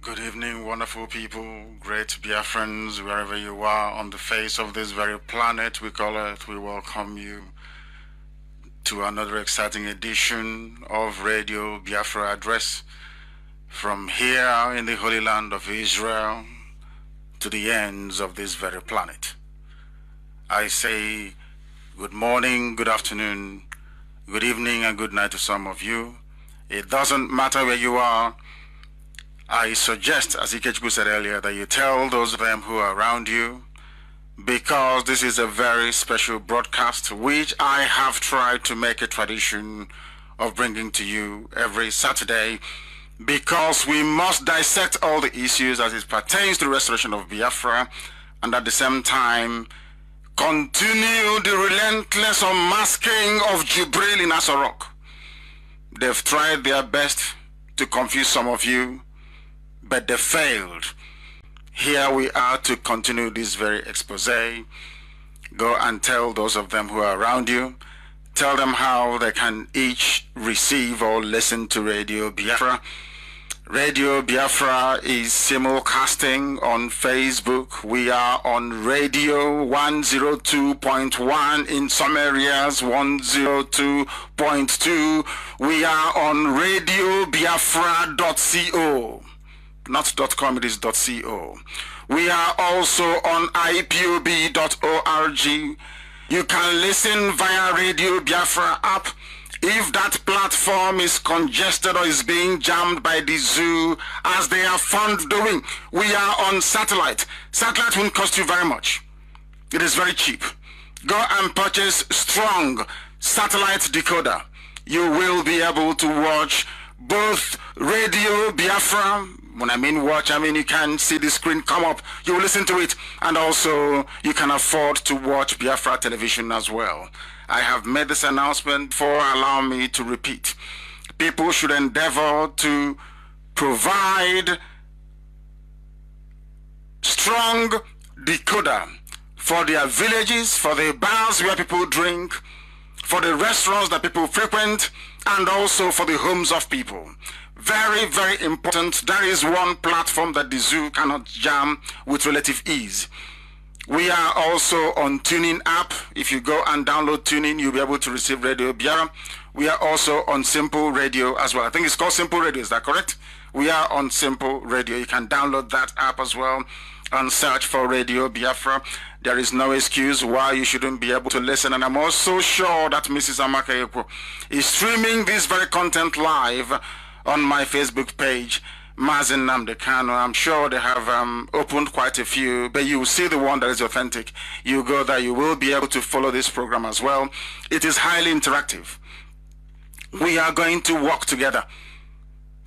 Good evening, wonderful people, great Biafrans, wherever you are on the face of this very planet we call Earth. We welcome you to another exciting edition of Radio Biafra Address from here in the Holy Land of Israel to the ends of this very planet. I say good morning, good afternoon, good evening, and good night to some of you. It doesn't matter where you are. I suggest, as Ikechukwu said earlier, that you tell those of them who are around you, because this is a very special broadcast which I have tried to make a tradition of bringing to you every Saturday, because we must dissect all the issues as it pertains to the restoration of Biafra, and at the same time continue the relentless unmasking of Jubril in Asorok. They've tried their best to confuse some of you, but they failed. Here we are to continue this very expose. Go and tell those of them who are around you, tell them how they can each receive or listen to Radio Biafra. Radio Biafra is simulcasting on Facebook. We are on Radio 102.1 in some areas, 102.2. We are on radiobiafra.co. Not .com, it is .co. We are also on ipob.org. You can listen via Radio Biafra app. If that platform is congested or is being jammed by the zoo, as they are fond doing, we are on satellite. Satellite won't cost you very much. It is very cheap. Go and purchase Strong satellite decoder. You will be able to watch both Radio Biafra. When I mean watch, I mean you can see the screen come up. You will listen to it, and also you can afford to watch Biafra television as well. I have made this announcement for allow me to repeat. People should endeavor to provide Strong decoder for their villages, for the bars where people drink, for the restaurants that people frequent, and also for the homes of people. Very, very important. There is one platform that the zoo cannot jam with relative ease. We are also on TuneIn app. If you go and download TuneIn, you'll be able to receive Radio Biafra. We are also on Simple Radio as well. I think it's called Simple Radio, is that correct? We are on Simple Radio. You can download that app as well and search for Radio Biafra. There is no excuse why you shouldn't be able to listen. And I'm also sure that Mrs. Amaka Ekwo is streaming this very content live on my Facebook page, Nnamdi Kanu. I'm sure they have opened quite a few, but you will see the one that is authentic. You go there, you will be able to follow this program as well. It is highly interactive. We are going to work together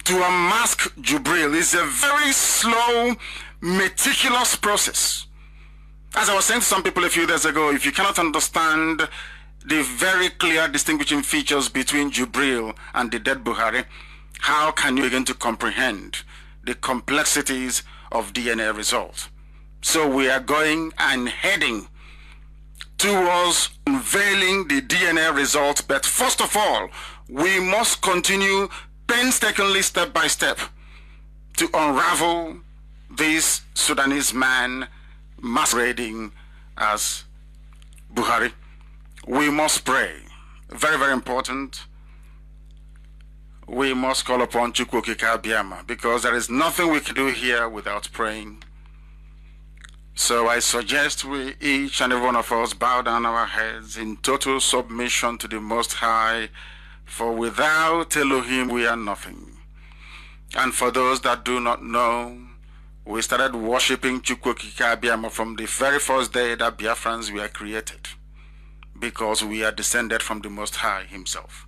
to unmask Jubril. It's a very slow, meticulous process. As I was saying to some people a few days ago, if you cannot understand the very clear distinguishing features between Jubril and the dead Buhari, how can you begin to comprehend the complexities of DNA results? So we are going and heading towards unveiling the DNA results, but first of all, we must continue painstakingly, step by step, to unravel this Sudanese man masquerading as Buhari. We must pray. Very, very important. We must call upon Chukwu Okike Abiama, because there is nothing we can do here without praying. So I suggest we, each and every one of us, bow down our heads in total submission to the Most High, for without Elohim we are nothing. And for those that do not know, we started worshiping Chukwu Okike Abiama from the very first day that Biafrans were created, because we are descended from the Most High himself.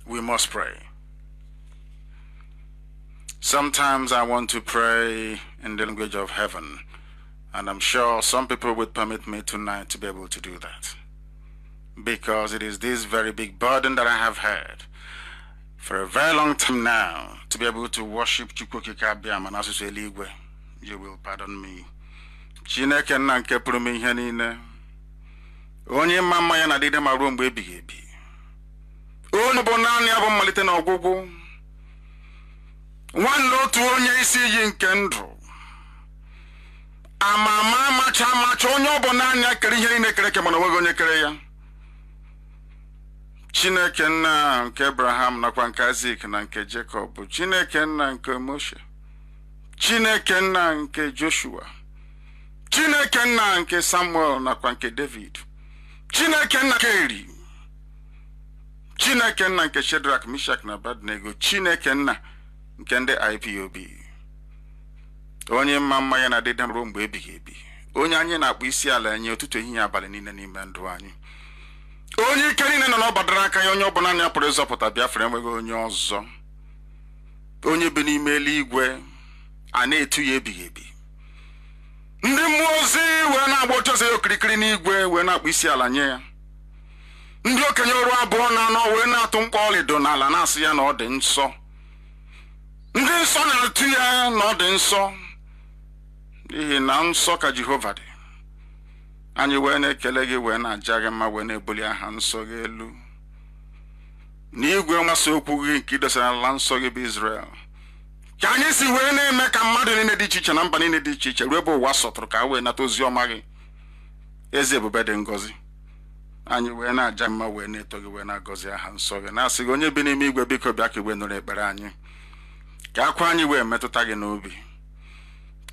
We must pray. Sometimes I want to pray in the language of heaven, and I'm sure some people would permit me tonight to be able to do that, because it is this very big burden that I have had for a very long time now, to be able to worship Chukwu Okike Abiama na asụsụ eluigwe. You will pardon me. Chineke nna nke pụrụ m ihe niile, onye mma mma ya na adịgide ma ruo mgbe ebighị ebi, onye bụ naanị ya bụ mmalite na ọgwụgwụ, nwanne otu onye isi iyi nke ndụ, ama macha onye ọ bụ naanị ya kere ihe niile kere eke mana onweghị onye kere ya. Chineke nna nke Abraham nakwa nke Isaac na nke Jacob, Chineke nna nke Moshe, Chineke nna nke Joshua, Chineke nna nke Samuel nakwa nke David, Chineke nna nke Eri, Chineke nna nke Shadrach, Meshach na Abednego, Chineke nna nke ndị IPOB, onye mma mma ya na adịgide ruo mgbe ebighị ebi, onye anyị na-akpọ isi ala enye ụtụtụ ehihie abalị niile n'ime ndụ anyị, onye ike niile nọ n'ọbadara aka ya, onye ọ bụla ya pụrụ ịzọpụta Biafra enweghị onye ọzọ, onye bi n'ime eluigwe a na-etu ya ebighị ebi. Ndị mmụọ ozi wee na-agba otu ọzọ ya okirikiri n'igwe wee na-akpọ isi ala nye ya. Ndị okenye ọrụ abụọ na anọ wee na-atụ mkpọ ọlaedo n'ala na-asị ya na ọ dị nsọ. Ndị nsọ na-atụ ya na ọ dị nsọ, n'ihi na nsọ ka Jehova dị. Anyị wee na-ekele gị, wee na-aja gị mma, wee na-ebuli aha nsọ gị elu n'igwe mgbasa okwu gị nke idosara ala nsọ gị bụ Israel, ka anyị si wee na-eme ka mmadụ niile dị iche iche na mba niile dị iche iche ruo ebe ụwa sọtụrụ ka wee nata ozi ọma gị, eze ebube dị ngọzi. Anyị wee na-aja mma, wee na-eto gị, wee na-agọzi aha nsọ gị, na-asị gị onye bi n'ime igwe, biko bịa ka iwe nụrụ ekpere anyị, ka akwa anyị wee metụta gị n'obi,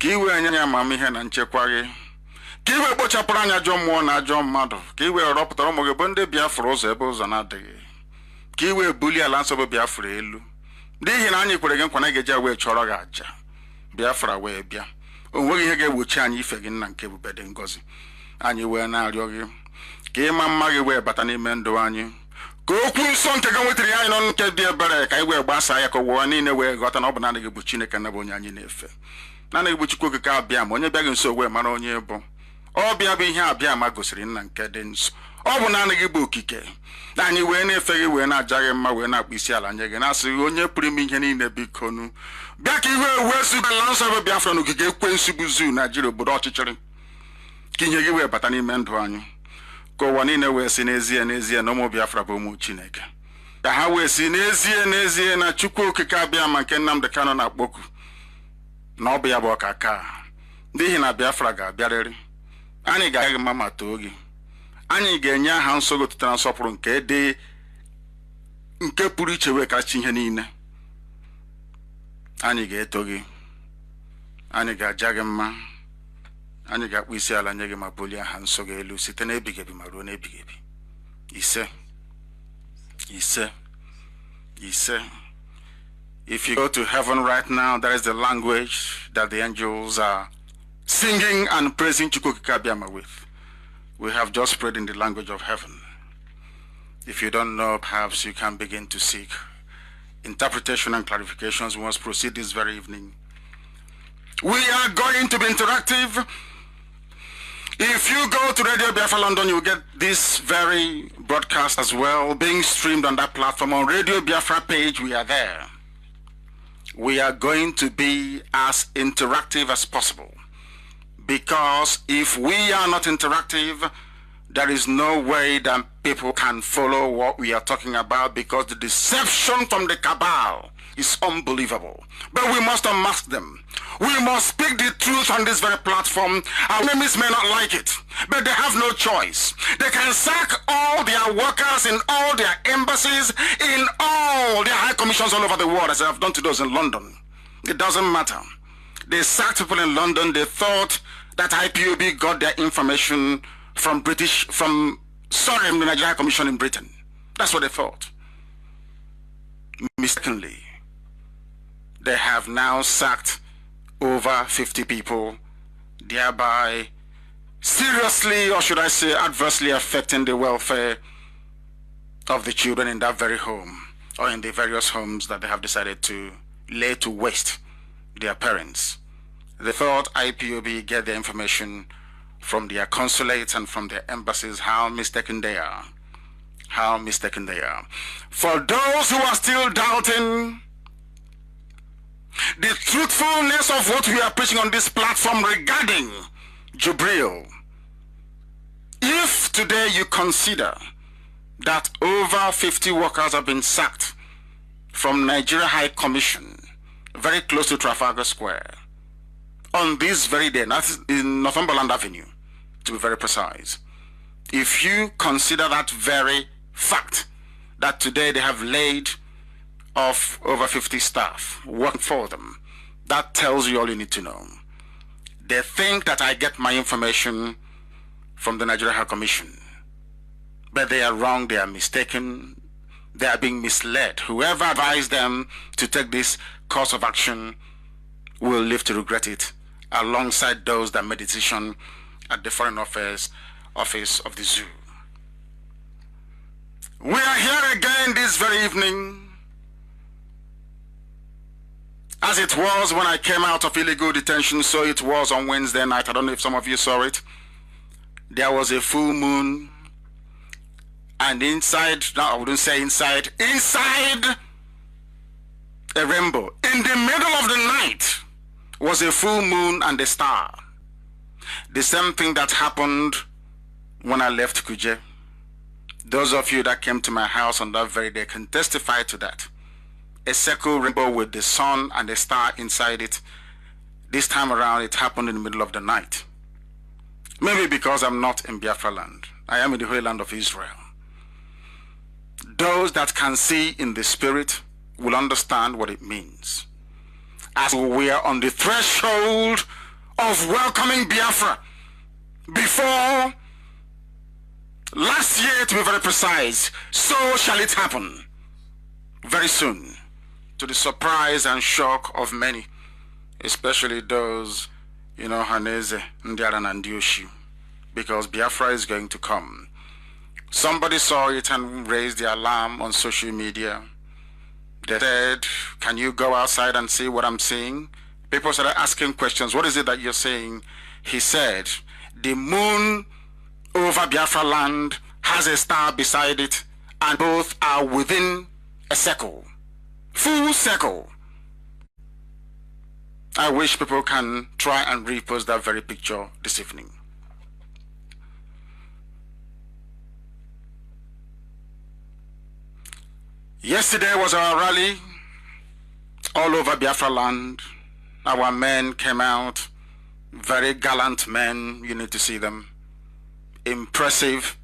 ka iwe nye anyị amamihe na nchekwa gị, ka iwe kpochapụrụ anyị ajọ mmụọ na ajọ mmadụ, ka iwe rọpụtara ụmụ gị bụ ndị Biafra ụzọ ebe ụzọ na-adịghị, ka iwe bulie ala nsọ bụ Biafra elu, n'ihi na anyị kwere gị nkwa na ga-eji wee chọrọ gị aja Biafra wee bịa. O nweghị ihe ga-egbochi anyị ife gị nna nke ebube dị ngọzi. Anyị wee na-arịọ gị ka ịma mma gị wee bata n'ime ndụ anyị, ka okwu nsọ nke gị nwetara anyị n'ọnụ nke dị ebere, ka anyị wee gbasaa ya, ka ụwa niile wee ghọta na ọ bụ naanị gị bụ Chineke na bụ onye anyị na-efe, naanị gị bụ Chukwu Okike Abiama, onye bịaghị nso wee mara onye bụ. Ọbịa bụ ihe Abiama gosiri nna nke dị nsọ, ọ bụ naanị gị bụ okike. Anyị wee na-efe gị, wee na-aja gị mma, wee na-akpụ isi ala nye gị, na-asị gị onye pụrụ ime ihe niile, bikonu bịa ka iwe wee zube ala nsọ bụ Biafra na ogige ekwensu bụ zoo Naijiria, obodo ọchịchịrị, ka ihe gị wee bata n'ime ndụ anyị, ka ụwa niile wee si n'ezie n'ezie na ụmụ Biafra bụ ụmụ Chineke, ka ha wee si n'ezie n'ezie na Chukwu Okike Abiama nke Nnamdi Kanu na-akpọku na ọ bụ ya bụ ọkaka, Ndihi na Biafra ga-abịarịrị. Anyị ga-agaghị mma ma too gị. Anyị ga-enye aha nsọ gị tụtara nsọpụrụ nke pụrụ iche wee kacha ihe niile. Anyị ga-eto gị. Anyị ga-aja gị mma. Anyị ga-akpụ isi ala nye gị ma bulie aha nsọ gị elu site n'ebighị ebi ma ruo n'ebighị ebi. Ise. Ise. Ise. If you go to heaven right now, that is the language that the angels are singing and praising Chukwukika Abiyama with. We have just prayed in the language of heaven. If you don't know, perhaps you can begin to seek interpretation and clarifications. We must proceed this very evening. We are going to be interactive. If you go to Radio Biafra London, you will get this very broadcast as well, being streamed on that platform. On Radio Biafra page, we are there. We are going to be as interactive as possible, because if we are not interactive, there is no way that people can follow what we are talking about, because the deception from the cabal is unbelievable. But we must unmask them. We must speak the truth on this very platform. Our enemies may not like it, but they have no choice. They can sack all their workers in all their embassies, in all their high commissions all over the world, as I have done to those in London. It doesn't matter. They sacked people in London. They thought that IPOB got their information from the Nigeria High Commission in Britain. That's what they thought. Mistakenly, they have now sacked over 50 people, thereby seriously, or should I say adversely, affecting the welfare of the children in that very home, or in the various homes that they have decided to lay to waste their parents. They thought IPOB get their information from their consulates and from their embassies. How mistaken they are. How mistaken they are. For those who are still doubting the truthfulness of what we are preaching on this platform regarding Jubril, if today you consider that over 50 workers have been sacked from Nigeria High Commission, very close to Trafalgar Square, on this very day, that's in Northumberland Avenue, to be very precise, if you consider that very fact, that today they have laid off over 50 staff working for them, that tells you all you need to know. They think that I get my information from the Nigeria High Commission, but they are wrong, they are mistaken, they are being misled. Whoever advised them to take this course of action will live to regret it, alongside those that made the decision at the Foreign Affairs Office of the Zoo. We are here again this very evening, as it was when I came out of illegal detention, so it was on Wednesday night. I don't know if some of you saw it. There was a full moon, and inside, no, I wouldn't say inside a rainbow, in the middle of the night, was a full moon and a star. The same thing that happened when I left Kuje. Those of you that came to my house on that very day can testify to that. A circle rainbow with the sun and a star inside it. This time around, it happened in the middle of the night. Maybe because I'm not in Biafra land. I am in the Holy Land of Israel. Those that can see in the spirit will understand what it means. As we are on the threshold of welcoming Biafra, before last year, to be very precise, so shall it happen very soon, to the surprise and shock of many, especially those, Haneze, Ndiara, and Ndioshi, because Biafra is going to come. Somebody saw it and raised the alarm on social media. They said, can you go outside and see what I'm seeing? People started asking questions. What is it that you're saying? He said, the moon over Biafra land has a star beside it, and both are within a circle. Full circle. I wish people can try and repost that very picture this evening. Yesterday was our rally all over Biafra land. Our men came out Very gallant men, you need to see them. Impressive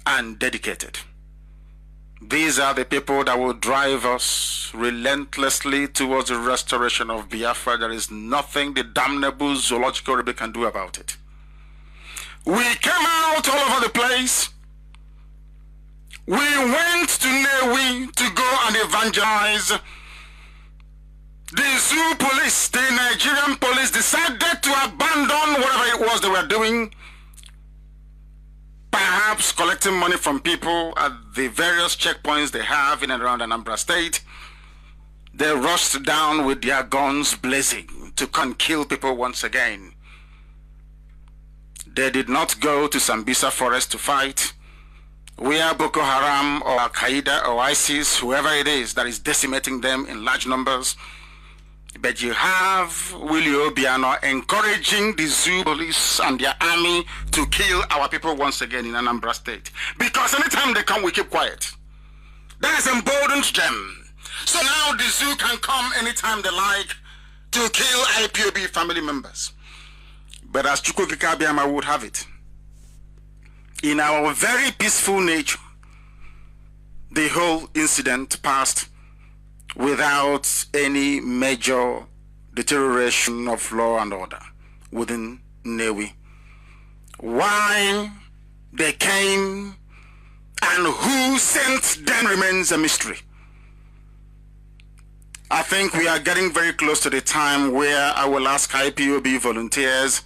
and dedicated. These are the people that will drive us relentlessly towards the restoration of Biafra. There is nothing the damnable zoological rebel can do about it. We came out all over the place. We went to Nnewi to go and evangelize. The zoo police, the Nigerian police, decided to abandon whatever it was they were doing, perhaps collecting money from people at the various checkpoints they have in and around Anambra State. They rushed down with their guns blazing to come kill people once again. They did not go to Sambisa forest to fight, where Boko Haram or Al-Qaeda or ISIS, whoever it is that is decimating them in large numbers. But you have Willie Obiano encouraging the zoo police and their army to kill our people once again in Anambra State. Because anytime they come, we keep quiet. That is emboldened them. So now the zoo can come anytime they like to kill IPOB family members. But as Chukwuka Abiyama would have it, in our very peaceful nature, the whole incident passed without any major deterioration of law and order within Nnewi. Why they came and who sent them remains a mystery. I think we are getting very close to the time where I will ask IPOB volunteers,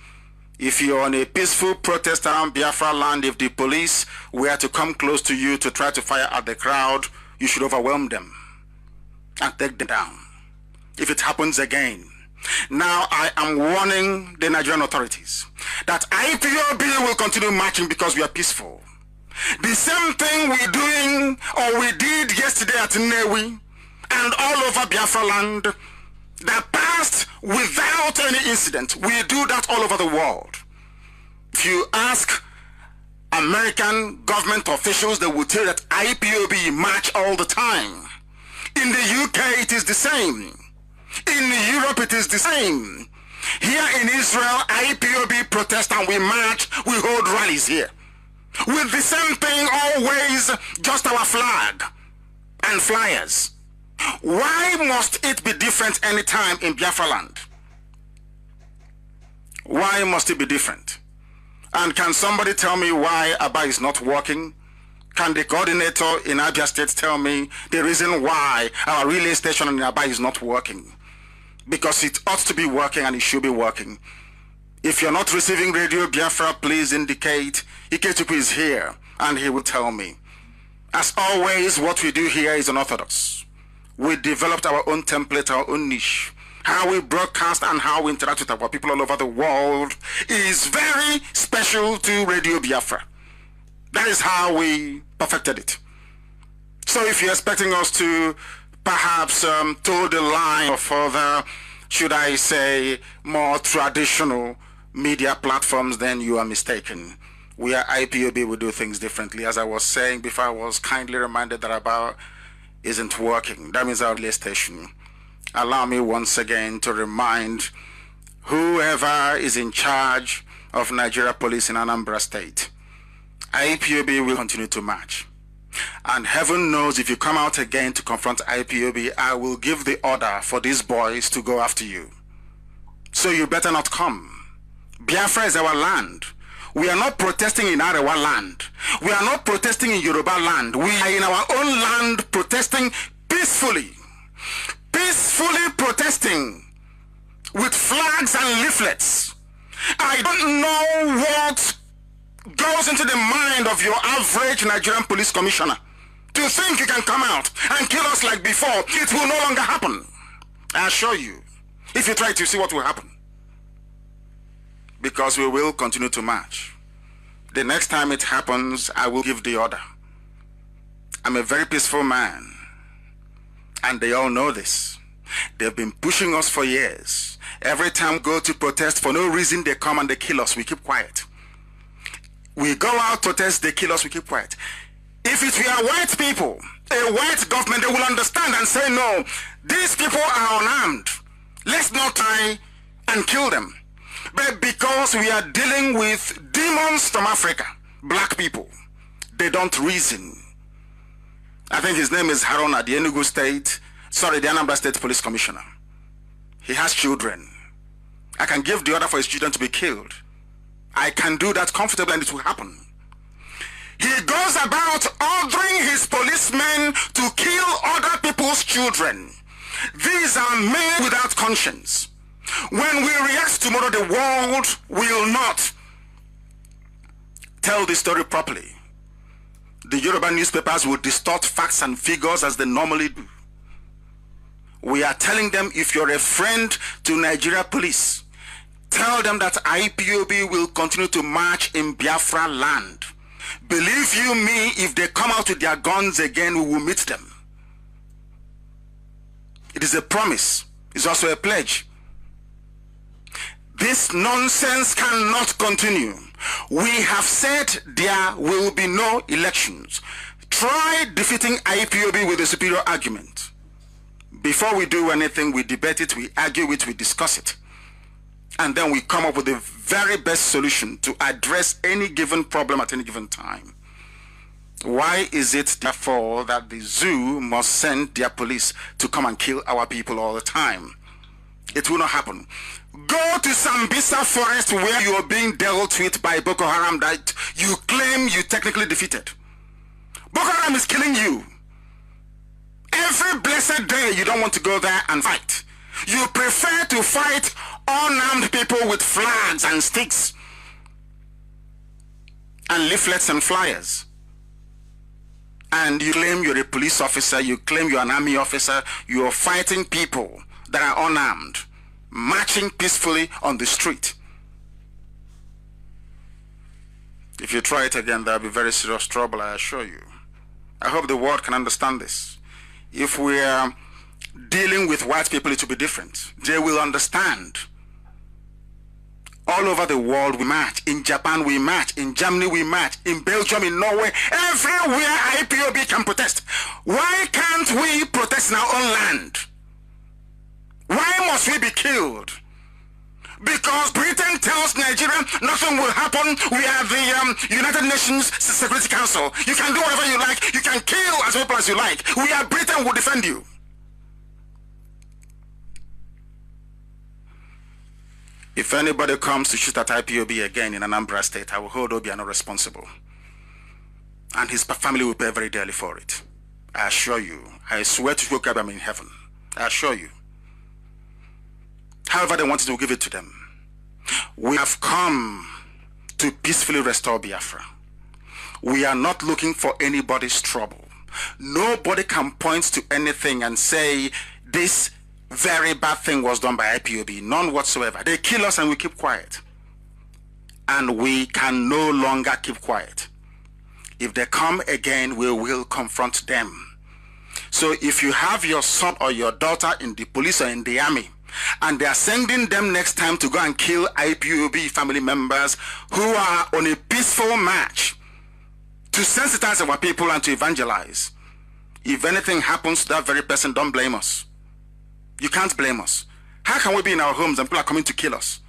if you're on a peaceful protest around Biafra land, if the police were to come close to you to try to fire at the crowd, you should overwhelm them and take them down if it happens again. Now I am warning the Nigerian authorities that IPOB will continue marching because we are peaceful. The same thing we're doing or we did yesterday at Nnewi and all over Biafra land that passed without any incident. We do that all over the world. If you ask American government officials, they will tell you that IPOB march all the time. In the UK, it is the same. In Europe, it is the same. Here in Israel, IPOB protest and we march, we hold rallies here. With the same thing always, just our flag and flyers. Why must it be different anytime in Biafra land? Why must it be different? And can somebody tell me why Abba is not working? Can the coordinator in Abia State tell me the reason why our relay station in Abba is not working? Because it ought to be working and it should be working. If you're not receiving Radio Biafra, please indicate. Ikechukwu is here and he will tell me. As always, what we do here is unorthodox. We developed our own template, our own niche. How we broadcast and how we interact with our people all over the world is very special to Radio Biafra. That is how we perfected it. So if you're expecting us to perhaps toe the line of other, should I say, more traditional media platforms, then you are mistaken. We are IPOB, we do things differently. As I was saying before, I was kindly reminded that about isn't working. That means our relay station. Allow me once again to remind whoever is in charge of Nigeria Police in Anambra State, IPOB will continue to march. And heaven knows if you come out again to confront IPOB, I will give the order for these boys to go after you. So you better not come. Biafra is our land. We are not protesting in Arewa land. We are not protesting in Yoruba land. We are in our own land protesting peacefully. Peacefully protesting with flags and leaflets. I don't know what goes into the mind of your average Nigerian police commissioner to think you can come out and kill us like before. It will no longer happen. I assure you. If you try to see what will happen. Because we will continue to march. The next time it happens, I will give the order. I'm a very peaceful man. And they all know this. They've been pushing us for years. Every time we go to protest, for no reason, they come and they kill us. We keep quiet. We go out to protest, they kill us, we keep quiet. If it were white people, a white government, they will understand and say, no, these people are unarmed. Let's not try and kill them. But because we are dealing with demons from Africa, black people, they don't reason. I think his name is Haruna, the Anambra State Police Commissioner. He has children. I can give the order for his children to be killed. I can do that comfortably and it will happen. He goes about ordering his policemen to kill other people's children. These are men without conscience. When we react tomorrow, the world will not tell the story properly. The Yoruba newspapers will distort facts and figures as they normally do. We are telling them, if you're a friend to Nigeria police, tell them that IPOB will continue to march in Biafra land. Believe you me, if they come out with their guns again, we will meet them. It is a promise. It's also a pledge. This nonsense cannot continue. We have said there will be no elections. Try defeating IPOB with a superior argument. Before we do anything, we debate it, we argue it, we discuss it. And then we come up with the very best solution to address any given problem at any given time. Why is it therefore that the zoo must send their police to come and kill our people all the time? It will not happen. Go to Sambisa forest where you are being dealt with by Boko Haram that you claim you technically defeated. Boko Haram is killing you. Every blessed day you don't want to go there and fight. You prefer to fight unarmed people with flags and sticks and leaflets and flyers. And you claim you're a police officer, you claim you're an army officer, you are fighting people that are unarmed, marching peacefully on the street. If you try it again, there'll be very serious trouble, I assure you. I hope the world can understand this. If we are dealing with white people, it will be different. They will understand. All over the world we march. In Japan we march. In Germany we march. In Belgium, in Norway, everywhere IPOB can protest. Why can't we protest in our own land? Why must we be killed? Because Britain tells Nigeria nothing will happen. We are the United Nations Security Council. You can do whatever you like. You can kill as many people as you like. We are Britain, will defend you. If anybody comes to shoot at IPOB again in Anambra State, I will hold Obiano responsible. And his family will pay very dearly for it. I assure you. I swear to you, I'm in heaven. I assure you. However they want it, we'll give it to them. We have come to peacefully restore Biafra. We are not looking for anybody's trouble. Nobody can point to anything and say this very bad thing was done by IPOB. None whatsoever. They kill us and we keep quiet. And we can no longer keep quiet. If they come again, we will confront them. So if you have your son or your daughter in the police or in the army, and they are sending them next time to go and kill IPOB family members who are on a peaceful march to sensitize our people and to evangelize, if anything happens to that very person, don't blame us. You can't blame us. How can we be in our homes and people are coming to kill us?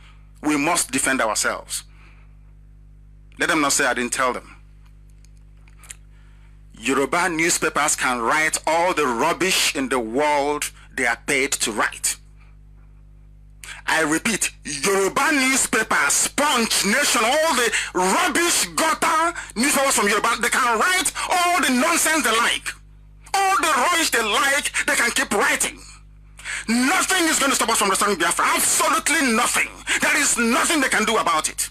We must defend ourselves. Let them not say I didn't tell them. Yoruba newspapers can write all the rubbish in the world they are paid to write. I repeat, Yoruba newspapers, Punch, Nation, all the rubbish gutter newspapers from Yoruba, they can write all the nonsense they like. All the rubbish they like, they can keep writing. Nothing is going to stop us from restoring Biafra. Absolutely nothing. There is nothing they can do about it.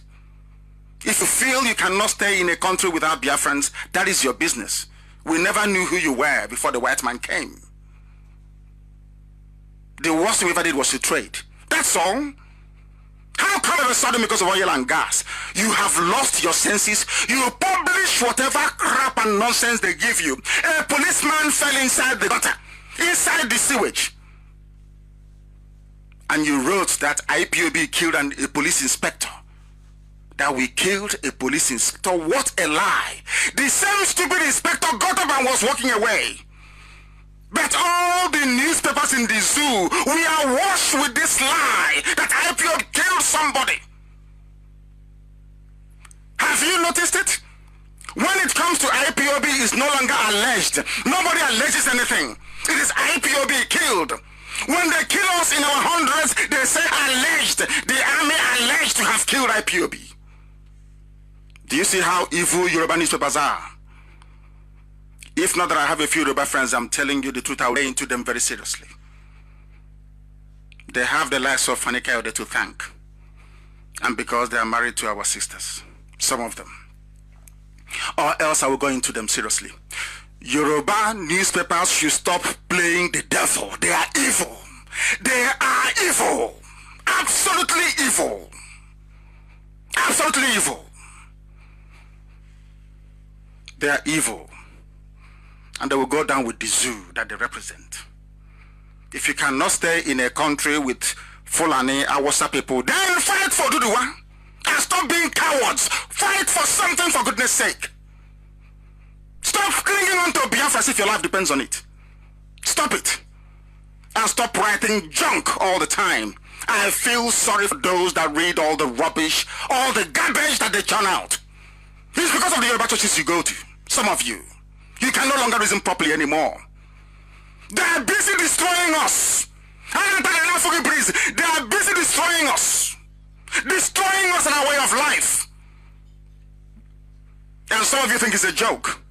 If you feel you cannot stay in a country without Biafrans, that is your business. We never knew who you were before the white man came. The worst we ever did was to trade. That's all. How come all of a sudden, because of oil and gas, you have lost your senses? You publish whatever crap and nonsense they give you. A policeman fell inside the gutter, inside the sewage. And you wrote that IPOB killed a police inspector. That we killed a police inspector. What a lie. The same stupid inspector got up and was walking away. But all the newspapers in the zoo, we are washed with this lie that IPOB killed somebody. is no longer alleged. Nobody alleges anything. It is IPOB killed. When they kill us in our hundreds, they say alleged. The army alleged to have killed IPOB. Do you see how evil Yoruba newspapers are? If not that I have a few Yoruba friends, I'm telling you the truth, I will lay into them very seriously. They have the likes of Fani Kayode to thank. And because they are married to our sisters, some of them. Or else I will go into them seriously. Yoruba newspapers should stop playing the devil. They are evil. They are evil. Absolutely evil. Absolutely evil. They are evil. And they will go down with the zoo that they represent. If you cannot stay in a country with Fulani, Awasa people, then fight for Duduwa. And stop being cowards. Fight for something, for goodness sake. Stop clinging on to Biafra as if your life depends on it. Stop it. And stop writing junk all the time. I feel sorry for those that read all the rubbish, all the garbage that they churn out. It's because of the Yoruba churches you go to. Some of you. You can no longer reason properly anymore. They are busy destroying us. They are busy destroying us. Destroying us in our way of life. And some of you think it's a joke.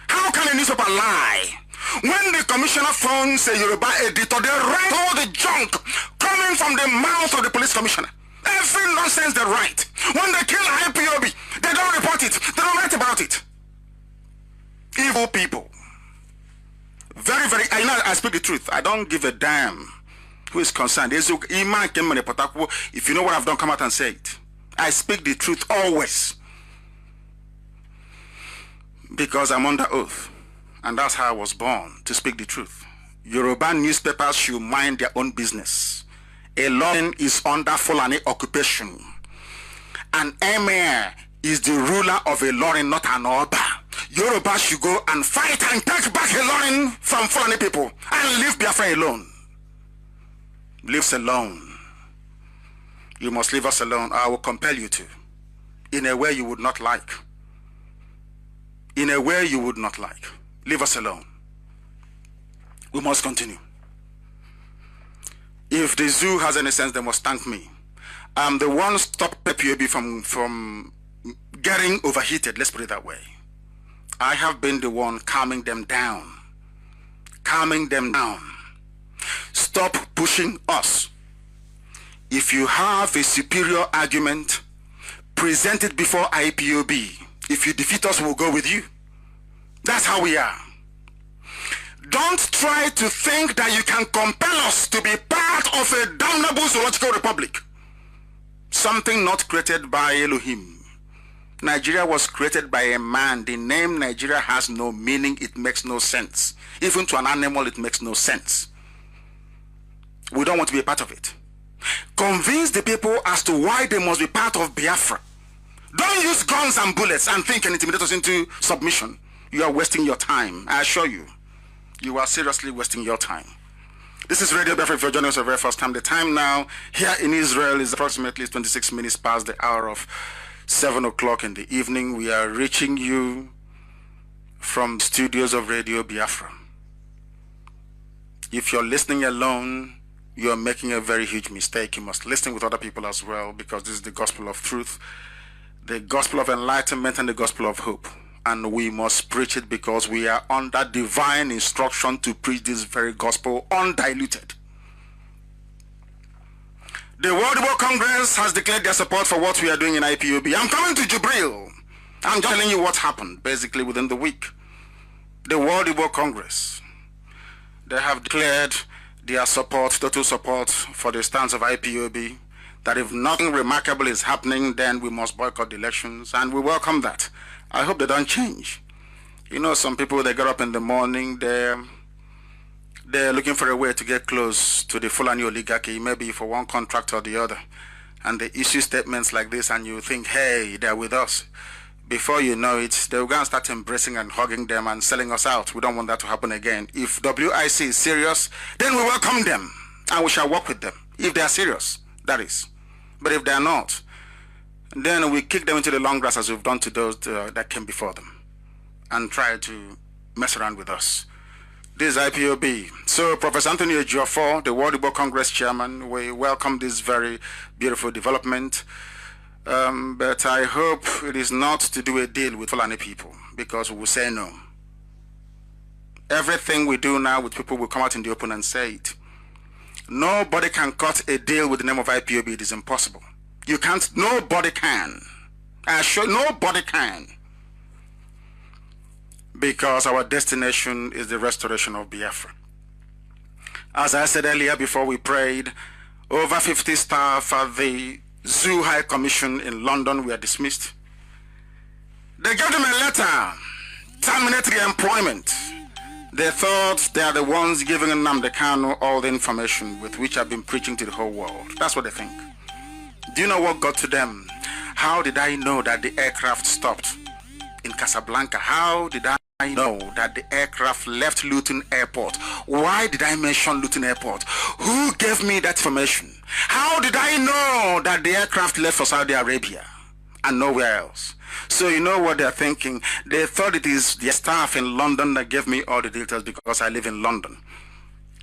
How can a newspaper lie? When the commissioner phones a Yoruba editor, they write all the junk coming from the mouth of the police commissioner. Every nonsense they write. When they kill IPOB, they don't report it. They don't write about it. Evil people. Very, very, I speak the truth. I don't give a damn who is concerned. If you know what I've done, come out and say it. I speak the truth always. Because I'm under oath. And that's how I was born, to speak the truth. Yoruba newspapers should mind their own business. A Ilorin is under Fulani occupation. An emir is the ruler of a Ilorin, not an Oba. Yoruba should go and fight and take back Ilorin from Fulani people and leave Biafra alone. Leave us alone. You must leave us alone. I will compel you to. In a way you would not like. In a way you would not like. Leave us alone. We must continue. If the zoo has any sense, they must thank me. I'm the one stop POB from getting overheated, let's put it that way. I have been the one calming them down. Calming them down. Stop pushing us. If you have a superior argument, present it before IPOB. If you defeat us, we'll go with you. That's how we are. Don't try to think that you can compel us to be part of a damnable zoological republic. Something not created by Elohim. Nigeria was created by a man. The name Nigeria has no meaning. It makes no sense. Even to an animal, it makes no sense. We don't want to be a part of it. Convince the people as to why they must be part of Biafra. Don't use guns and bullets and think and intimidate us into submission. You are wasting your time. I assure you. You are seriously wasting your time. This is Radio Biafra. If you're joining us for the very first time, the time now here in Israel is approximately 26 minutes past the hour of 7 o'clock in the evening. We are reaching you from the studios of Radio Biafra. If you're listening alone, you're making a very huge mistake. You must listen with other people as well, because this is the gospel of truth, the gospel of enlightenment, and the gospel of hope. And we must preach it because we are under divine instruction to preach this very gospel undiluted. The World War Congress has declared their support for what we are doing in IPOB. I'm coming to Jubril. I'm just telling you what happened basically within the week. The World War Congress, they have declared their support, total support for the stance of IPOB, that if nothing remarkable is happening, then we must boycott the elections, and we welcome that. I hope they don't change. You know, some people, they get up in the morning, they're looking for a way to get close to the Fulani oligarchy, maybe for one contract or the other. And they issue statements like this, and you think, hey, they're with us. Before you know it, they're going to start embracing and hugging them and selling us out. We don't want that to happen again. If WIC is serious, then we welcome them, and we shall work with them. If they are serious, that is. But if they are not, then we kick them into the long grass as we've done to those that came before them. and try to mess around with us. This is IPOB. So Professor Anthony Ejiofor, the World Igbo Congress chairman, we welcome this very beautiful development. But I hope it is not to do a deal with Fulani people, because we will say no. Everything we do now with people will come out in the open and say it. Nobody can cut a deal with the name of IPOB. It is impossible. You can't. Nobody can. I assure nobody can. Because our destination is the restoration of Biafra. As I said earlier before we prayed, over 50 staff at the Zoo High Commission in London were dismissed. They gave them a letter terminating employment. They thought they are the ones giving Nnamdi Kanu all the information with which I've been preaching to the whole world. That's what they think. Do you know what got to them? How did I know that the aircraft stopped in Casablanca? How did I know that the aircraft left Luton Airport? Why did I mention Luton Airport? Who gave me that information? How did I know that the aircraft left for Saudi Arabia and nowhere else? So you know what they're thinking? They thought it is their staff in London that gave me all the details because I live in London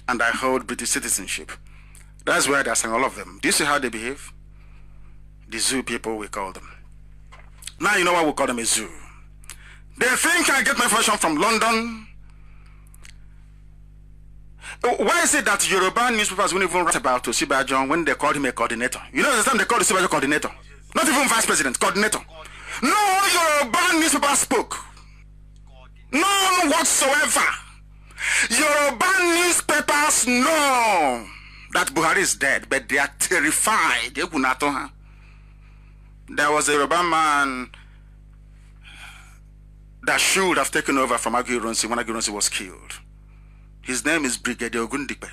and I hold British citizenship. That's why they're saying, all of them. Do you see how they behave? The zoo people, we call them. Now you know why we call them a zoo. They think I get my information from London. Why is it that Yoruba newspapers won't even write about Osibajo when they called him a coordinator? You know the time they called Osibajo coordinator? Not even vice president, coordinator. No Yoruba newspaper spoke. None whatsoever. Yoruba newspapers know that Buhari is dead, but they are terrified. There was a Yoruba man that should have taken over from Aguiyi-Ironsi when Aguiyi-Ironsi was killed. His name is Brigadier Ogundipe.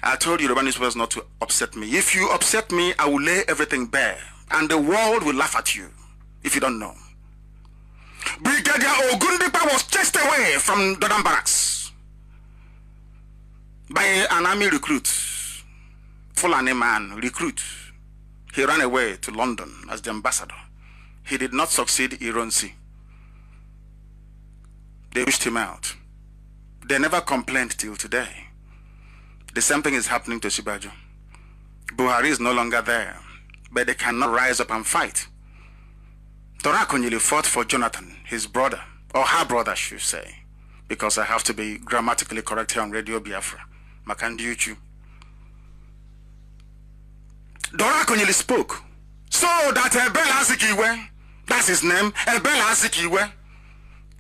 I told Yoruba newspapers not to upset me. If you upset me, I will lay everything bare, and the world will laugh at you if you don't know. Brigadier Ogundipe was chased away from Dodan Barracks by an army recruit, Fulani man recruit. He ran away to London as the ambassador. He did not succeed Ironsi. They pushed him out. They never complained till today. The same thing is happening to Osibajo. Buhari is no longer there, but they cannot rise up and fight. Dora Akunyili fought for Jonathan, his brother, or her brother, I should say, because I have to be grammatically correct here on Radio Biafra. Makandiuchu. Dora Akunyili spoke so that Ebel Azikiwe, that's his name, Ebel Azikiwe,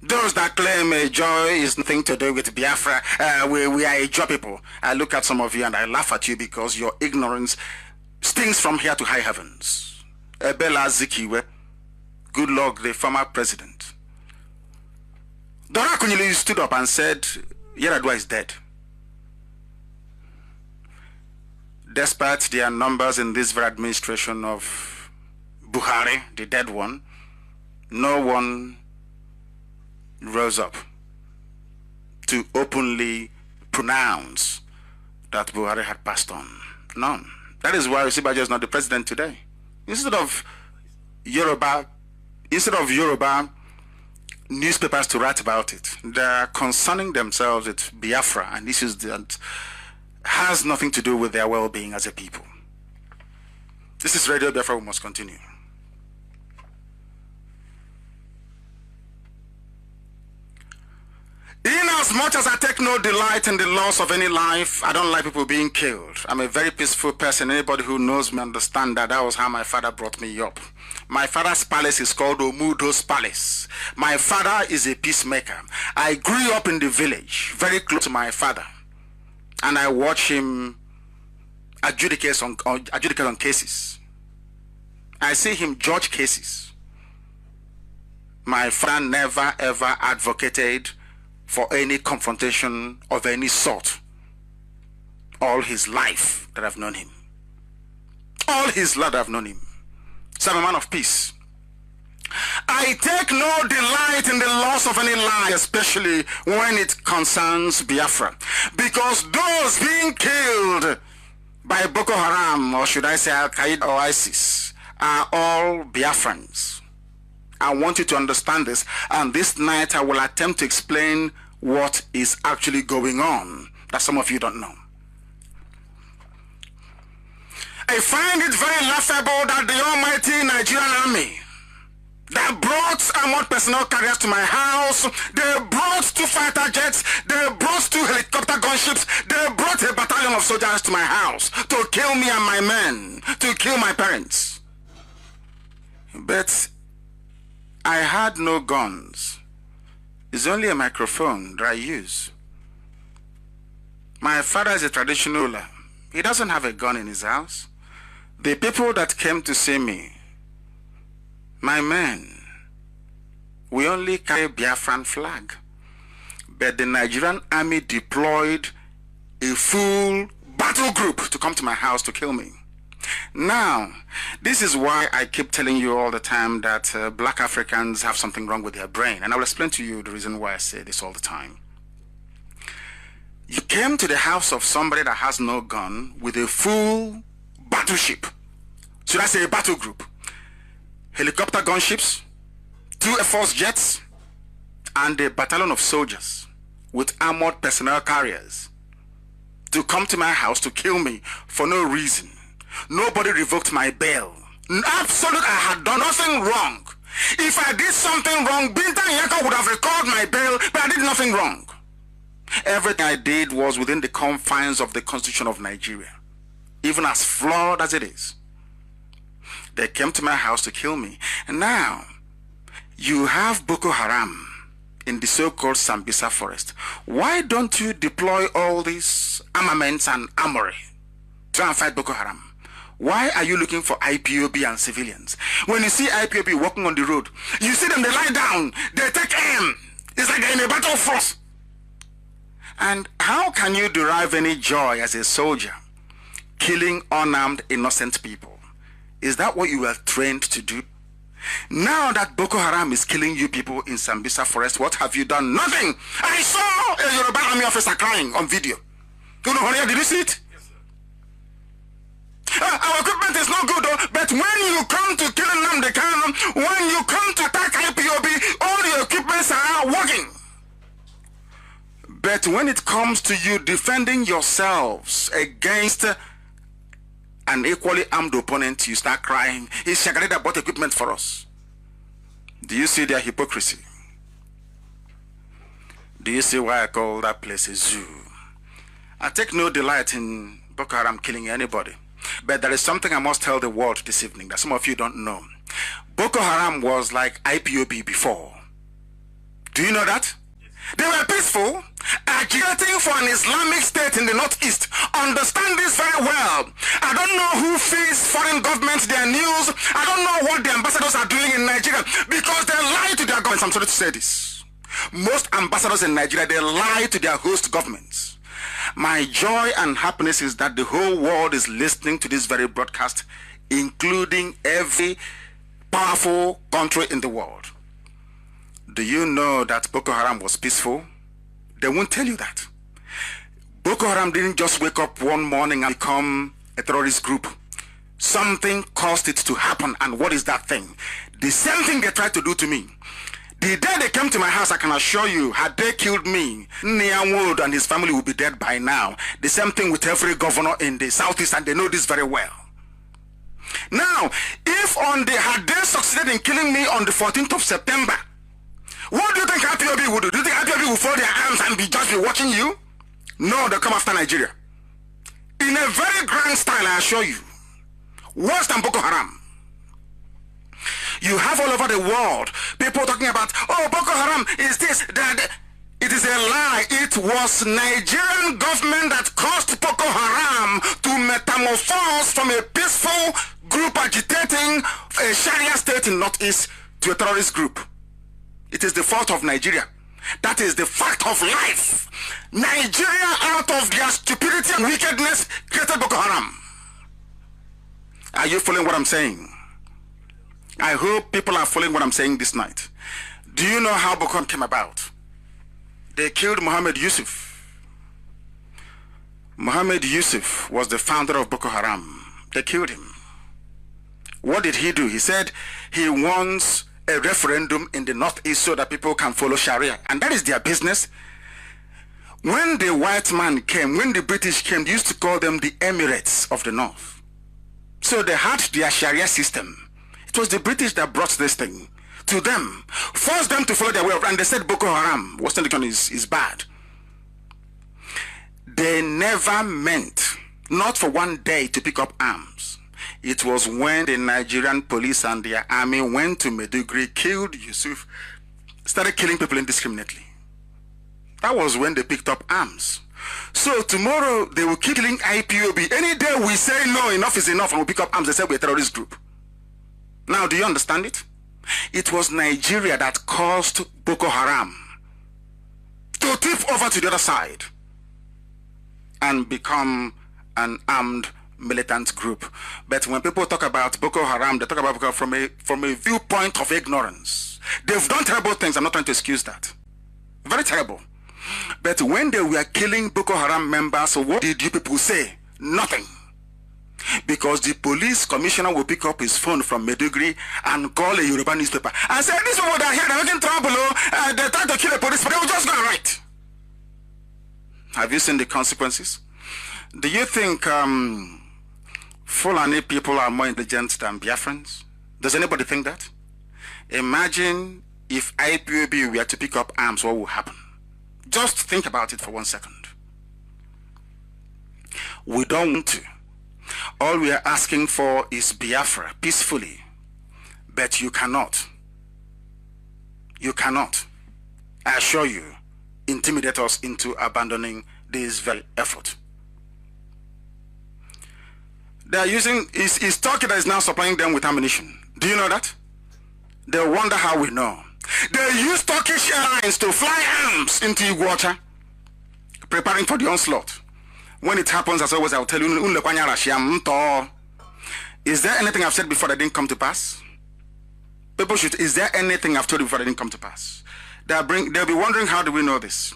those that claim a joy is nothing to do with Biafra, we are a joy people. I look at some of you and I laugh at you because your ignorance stings from here to high heavens. Ebel Azikiwe, good luck, the former president. Dora Akunyili stood up and said, Yaradua is dead. Despite their numbers in this very administration of Buhari, the dead one, no one rose up to openly pronounce that Buhari had passed on. None. That is why Osibajo is not the president today. Instead of Yoruba newspapers to write about it, they are concerning themselves with Biafra and issues that has nothing to do with their well-being as a people. This is Radio Biafra, we must continue. Inasmuch as I take no delight in the loss of any life, I don't like people being killed. I'm a very peaceful person. Anybody who knows me understand that that was how my father brought me up. My father's palace is called Omudo's Palace. My father is a peacemaker. I grew up in the village, very close to my father. And I watch him adjudicate on cases. I see him judge cases. My father never ever advocated for any confrontation of any sort all his life that I've known him. All his life I've known him. So I'm a man of peace. I take no delight in the loss of any life, especially when it concerns Biafra, because those being killed by Boko Haram, or should I say Al-Qaeda or ISIS, are all Biafrans. I want you to understand this, and this night I will attempt to explain what is actually going on that some of you don't know. I find it very laughable that the almighty Nigerian army that brought armored personnel carriers to my house, they brought 2 fighter jets, they brought 2 helicopter gunships, they brought a battalion of soldiers to my house to kill me and my men, to kill my parents. But I had no guns. It's only a microphone that I use. My father is a traditional ruler. He doesn't have a gun in his house. The people that came to see me, my men, we only carry Biafran flag. But the Nigerian army deployed a full battle group to come to my house to kill me. Now, this is why I keep telling you all the time that black Africans have something wrong with their brain. And I will explain to you the reason why I say this all the time. You came to the house of somebody that has no gun with a full battleship. So that's a battle group. Helicopter gunships, 2 Air Force jets, and a battalion of soldiers with armored personnel carriers to come to my house to kill me for no reason. Nobody revoked my bail. Absolutely, I had done nothing wrong. If I did something wrong, Binta Nyaka would have recalled my bail, but I did nothing wrong. Everything I did was within the confines of the Constitution of Nigeria, even as flawed as it is. They came to my house to kill me. And now, you have Boko Haram in the so-called Sambisa forest. Why don't you deploy all these armaments and armory to try and fight Boko Haram? Why are you looking for IPOB and civilians? When you see IPOB walking on the road, you see them, they lie down, they take aim. It's like they're in a battle force. And how can you derive any joy as a soldier killing unarmed, innocent people? Is that what you were trained to do? Now that Boko Haram is killing you people in Sambisa forest, what have you done? Nothing! I saw a Yoruba army officer crying on video. Did you see it? Our equipment is not good though, but when you come to kill Nnamdi Kanu, when you come to attack IPOB, all your equipments are working. But when it comes to you defending yourselves against an equally armed opponent, you start crying, "Is Shagarida bought equipment for us?" Do you see their hypocrisy? Do you see why I call that place a zoo? I take no delight in Boko Haram killing anybody. But there is something I must tell the world this evening that some of you don't know. Boko Haram was like IPOB before. Do you know that? They were peaceful, agitating for an Islamic state in the northeast. Understand this very well. I don't know who feeds foreign governments their news. I don't know what the ambassadors are doing in Nigeria because they lie to their governments. I'm sorry to say this. Most ambassadors in Nigeria, they lie to their host governments. My joy and happiness is that the whole world is listening to this very broadcast, including every powerful country in the world. Do you know that Boko Haram was peaceful? They won't tell you that. Boko Haram didn't just wake up one morning and become a terrorist group. Something caused it to happen, and what is that thing? The same thing they tried to do to me. The day they came to my house, I can assure you, had they killed me, Wood and his family would be dead by now. The same thing with every governor in the southeast, and they know this very well. Now, if had they succeeded in killing me on the 14th of September, what do you think IPOB would do? Do you think IPOB will fold their arms and just be watching you? No, they'll come after Nigeria. In a very grand style, I assure you. Worse than Boko Haram. You have all over the world people talking about, oh, Boko Haram is this, that. It is a lie. It was Nigerian government that caused Boko Haram to metamorphose from a peaceful group agitating a Sharia state in Northeast to a terrorist group. It is the fault of Nigeria. That is the fact of life. Nigeria, out of their stupidity and wickedness, created Boko Haram. Are you following what I'm saying? I hope people are following what I'm saying this night. Do you know how Boko Haram came about? They killed Mohammed Yusuf. Mohammed Yusuf was the founder of Boko Haram. They killed him. What did he do? He said he wants a referendum in the Northeast so that people can follow Sharia. And that is their business. When the white man came, when the British came, they used to call them the Emirates of the North. So they had their Sharia system. It was the British that brought this thing to them, forced them to follow their way of, and they said Boko Haram, Western Legion is bad. They never meant, not for one day, to pick up arms. It was when the Nigerian police and their army went to Maiduguri, killed Yusuf, started killing people indiscriminately. That was when they picked up arms. So tomorrow they will keep killing IPOB. Any day we say no, enough is enough, and we pick up arms, they say we're a terrorist group. Now, do you understand it? It was Nigeria that caused Boko Haram to tip over to the other side and become an armed militant group. But when people talk about Boko Haram, they talk about Boko Haram from a viewpoint of ignorance. They've done terrible things. I'm not trying to excuse that. Very terrible. But when they were killing Boko Haram members, what did you people say? Nothing. Because the police commissioner will pick up his phone from Maiduguri and call a Yoruba newspaper and say, these people that are here, they're making trouble, they're trying to kill the police, but they will just go and write. Have you seen the consequences? Do you think Fulani people are more intelligent than Biafrans? Does anybody think that? Imagine if IPOB were to pick up arms, what will happen? Just think about it for 1 second. We don't want to. All we are asking for is Biafra, peacefully. But you cannot. You cannot, I assure you, intimidate us into abandoning this very effort. They are using, it's Turkey that is now supplying them with ammunition. Do you know that? They wonder how we know. They use Turkish Airlines to fly arms into Iguacha, preparing for the onslaught. When it happens, as always, I'll tell you, is there anything I've said before that didn't come to pass? People should, is there anything I've told you before that didn't come to pass? They'll be wondering, how do we know this?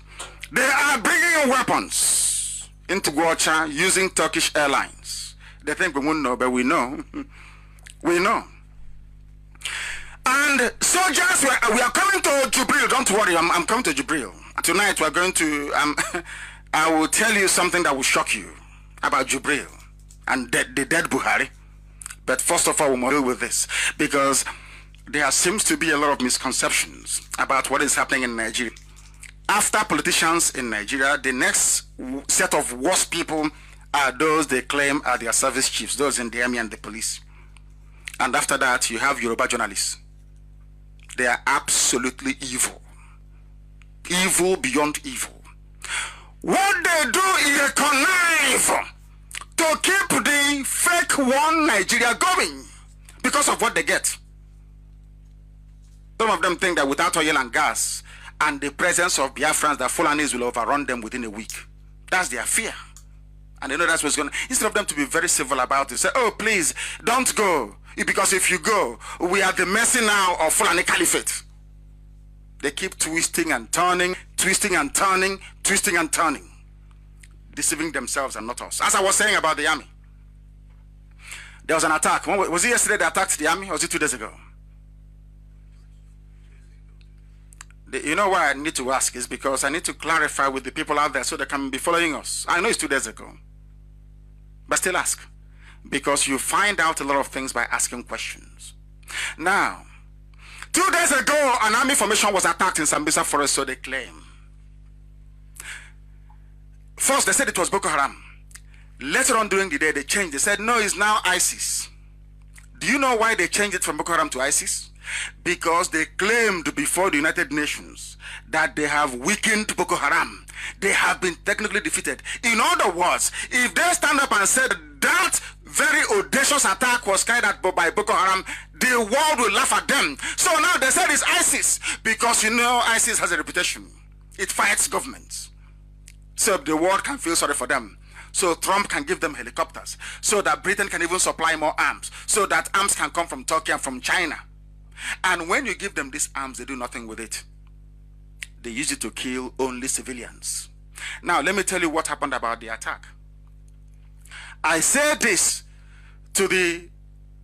They are bringing weapons into Iguacha using Turkish Airlines. They think we won't know, but we know. We know. And soldiers, we are coming to Jubril. Don't worry, I'm coming to Jubril. Tonight we're going to, I will tell you something that will shock you about Jubril and the dead Buhari. But first of all, we must deal with this, because there seems to be a lot of misconceptions about what is happening in Nigeria. After politicians in Nigeria, the next set of worst people are those they claim are their service chiefs, those in the army and the police. And after that, you have Yoruba journalists. They are absolutely evil. Evil beyond evil. What they do is they connive to keep the fake one Nigeria going because of what they get. Some of them think that without oil and gas and the presence of Biafrans, the Fulanis will overrun them within a week. That's their fear. And they know that's what's going on. Instead of them to be very civil about it, say, oh, please, don't go. Because if you go, we are the mercy now of Fulani Caliphate. They keep twisting and turning, twisting and turning, twisting and turning, deceiving themselves and not us. As I was saying about the army, there was an attack. Was it yesterday they attacked the army, or was it 2 days ago? You know why I need to ask is because I need to clarify with the people out there so they can be following us. I know it's 2 days ago, but still ask. Because you find out a lot of things by asking questions. Now, 2 days ago, an army formation was attacked in Sambisa Forest, so they claim. First, they said it was Boko Haram. Later on during the day, they changed. They said, no, it's now ISIS. Do you know why they changed it from Boko Haram to ISIS? Because they claimed before the United Nations that they have weakened Boko Haram. They have been technically defeated. In other words, if they stand up and said that very audacious attack was carried out by Boko Haram, the world will laugh at them. So now they said it's ISIS, because you know ISIS has a reputation. It fights governments. So the world can feel sorry for them. So Trump can give them helicopters, so that Britain can even supply more arms, so that arms can come from Turkey and from China. And when you give them these arms, they do nothing with it. They use it to kill only civilians. Now, let me tell you what happened about the attack. I say this to the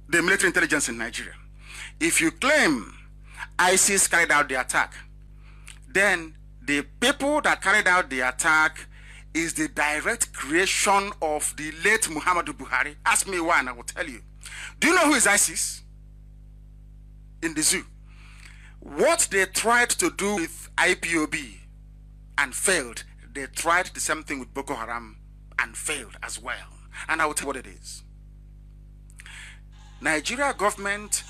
military intelligence in Nigeria. If you claim ISIS carried out the attack. Then the people that carried out the attack is the direct creation of the late Muhammadu Buhari. Ask me why and I will tell you. Do you know who is ISIS? In the zoo. What they tried to do with IPOB and failed, they tried the same thing with Boko Haram and failed as well. And I will tell you what it is. Nigeria government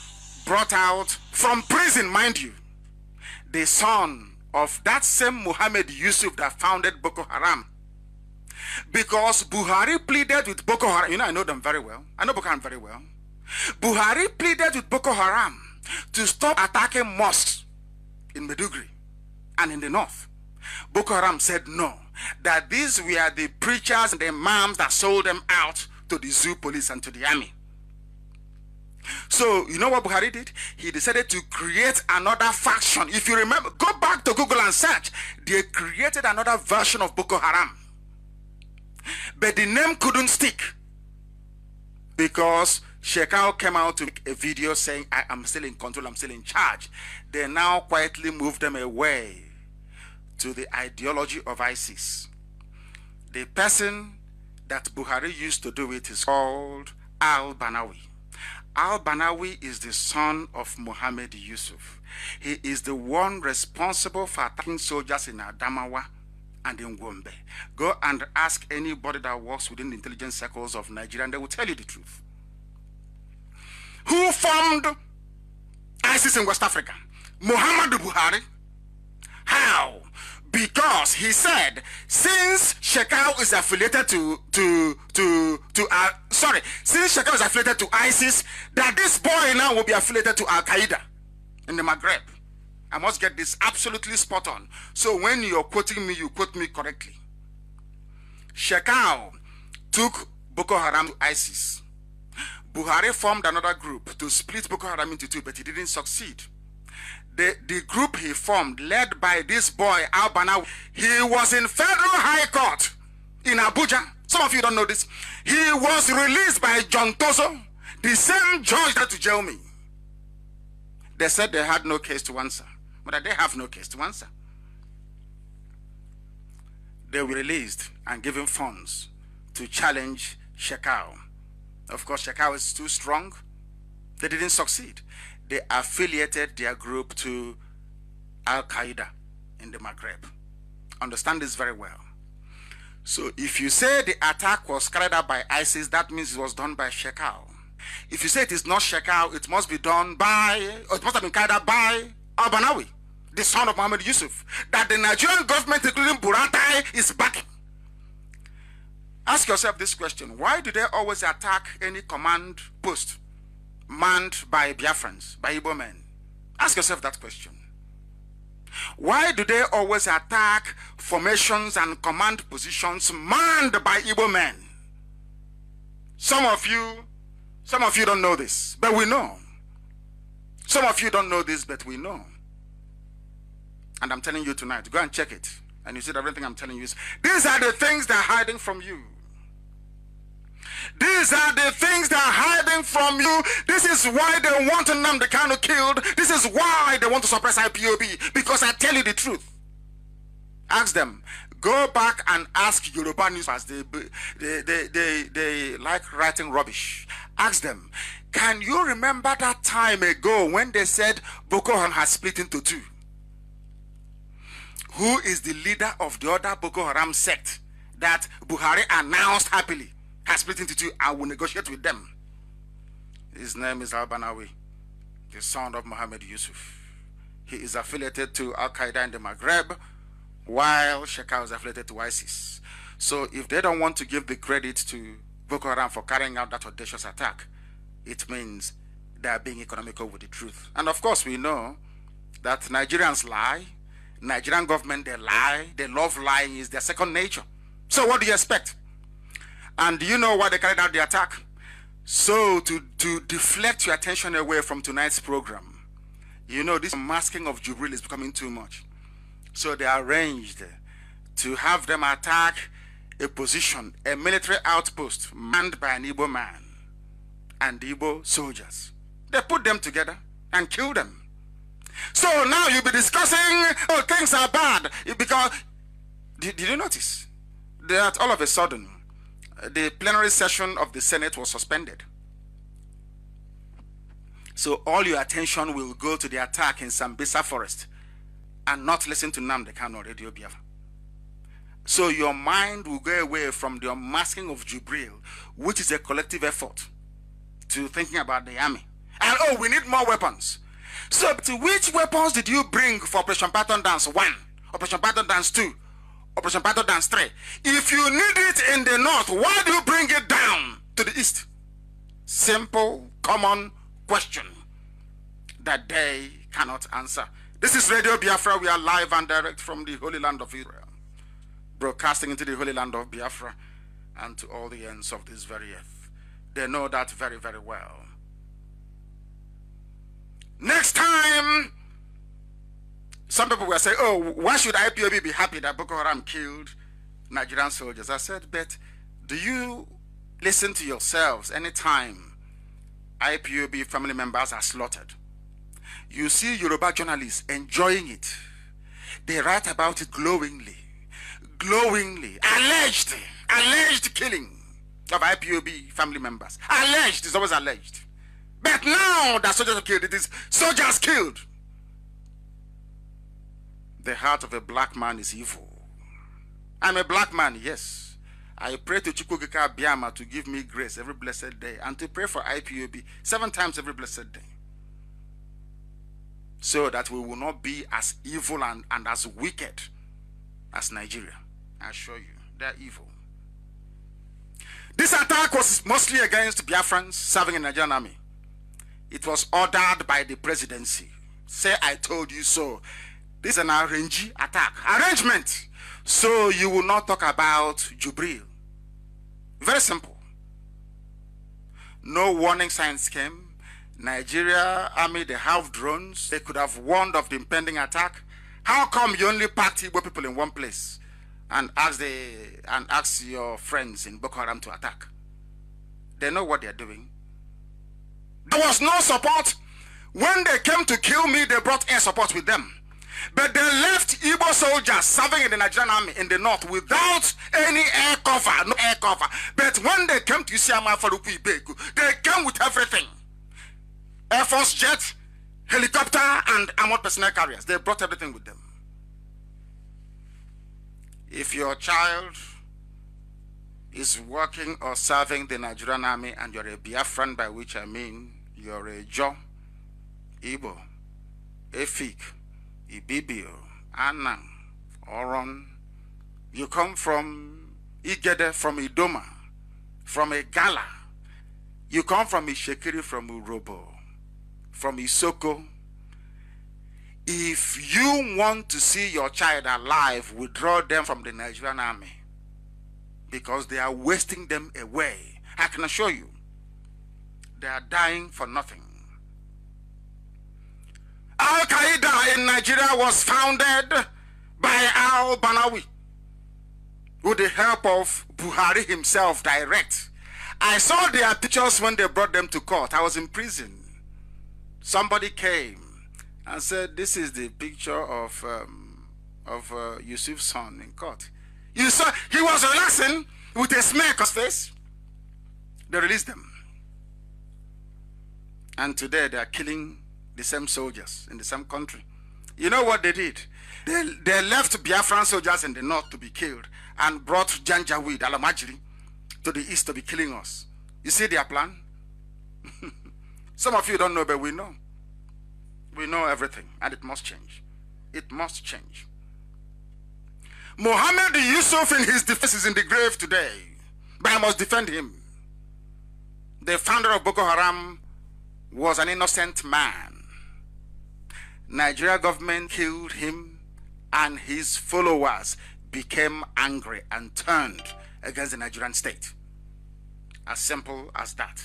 brought out from prison, mind you, the son of that same Muhammad Yusuf that founded Boko Haram. Because Buhari pleaded with Boko Haram. You know, I know them very well. I know Boko Haram very well. Buhari pleaded with Boko Haram to stop attacking mosques in Maiduguri and in the north. Boko Haram said no, that these were the preachers and the imams that sold them out to the zoo police and to the army. So, you know what Buhari did? He decided to create another faction. If you remember, go back to Google and search. They created another version of Boko Haram. But the name couldn't stick because Shekau came out to make a video saying, I am still in control, I'm still in charge. They now quietly moved them away to the ideology of ISIS. The person that Buhari used to do it is called Al-Banawi. Al-Banawi is the son of Muhammad Yusuf. He is the one responsible for attacking soldiers in Adamawa and in Gombe. Go and ask anybody that works within the intelligence circles of Nigeria and they will tell you the truth. Who formed ISIS in West Africa? Muhammadu Buhari. How? Because he said, since Shekau is affiliated since Shekau is affiliated to ISIS, that this boy now will be affiliated to Al Qaeda in the Maghreb. I must get this absolutely spot on. So when you're quoting me, you quote me correctly. Shekau took Boko Haram to ISIS. Buhari formed another group to split Boko Haram into two, but he didn't succeed. The group he formed, led by this boy, Al-Banawi, he was in Federal High Court in Abuja. Some of you don't know this. He was released by John Tozo, the same judge that to jail me. They said they had no case to answer, but they have no case to answer. They were released and given funds to challenge Shekau. Of course, Shekau is too strong. They didn't succeed. They affiliated their group to Al Qaeda in the Maghreb. Understand this very well. So if you say the attack was carried out by ISIS, that means it was done by Shekau. If you say it is not Shekau, it must be done by, or it must have been carried out by Al-Banawi, the son of Muhammad Yusuf, that the Nigerian government, including Buratai, is backing. Ask yourself this question: why do they always attack any command post manned by Biafrans, by Igbo men? Ask yourself that question. Why do they always attack formations and command positions manned by Igbo men? Some of you don't know this, but we know. Some of you don't know this, but we know. And I'm telling you tonight, go and check it. And you see that everything I'm telling you is, these are the things they're hiding from you. These are the things they're hiding from you. This is why they want Nnamdi Kanu killed. This is why they want to suppress IPOB. Because I tell you the truth. Ask them. Go back and ask Yoruba newspapers. They like writing rubbish. Ask them. Can you remember that time ago when they said Boko Haram has split into two? Who is the leader of the other Boko Haram sect that Buhari announced happily has split into two? I will negotiate with them. His name is Al-Banawi, the son of Muhammad Yusuf. He is affiliated to Al Qaeda in the Maghreb, while Shekau is affiliated to ISIS. So if they don't want to give the credit to Boko Haram for carrying out that audacious attack, it means they are being economical with the truth. And of course we know that Nigerians lie. Nigerian government, they lie. They love lying. Is their second nature. So what do you expect? And do you know why they carried out the attack? So to deflect your attention away from tonight's program, you know, this masking of Jubril is becoming too much. So they arranged to have them attack a position, a military outpost manned by an Igbo man and Igbo soldiers. They put them together and killed them. So now you'll be discussing, oh, things are bad. Because, did you notice that all of a sudden, the plenary session of the Senate was suspended? So all your attention will go to the attack in Sambisa Forest and not listen to Nnamdi Kanu Radio Biafra. So your mind will go away from the unmasking of Jubril, which is a collective effort, to thinking about the army. And oh, we need more weapons. So which weapons did you bring for Operation Pattern Dance 1, Operation Pattern Dance 2, Operation Pattern Dance 3? If you need it in the north, why do you bring it down to the east? Simple, common question that they cannot answer. This is Radio Biafra. We are live and direct from the Holy Land of Israel, broadcasting into the Holy Land of Biafra and to all the ends of this very earth. They know that very, very well. Next time, some people will say, oh, why should IPOB be happy that Boko Haram killed Nigerian soldiers? I said, but do you listen to yourselves anytime IPOB family members are slaughtered? You see Yoruba journalists enjoying it. They write about it glowingly. Alleged killing of IPOB family members. Alleged, it's always alleged. But now that soldiers are killed, it is soldiers killed. The heart of a black man is evil. I'm a black man, yes. I pray to Chukwukika Biama to give me grace every blessed day and to pray for IPOB 7 times every blessed day, so that we will not be as evil and as wicked as Nigeria. I assure you, they're evil. This attack was mostly against Biafrans serving in the Nigerian army. It was ordered by the presidency. Say, I told you so. This is an arrangement. So you will not talk about Jubril. Very simple. No warning signs came. Nigeria army, they have drones. They could have warned of the impending attack. How come you only packed Igbo people in one place and ask your friends in Boko Haram to attack? They know what they're doing. There was no support. When they came to kill me, they brought air support with them. But they left Igbo soldiers serving in the Nigerian army in the north without any air cover, no air cover. But when they came to Isiama Faruku Ibeku, they came with everything. Air Force jet, helicopter, and armored personnel carriers. They brought everything with them. If your child is working or serving the Nigerian army and you're a Biafran, by which I mean you're a Jo, Igbo, Efik, Ibibio, Anang, Oron, you come from Igede, from Idoma, from Igala, you come from Ishekiri, from Urobo, from Isoko. If you want to see your child alive, withdraw them from the Nigerian army, because they are wasting them away. I can assure you, they are dying for nothing. Al-Qaeda in Nigeria was founded by al-Banawi with the help of Buhari himself direct. I saw their pictures when they brought them to court. I was in prison. Somebody came and said, this is the picture of Yusuf's son in court. You saw, he was relaxing with a smirk on his face. They released them. And today they are killing the same soldiers in the same country. You know what they did? They left Biafran soldiers in the north to be killed and brought Janjaweed, Alamajiri, to the east to be killing us. You see their plan? Some of you don't know, but we know. We know everything, and it must change. It must change. Mohammed Yusuf in his defense is in the grave today, but I must defend him. The founder of Boko Haram was an innocent man. Nigeria government killed him, and his followers became angry and turned against the Nigerian state. As simple as that.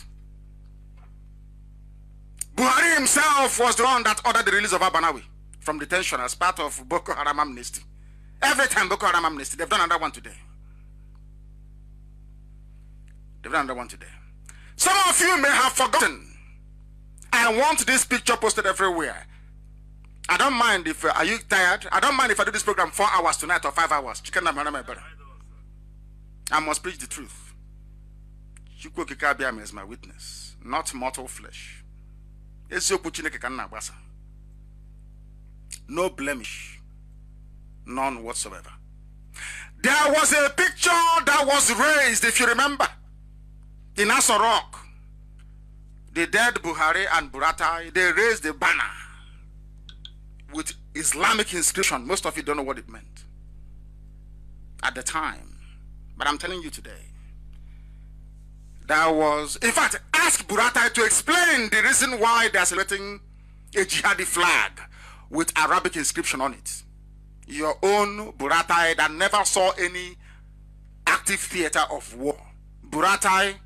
Buhari himself was the one that ordered the release of Al-Banawi from detention as part of Boko Haram amnesty. Every time Boko Haram amnesty, they've done another one today. They've done another one today. Some of you may have forgotten. I want this picture posted everywhere. I don't mind if, are you tired? I don't mind if I do this program 4 hours tonight or 5 hours. I must preach the truth. Chukwokikabiam is my witness, not mortal flesh. No blemish, none whatsoever. There was a picture that was raised, if you remember, in Aso Rock. The dead Buhari and Buratai, they raised a banner with Islamic inscription. Most of you don't know what it meant at the time. But I'm telling you today, that was, in fact, ask Buratai to explain the reason why they're celebrating a jihadi flag with Arabic inscription on it. Your own Buratai that never saw any active theater of war. Buratai,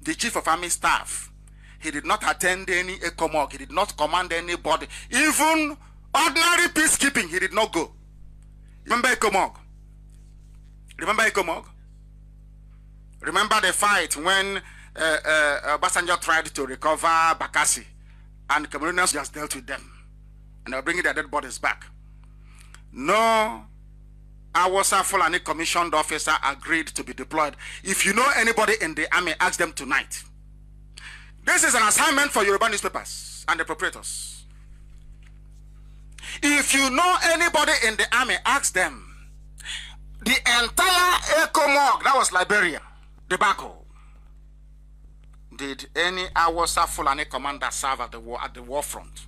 the chief of army staff, he did not attend any ECOMOG. He did not command anybody. Even ordinary peacekeeping, he did not go. Remember ECOMOG? Remember ECOMOG? Remember the fight when Obasanjo tried to recover Bakassi and Cameroonians just dealt with them. And they were bringing their dead bodies back. No Awasa Fulani commissioned officer agreed to be deployed. If you know anybody in the army, ask them tonight. This is an assignment for Yoruba newspapers and the proprietors. If you know anybody in the army, ask them. The entire ECOMOG, that was Liberia, debacle. Did any Awasa Fulani commander serve at the war front?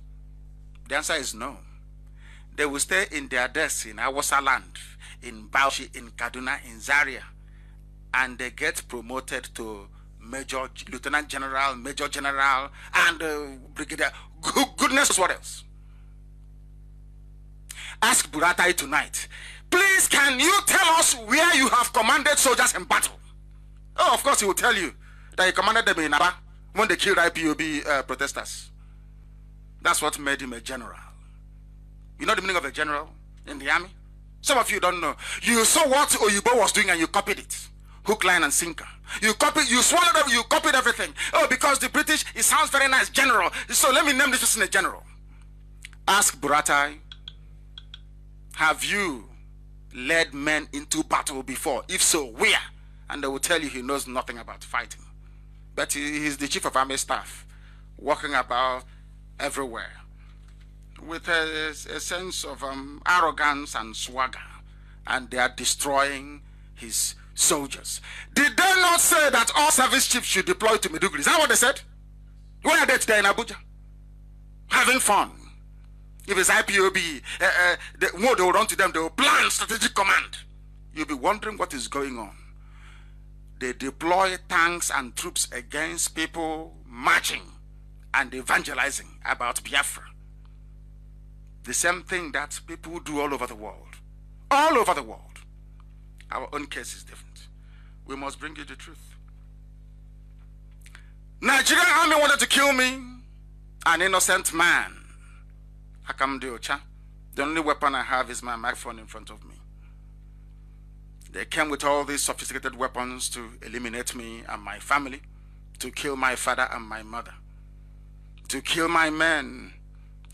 The answer is no. They will stay in their desks in Awasa land, in Bauchi, in Kaduna, in Zaria, and they get promoted to Major, Lieutenant General, Major General, and Brigadier. Goodness, what else? Ask Buratai tonight. Please, can you tell us where you have commanded soldiers in battle? Oh, of course he will tell you that he commanded them in Aba when they killed IPOB protesters. That's what made him a general. You know the meaning of a general in the army? Some of you don't know. You saw what Oyibo was doing and you copied it. Hook, line, and sinker. You copied, you swallowed up, you copied everything. Oh, because the British, it sounds very nice, general. So let me name this person a general. Ask Buratai, have you led men into battle before? If so, where? And they will tell you he knows nothing about fighting. But he's the chief of army staff, walking about everywhere with a sense of arrogance and swagger. And they are destroying his soldiers. Did they not say that all service chiefs should deploy to Maiduguri? Is that what they said? Where are they today in Abuja? Having fun. If it's IPOB, they will run to them, they will plan strategic command. You'll be wondering what is going on. They deploy tanks and troops against people marching and evangelizing about Biafra. The same thing that people do all over the world. All over the world. Our own case is different. We must bring you the truth. Nigerian army wanted to kill me, an innocent man. Hakam Diocha. The only weapon I have is my microphone in front of me. They came with all these sophisticated weapons to eliminate me and my family, to kill my father and my mother, to kill my men,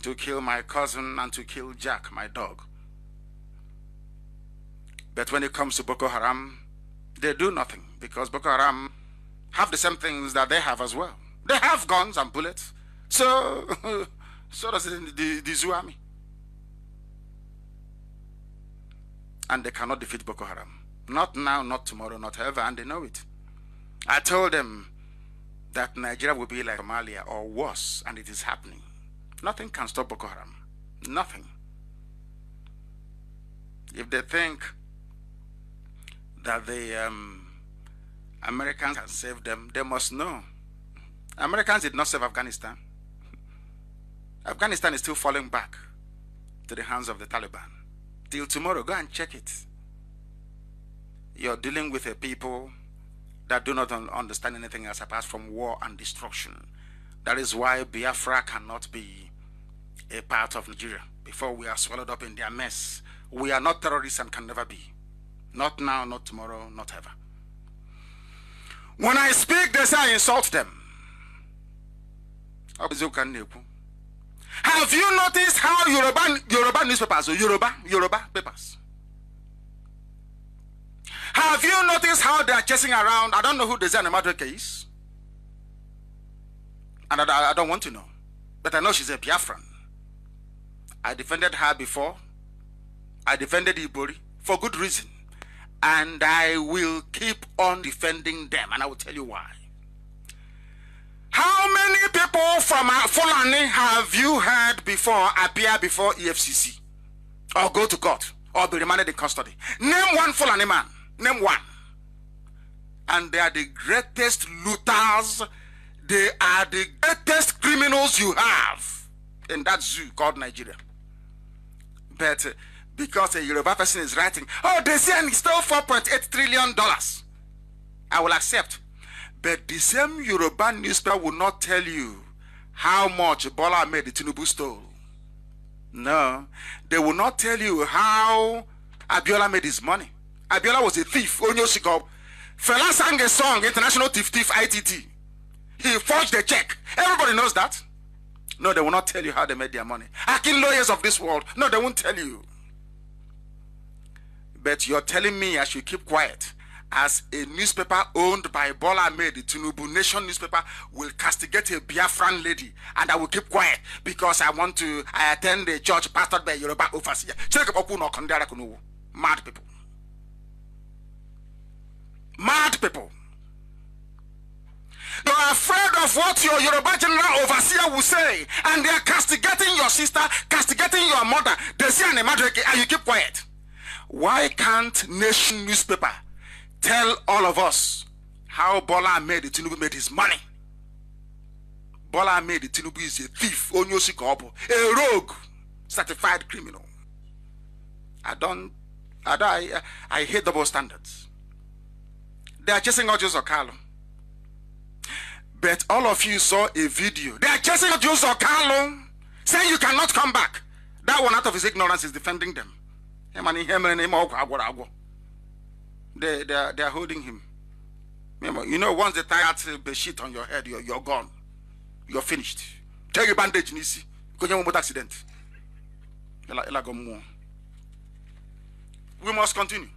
to kill my cousin, and to kill Jack, my dog. But when it comes to Boko Haram, they do nothing, because Boko Haram have the same things that they have as well. They have guns and bullets. So does the Zoo army. And they cannot defeat Boko Haram. Not now, not tomorrow, not ever, and they know it. I told them that Nigeria will be like Somalia or worse, and it is happening. Nothing can stop Boko Haram. Nothing. If they think that the Americans can save them, they must know. Americans did not save Afghanistan. Afghanistan is still falling back to the hands of the Taliban. Till tomorrow, go and check it. You're dealing with a people that do not understand anything else apart from war and destruction. That is why Biafra cannot be a part of Nigeria. Before we are swallowed up in their mess. We are not terrorists and can never be. Not now, not tomorrow, not ever. When I speak, they say I insult them. Have you noticed how Yoruba newspapers, or Yoruba papers, have you noticed how they are chasing around? I don't know who the Nnamdi is, and I don't want to know, but I know she's a Biafran. I defended her before. I defended Ibori for good reason, and I will keep on defending them, and I will tell you why. How many people from Fulani have you heard before appear before EFCC or go to court or be remanded in custody? Name one Fulani man. Name one. And they are the greatest looters. They are the greatest criminals you have in that zoo called Nigeria. But because a Yoruba person is writing, oh, they say he stole $4.8 trillion, I will accept. But the same Yoruba newspaper will not tell you how much Bola Ahmed Tinubu stole. No, they will not tell you how Abiola made his money. Abiola was a thief. Onyoshiko. Fela sang a song, International Thief Thief ITT. He forged a check. Everybody knows that. No, they will not tell you how they made their money. Akin lawyers of this world. No, they won't tell you. But you're telling me I should keep quiet. As a newspaper owned by Bola Ahmed Tinubu, Nation newspaper, will castigate a Biafran lady, and I will keep quiet because I attend a church pastored by Yoruba overseer. Mad people. Mad people. You're afraid of what your Yoruba general overseer will say, and they are castigating your sister, castigating your mother. They say an emadreke, and you keep quiet. Why can't Nation newspaper tell all of us how Bola Ahmed Tinubu made his money? Bola Ahmed Tinubu is a thief, a rogue, certified criminal. I hate double standards. They are chasing Ojo Carlo. But all of you saw a video. They are chasing Ojo Carlo, saying you cannot come back. That one, out of his ignorance, is defending them. They are holding him. You know, once they tie out the sheet on your head, you're gone. You're finished. Take a bandage, Nisi. Because you won't accident. We must continue.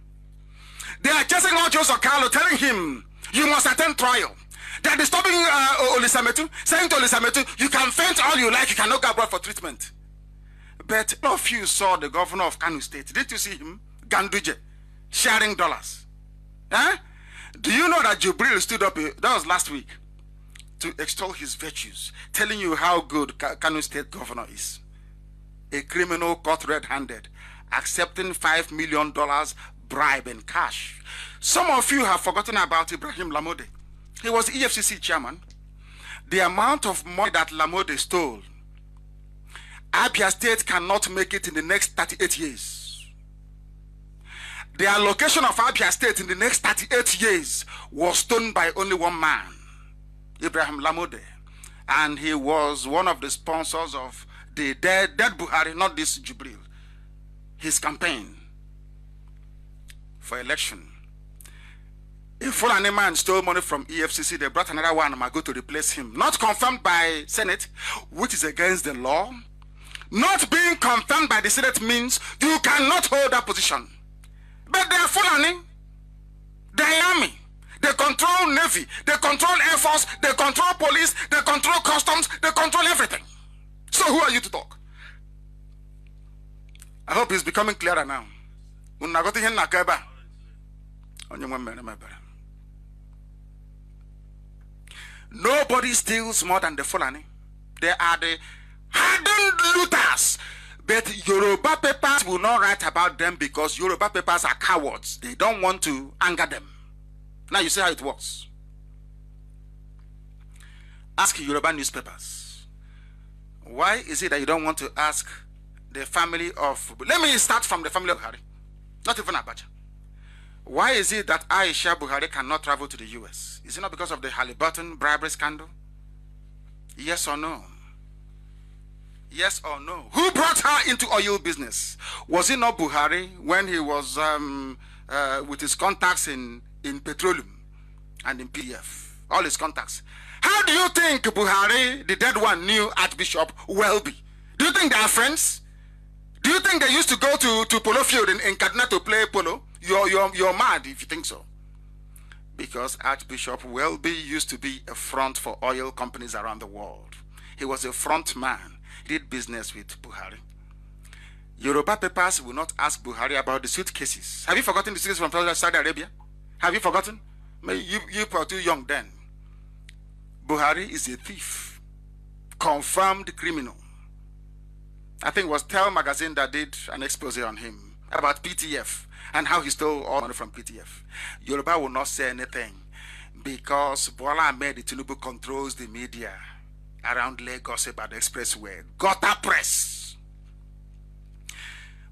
They are chasing Ojo Carlo, telling him, you must attend trial. They are disturbing Olisametu, saying to Olisametu, you can faint all you like, you cannot go abroad for treatment. But all of you saw the governor of Kanu State. Didn't you see him? Ganduje, sharing dollars. Huh? Do you know that Jubril stood up, that was last week, to extol his virtues, telling you how good Kanu State governor is? A criminal caught red-handed, accepting $5 million bribe in cash. Some of you have forgotten about Ibrahim Lamode. He was the EFCC chairman. The amount of money that Lamode stole, Abia State cannot make it in the next 38 years. The allocation of Abia State in the next 38 years was stolen by only one man, Ibrahim Lamode. And he was one of the sponsors of the dead Buhari, not this Jubril, his campaign for election. A Fulani man stole money from EFCC. They brought another one, Mago, to replace him. Not confirmed by Senate, which is against the law. Not being confirmed by the Senate means you cannot hold that position. But they are Fulani. They are army. They control Navy. They control Air Force. They control police. They control customs. They control everything. So who are you to talk? I hope it's becoming clearer now. Nobody steals more than the Fulani. They are the hardened looters. But Yoruba papers will not write about them because Yoruba papers are cowards. They don't want to anger them. Now you see how it works. Ask Yoruba newspapers. Why is it that you don't want to ask the family of... Let me start from the family of Buhari. Not even Abacha. Why is it that Aisha Buhari cannot travel to the US? Is it not because of the Halliburton bribery scandal? Yes or no? Yes or no? Who brought her into oil business? Was it not Buhari when he was with his contacts in petroleum and in PDF? All his contacts. How do you think Buhari, the dead one, knew Archbishop Welby, Do you think they are friends? Do you think they used to go to polo field in Kaduna to play polo? You're mad if you think so. Because Archbishop Welby used to be a front for oil companies around the world. He was a front man. He did business with Buhari. Yoruba papers will not ask Buhari about the suitcases. Have you forgotten the suitcases from Saudi Arabia? Have you forgotten? You were too young then. Buhari is a thief. Confirmed criminal. I think it was Tell magazine that did an expose on him about PTF and how he stole all money from PTF. Yoruba will not say anything because Bola Ahmed Tinubu controls the media around Lagos about the expressway. Gutter press.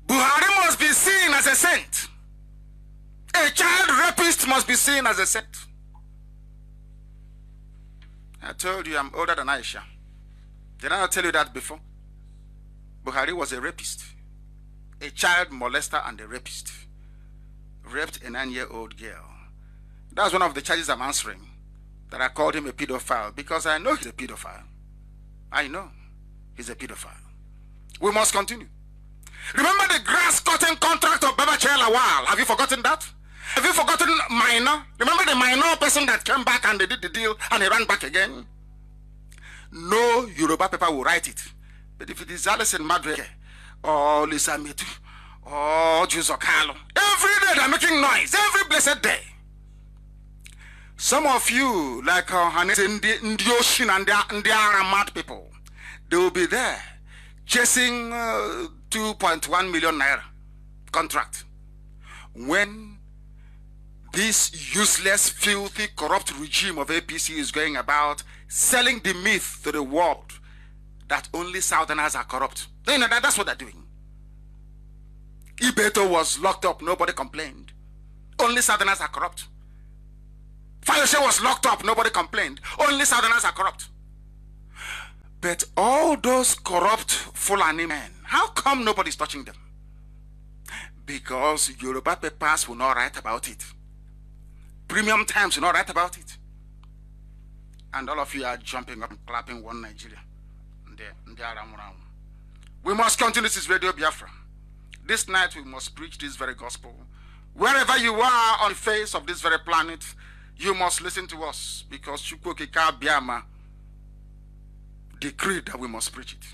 Buhari must be seen as a saint. A child rapist must be seen as a saint. I told you I'm older than Aisha. Did I not tell you that before? Buhari was a rapist, a child molester and a rapist. Raped a 9-year-old girl. That's one of the charges I'm answering, that I called him a pedophile, because I know he's a pedophile. I know he's a pedophile. We must continue. Remember the grass cutting contract of Babachir Lawal? Have you forgotten that? Have you forgotten Minor? Remember the Minor person that came back and they did the deal and he ran back again? No Yoruba paper will write it. But if it is Alison Madre or Lisa Mitu or Juzokalo, every day they're making noise, every blessed day. Some of you, like Hannes in the ocean and they are mad people, they will be there chasing 2.1 million naira contract. When this useless, filthy, corrupt regime of APC is going about selling the myth to the world that only Southerners are corrupt. You know, that's what they're doing. Ibeto was locked up, nobody complained. Only Southerners are corrupt. Fayose was locked up, nobody complained. Only Southerners are corrupt. But all those corrupt Fulani men, how come nobody's touching them? Because Yoruba papers will not write about it. Premium Times will not write about it. And all of you are jumping up and clapping one Nigeria. We must continue. This is Radio Biafra. This night we must preach this very gospel. Wherever you are on the face of this very planet, you must listen to us, because Chukwokika Biama decreed that we must preach it.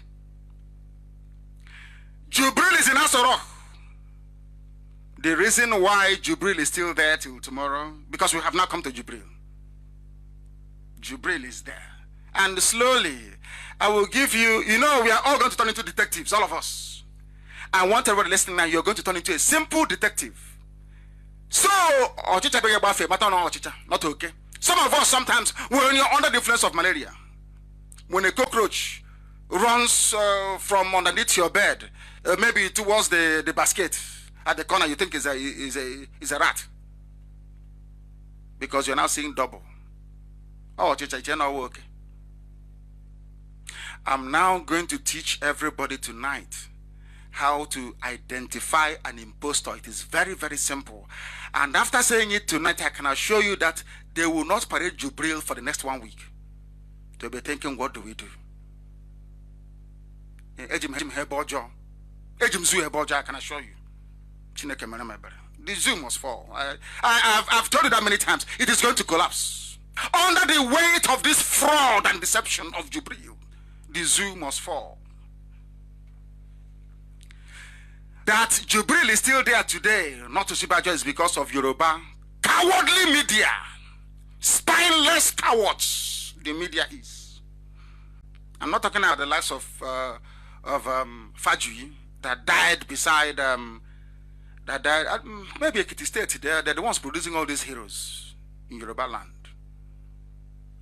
Jubril is in Asorok. The reason why Jubril is still there till tomorrow, because we have not come to Jubril. Jubril is there. And slowly, I will give you, you know, we are all going to turn into detectives, all of us. I want everybody listening now, you're going to turn into a simple detective. So, not okay. Some of us sometimes, when you're under the influence of malaria, when a cockroach runs from underneath your bed, maybe towards the basket at the corner, you think is a rat. Because you're now seeing double. Oh, okay. I'm now going to teach everybody tonight how to identify an impostor. It is very, very simple. And after saying it tonight, I can assure you that they will not parade Jubril for the next 1 week. They'll be thinking, what do we do? I can assure you. The zoo must fall. I've told you that many times. It is going to collapse. Under the weight of this fraud and deception of Jubril, the zoo must fall. That Jubril is still there today, not to Shibajo, is because of Yoruba cowardly media. Spineless cowards, the media is. I'm not talking about the likes of Fajuyi that died beside, maybe Ekiti State. They're the ones producing all these heroes in Yoruba land.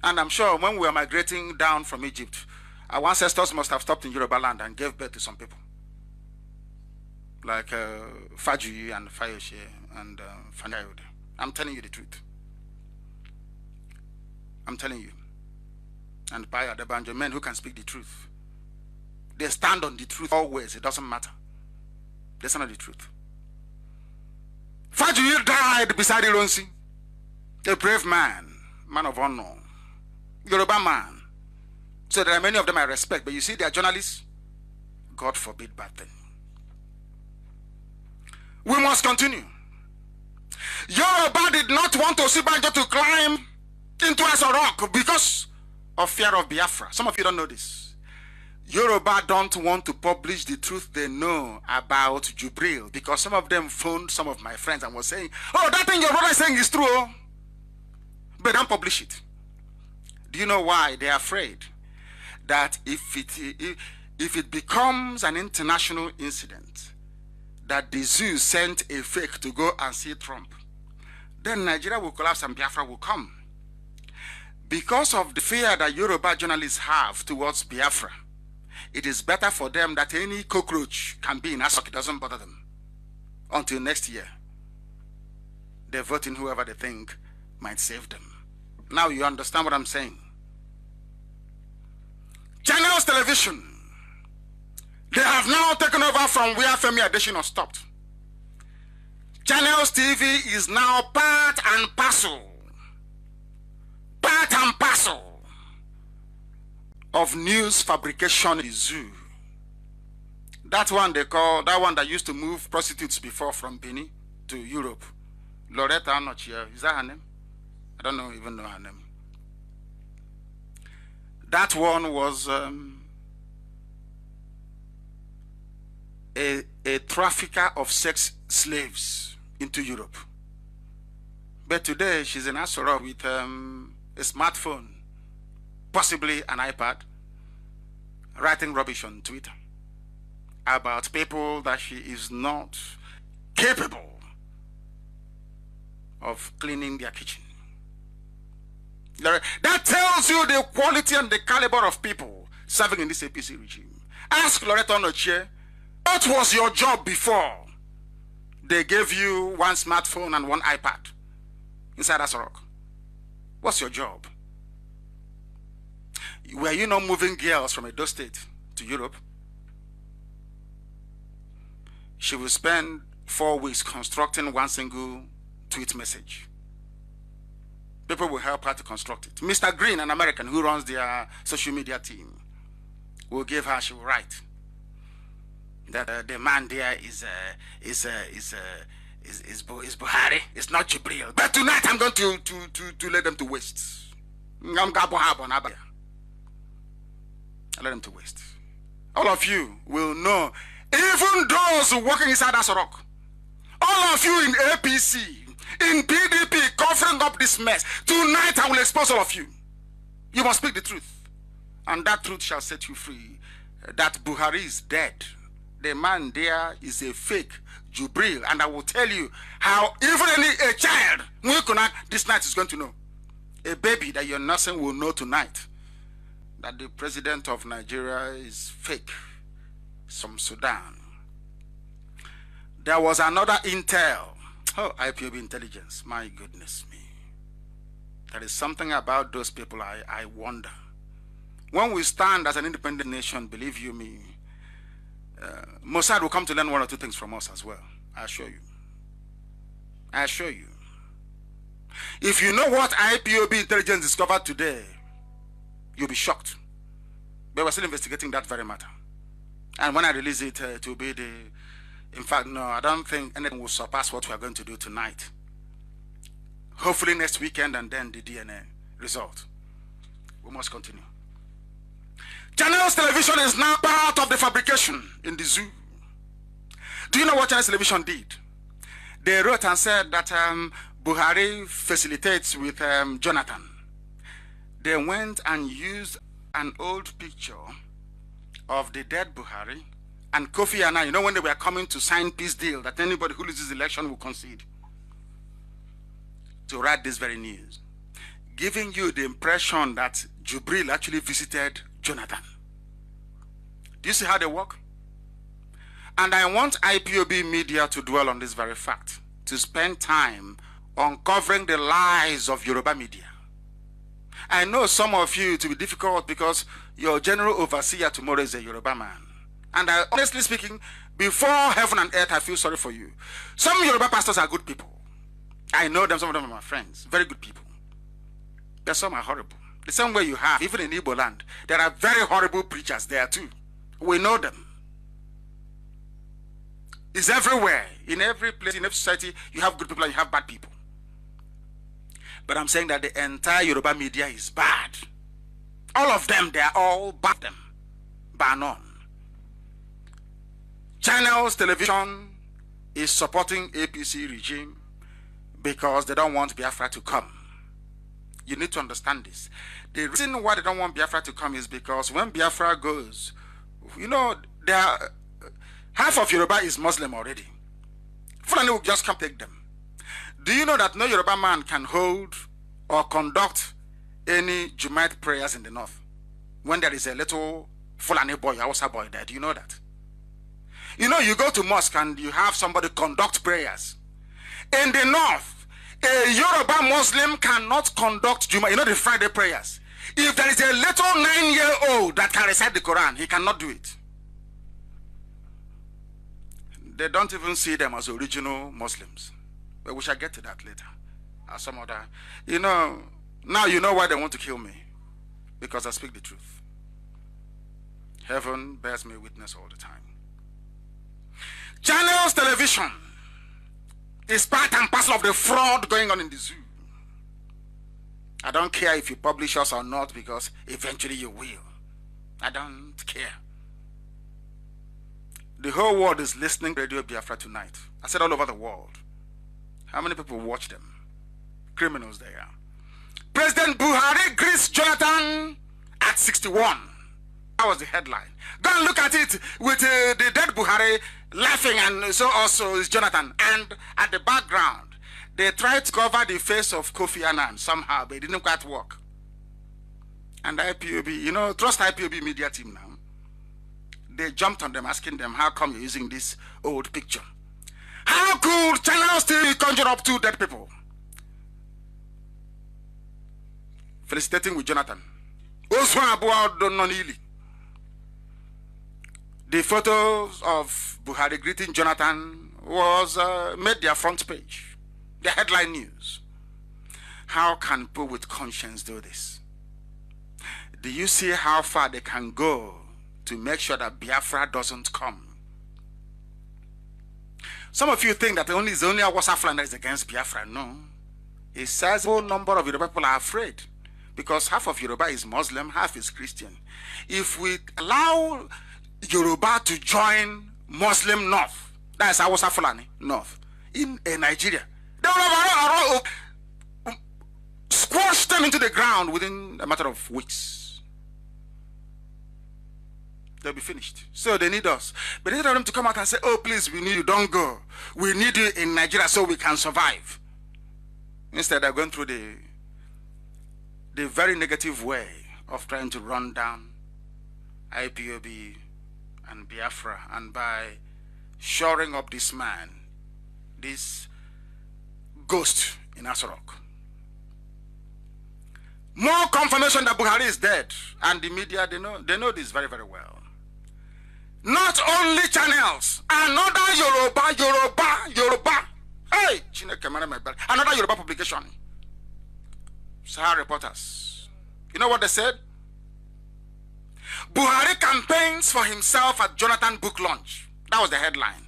And I'm sure when we were migrating down from Egypt, our ancestors must have stopped in Yoruba land and gave birth to some people. Like Fajuyi and Fayose and Fanayode. I'm telling you the truth. I'm telling you. And Paya Debanjo, men who can speak the truth. They stand on the truth always. It doesn't matter. They stand on the truth. Fajuyi died beside Ironsi. A brave man. Man of honor. Yoruba man. So there are many of them I respect. But you see, they are journalists. God forbid bad thing. We must continue. Yoruba did not want Osibanjo to climb into as a rock because of fear of Biafra. Some of you don't know this. Yoruba don't want to publish the truth they know about Jubril because some of them phoned some of my friends and was saying, oh, that thing your brother is saying is true, but don't publish it. Do you know why? They are afraid that if it becomes an international incident, that the zoo sent a fake to go and see Trump, then Nigeria will collapse and Biafra will come. Because of the fear that Yoruba journalists have towards Biafra, it is better for them that any cockroach can be in Asok. It doesn't bother them. Until next year, they vote in whoever they think might save them. Now you understand what I'm saying. Channels Television, they have now taken over from where Femi Adesina stopped. Channels TV is now part and parcel of news fabrication in the zoo. That one they call, that one that used to move prostitutes before from Benin to Europe. Loretta Anochia, is that her name? I don't even know her name. That one was a trafficker of sex slaves into Europe. But today she's in Asoro with a smartphone, possibly an iPad, writing rubbish on Twitter about people that she is not capable of cleaning their kitchen. That tells you the quality and the caliber of people serving in this APC regime. Ask Loretta Onochie, what was your job before they gave you one smartphone and one iPad inside Asorok? What's your job? Were you not moving girls from Edo State to Europe? She will spend 4 weeks constructing one single tweet message. People will help her to construct it. Mr. Green, an American who runs their social media team, will give her, she will write that the man there is Buhari. It's not Jubril. But tonight I'm going to let them to waste. I let them to waste. All of you will know, even those working inside Asorok, all of you in APC, in PDP, covering up this mess, tonight I will expose all of you. You must speak the truth, and that truth shall set you free. That Buhari is dead. The man there is a fake Jubril, and I will tell you how even a child this night is going to know. A baby that you're nursing will know tonight that the president of Nigeria is fake, from Sudan. There was another intel. Oh, IPOB intelligence, my goodness me. There is something about those people I wonder. When we stand as an independent nation, believe you me, Mossad will come to learn one or two things from us as well. I assure you. I assure you. If you know what IPOB intelligence discovered today, you'll be shocked. But we're still investigating that very matter. And when I release it, it will be the... In fact, no, I don't think anything will surpass what we are going to do tonight. Hopefully next weekend, and then the DNA result. We must continue. Channels Television is now part of the fabrication in the zoo. Do you know what Channels Television did? They wrote and said that Buhari facilitates with Jonathan. They went and used an old picture of the dead Buhari and Kofi Annan, you know, when they were coming to sign peace deal that anybody who loses the election will concede, to write this very news, giving you the impression that Jubril actually visited Jonathan. Do you see how they work? And I want IPOB media to dwell on this very fact, to spend time uncovering the lies of Yoruba media. I know some of you it will be difficult because your general overseer tomorrow is a Yoruba man. And I, honestly speaking, before heaven and earth, I feel sorry for you. Some Yoruba pastors are good people. I know them, some of them are my friends, very good people. But some are horrible. The same way you have, even in Igbo land, there are very horrible preachers there too. We know them. It's everywhere. In every place, in every society, you have good people and you have bad people. But I'm saying that the entire Yoruba media is bad. All of them, they are all bad. Bar none. Channels Television is supporting APC regime because they don't want Biafra to come. You need to understand this. The reason why they don't want Biafra to come is because when Biafra goes, you know, half of Yoruba is Muslim already. Fulani will just come take them. Do you know that no Yoruba man can hold or conduct any Jumaat prayers in the north when there is a little Fulani boy, Hausa boy there? Do you know that? You know, you go to mosque and you have somebody conduct prayers. In the north, a Yoruba Muslim cannot conduct Juma, you know, the Friday prayers. If there is a little 9-year-old that can recite the Quran, he cannot do it. They don't even see them as original Muslims. But we shall get to that later. As some other, you know, now you know why they want to kill me. Because I speak the truth. Heaven bears me witness all the time. Channels Television is part and parcel of the fraud going on in the zoo. I don't care if you publish us or not, because eventually you will. I don't care. The whole world is listening to Radio Biafra tonight. I said all over the world. How many people watch them? Criminals they are. President Buhari greets Jonathan at 61. That was the headline. Go and look at it with the dead Buhari laughing, and so also is Jonathan. And at the background, they tried to cover the face of Kofi Annan somehow, but it didn't quite work. And IPOB, you know, trust IPOB media team now. They jumped on them, asking them, how come you're using this old picture? How could channels still conjure up two dead people? Felicitating with Jonathan. The photos of Buhari greeting Jonathan was made their front page, the headline news. How can people with conscience do this? Do you see how far they can go to make sure that Biafra doesn't come? Some of you think that it's only a Wasaflan that is against Biafra. No. A sizable number of Yoruba people are afraid, because half of Yoruba is Muslim, half is Christian. If we allow Yoruba to join Muslim North, that is Hausa Fulani North, in Nigeria, they will squash them into the ground within a matter of weeks. They'll be finished. So they need us. But instead of them to come out and say, oh, please, we need you, don't go. We need you in Nigeria so we can survive. Instead, they're going through the very negative way of trying to run down IPOB and Biafra, and by shoring up this man, this ghost in Asorok. More confirmation that Buhari is dead, and the media, they know this very, very well. Not only channels, another Yoruba. Hey, another Yoruba publication. Sahara Reporters. You know what they said? Buhari campaigns for himself at Jonathan book launch. That was the headline.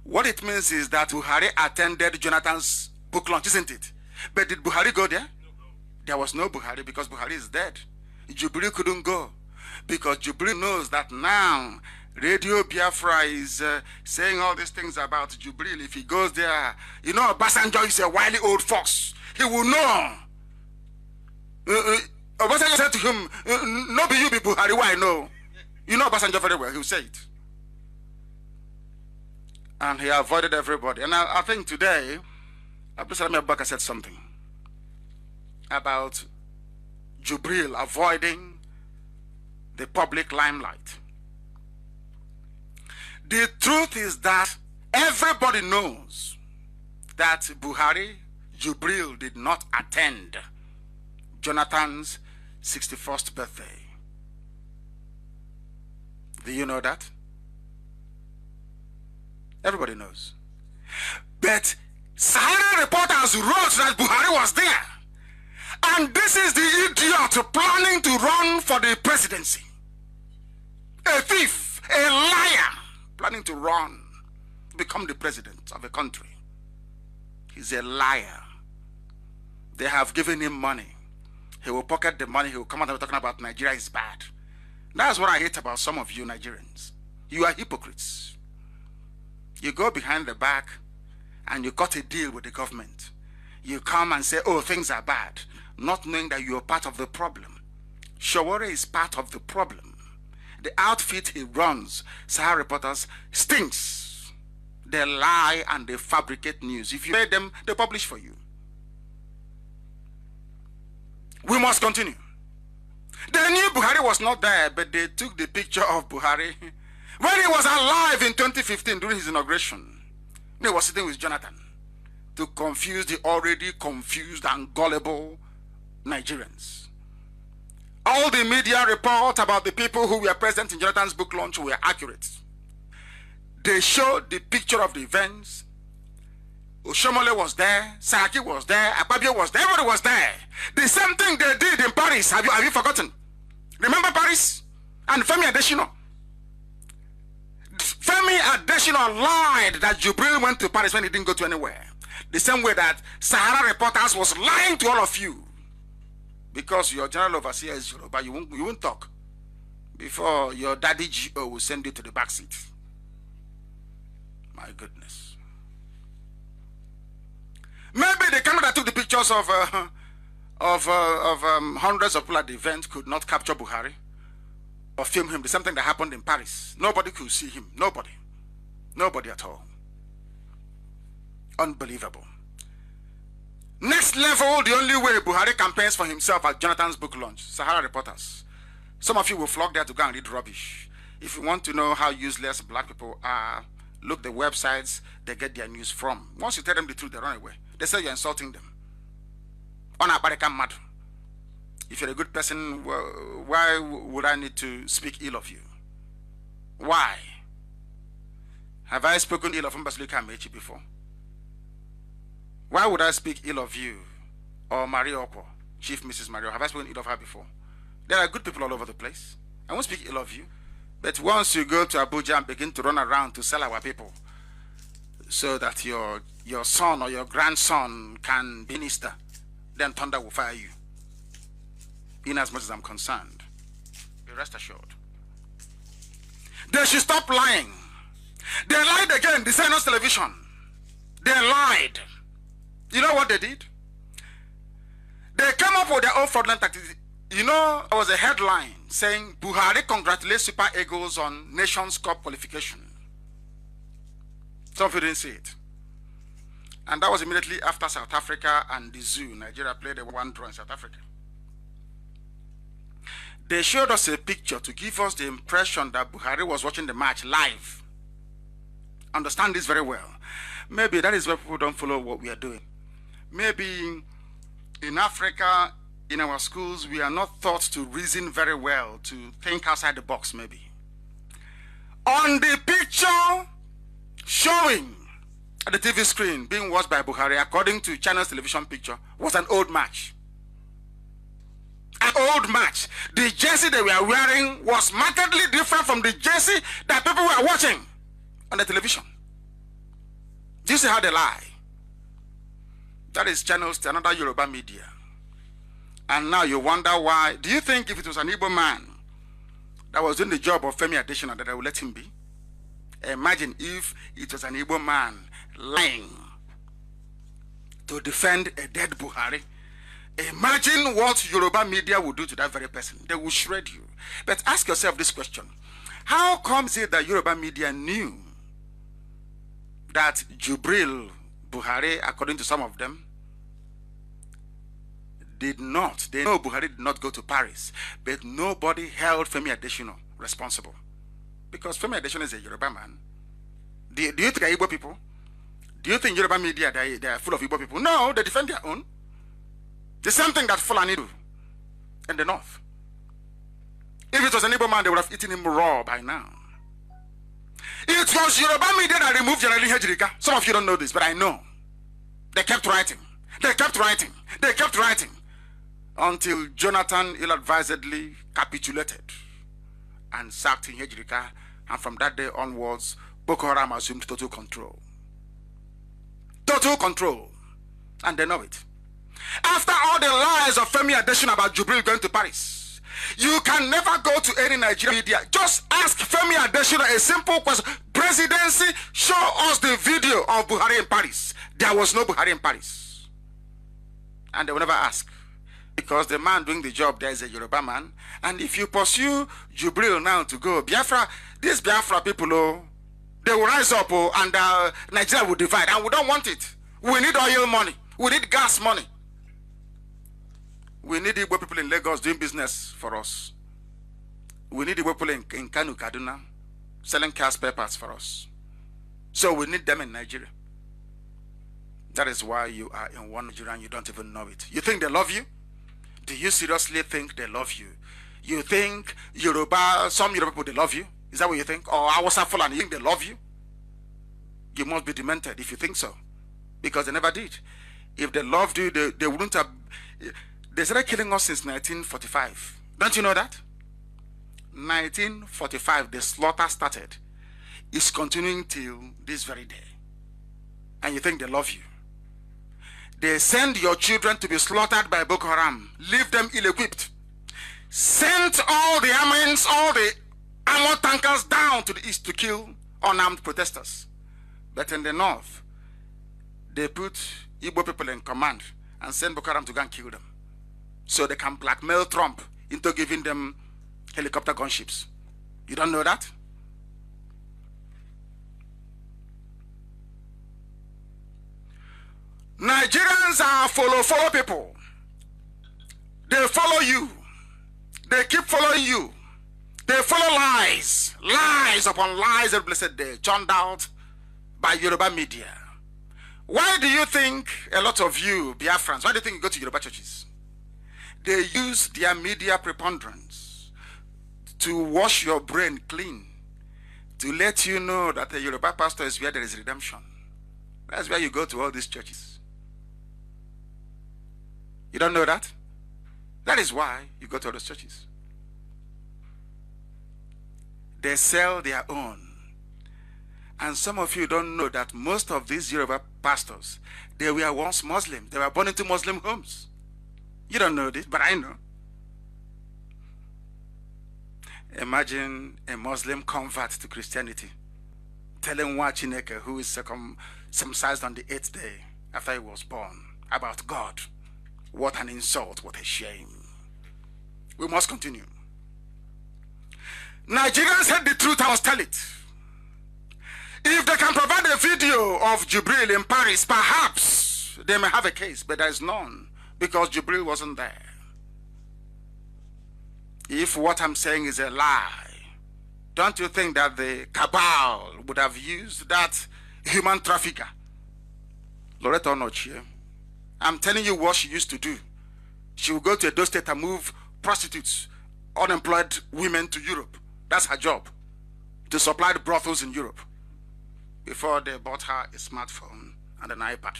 What it means is that Buhari attended Jonathan's book launch, isn't it? But did Buhari go there? There was no Buhari, because Buhari is dead. Jubril couldn't go, because Jubril knows that now Radio Biafra is saying all these things about Jubril. If he goes there, you know, Obasanjo is a wily old fox. He will know. Obasanjo said to him, no be you be Buhari, why I know. You know Obasanjo very well, he'll say it. And he avoided everybody. And I think today, Abdulsalam Abubakar said something about Jubril avoiding the public limelight. The truth is that everybody knows that Buhari, Jubril did not attend Jonathan's 61st birthday. Do you know that? Everybody knows. But Sahara Reporters wrote that Buhari was there. And this is the idiot planning to run for the presidency. A thief, a liar, planning to run. become the president of a country. He's a liar. They have given him money. He will pocket the money. He will come out and talking about Nigeria is bad. That's what I hate about some of you Nigerians. You are hypocrites. You go behind the back and you cut a deal with the government. You come and say, oh, things are bad, not knowing that you're part of the problem. Shawore is part of the problem. The outfit he runs, Sahara Reporters, stinks. They lie and they fabricate news. If you pay them, they publish for you. We must continue. They knew Buhari was not there, but they took the picture of Buhari when he was alive in 2015 during his inauguration. He was sitting with Jonathan to confuse the already confused and gullible Nigerians. All the media reports about the people who were present in Jonathan's book launch were accurate. They showed the picture of the events. Oshomole was there, Saraki was there, Akpabio was there, everybody was there. The same thing they did in Paris. Have you forgotten? Remember Paris? And Femi Adesina. Femi Adesina lied that Jubril went to Paris when he didn't go to anywhere. The same way that Sahara Reporters was lying to all of you. Because your general overseer is Yoruba, you won't talk. Before your daddy GO will send you to the back seat. My goodness. Maybe the camera that took the pictures of hundreds of people at the event could not capture Buhari or film him. The same thing that happened in Paris. Nobody could see him. Nobody. Nobody at all. Unbelievable. Next level, the only way Buhari campaigns for himself at Jonathan's book launch, Sahara Reporters. Some of you will flock there to go and read rubbish. If you want to know how useless black people are, look the websites they get their news from. Once you tell them the truth, they run away. They say you're insulting them. If you're a good person, why would I need to speak ill of you? Why? Have I spoken ill of Mbasilika Amechi before? Why would I speak ill of you or Maria Okwo, Chief Mrs. Maria? Have I spoken ill of her before? There are good people all over the place. I won't speak ill of you. But once you go to Abuja and begin to run around to sell our people so that your son or your grandson can be minister, then thunder will fire you. In as much as I'm concerned, be rest assured. They should stop lying. They lied again. The Sinus television. They lied. You know what they did? They came up with their own fraudulent tactics. You know, there was a headline saying, Buhari congratulates Super Eagles on Nations Cup qualification. Some of you didn't see it. And that was immediately after South Africa and the Zoo. Nigeria played a 1-draw in South Africa. They showed us a picture to give us the impression that Buhari was watching the match live. Understand this very well. Maybe that is why people don't follow what we are doing. Maybe in Africa, in our schools, we are not taught to reason very well, to think outside the box, maybe. On the picture showing at the TV screen being watched by Buhari, according to Channel's television picture, was an old match. An old match. The jersey they were wearing was markedly different from the jersey that people were watching on the television. Do you see how they lie? That is Channel's another Yoruba media. And now you wonder why. Do you think if it was an Igbo man that was doing the job of Femi Adesina that I would let him be? Imagine if it was an Igbo man lying to defend a dead Buhari. Imagine what Yoruba media would do to that very person. They will shred you. But ask yourself this question. How comes it that Yoruba media knew that Jubril Buhari, according to some of them, did not? They know Buhari did not go to Paris, but nobody held Femi Adesina responsible. Because Femi Adesina is a Yoruba man. Do you think they're Igbo people? Do you think Yoruba media, they are full of Igbo people? No, they defend their own. The same thing that Fulani do in the north. If it was an Igbo man, they would have eaten him raw by now. It was Yoruba media that removed General Hejirika. Some of you don't know this, but I know. They kept writing. They kept writing. They kept writing. Until Jonathan ill-advisedly capitulated and sacked Hejirika. And from that day onwards, Boko Haram assumed total control. Total control. And they know it. After all the lies of Femi Adesina about Jubril going to Paris, you can never go to any Nigerian media. Just ask Femi Adesina a simple question. Presidency, show us the video of Buhari in Paris. There was no Buhari in Paris. And they will never ask. Because the man doing the job there is a Yoruba man. And if you pursue Jubril now to go, Biafra, these Biafra people, oh, they will rise up, oh, and Nigeria will divide. And we don't want it. We need oil money. We need gas money. We need Igbo people in Lagos doing business for us. We need Igbo people in Kanu, Kaduna, selling car spare parts for us. So we need them in Nigeria. That is why you are in one Nigeria and you don't even know it. You think they love you? Do you seriously think they love you? You think Yoruba, some Yoruba people, they love you? Is that what you think? Or Hausa Fulani, you think they love you? You must be demented if you think so. Because they never did. If they loved you, they wouldn't have... They started killing us since 1945. Don't you know that? 1945, the slaughter started. It's continuing till this very day. And you think they love you? They send your children to be slaughtered by Boko Haram. Leave them ill-equipped. Send all the armaments, all the armored tankers down to the east to kill unarmed protesters. But in the north, they put Igbo people in command and send Boko Haram to go and kill them. So they can blackmail Trump into giving them helicopter gunships. You don't know that? Nigerians are follow people. They follow you. They keep following you. They follow lies. Lies upon lies every blessed day, churned out by Yoruba media. Why do you think a lot of you, Biafrans, why do you think you go to Yoruba churches? They use their media preponderance to wash your brain clean, to let you know that the Yoruba pastor is where there is redemption. That's why you go to all these churches. You don't know that? That is why you go to all those churches. They sell their own. And some of you don't know that most of these Yoruba pastors, they were once Muslim. They were born into Muslim homes. You don't know this, but I know. Imagine a Muslim convert to Christianity telling one Chineke who is circumcised on the 8th day after he was born about God. What an insult, what a shame. We must continue. Nigerians hate the truth, I must tell it. If they can provide a video of Jubril in Paris, perhaps they may have a case, but there is none because Jubril wasn't there. If what I'm saying is a lie, don't you think that the Cabal would have used that human trafficker, Loretta Onochie? I'm telling you what she used to do. She would go to Edo State and move prostitutes, unemployed women to Europe. That's her job, to supply the brothels in Europe, before they bought her a smartphone and an iPad.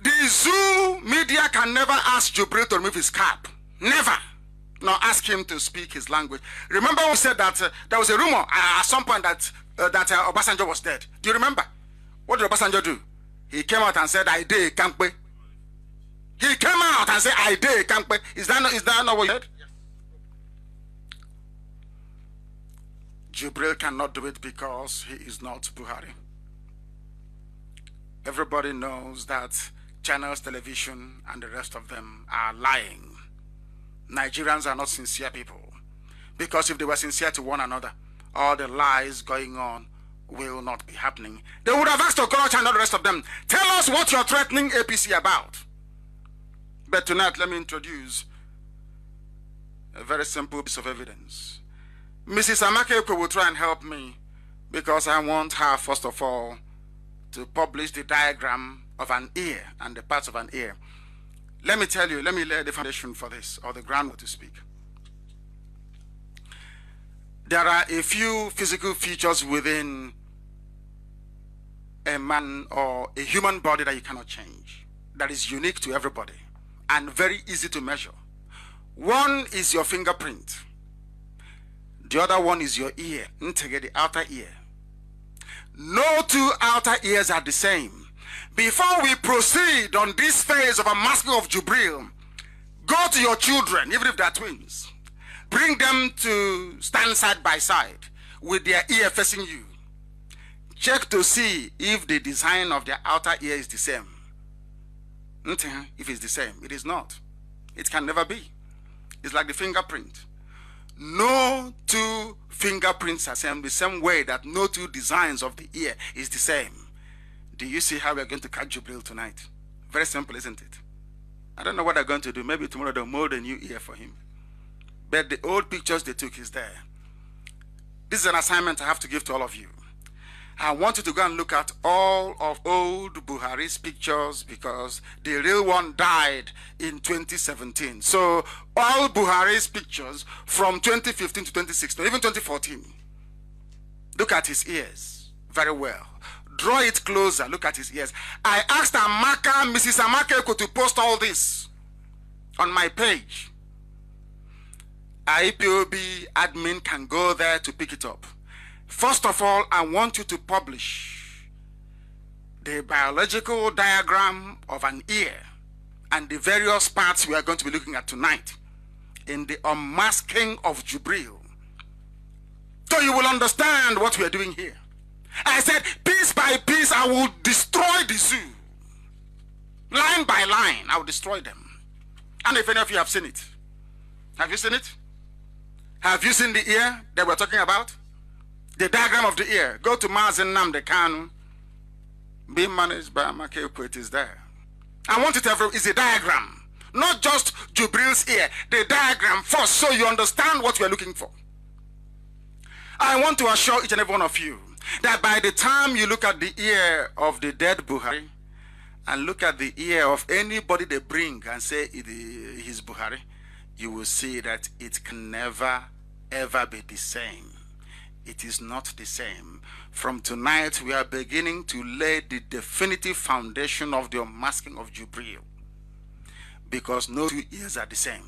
The zoo media can never ask Jubril to remove his cap. Never. Nor ask him to speak his language. Remember we said that there was a rumor at some point that Obasanjo was dead. Do you remember? What did Obasanjo do? He came out and said, I did Kampe. He came out and said, I did Kampe. Is that not what you said? Yes. Jubril cannot do it because he is not Buhari. Everybody knows that Channels Television and the rest of them are lying. Nigerians are not sincere people. Because if they were sincere to one another, all the lies going on will not be happening. They would have asked Okorocha and all the rest of them, tell us what you're threatening APC about. But tonight, let me introduce a very simple piece of evidence. Mrs. Amakeko will try and help me because I want her, first of all, to publish the diagram of an ear and the parts of an ear. Let me tell you, let me lay the foundation for this, or the groundwork to speak. There are a few physical features within a man or a human body that you cannot change, that is unique to everybody and very easy to measure. One is your fingerprint. The other one is your ear, the outer ear. No two outer ears are the same. Before we proceed on this phase of unmasking of Jubril, go to your children, even if they are twins. Bring them to stand side by side with their ear facing you. Check to see if the design of their outer ear is the same. If it's the same, it is not. It can never be. It's like the fingerprint. No two fingerprints are the same way that no two designs of the ear is the same. Do you see how we're going to catch Jubril tonight? Very simple, isn't it? I don't know what they're going to do. Maybe tomorrow they'll mold a new ear for him. But the old pictures they took is there. This is an assignment I have to give to all of you. I want you to go and look at all of old Buhari's pictures because the real one died in 2017. So all Buhari's pictures from 2015 to 2016, even 2014. Look at his ears very well. Draw it closer. Look at his ears. I asked Amaka, Mrs. Amaka, to post all this on my page. IPOB admin can go there to pick it up. First of all, I want you to publish the biological diagram of an ear and the various parts we are going to be looking at tonight in the unmasking of Jubril. So you will understand what we are doing here. I said, piece by piece, I will destroy the zoo. Line by line, I will destroy them. And if any of you have seen it, have you seen it? Have you seen the ear that we're talking about? The diagram of the ear. Go to Nnamdi Kanu, being managed by Amakekwe, it is there. I want it to is a diagram, not just Jubril's ear, the diagram first, so you understand what we're looking for. I want to assure each and every one of you that by the time you look at the ear of the dead Buhari and look at the ear of anybody they bring and say it is Buhari, you will see that it can never ever be the same. It is not the same. From tonight, we are beginning to lay the definitive foundation of the unmasking of Jubril, because no two ears are the same.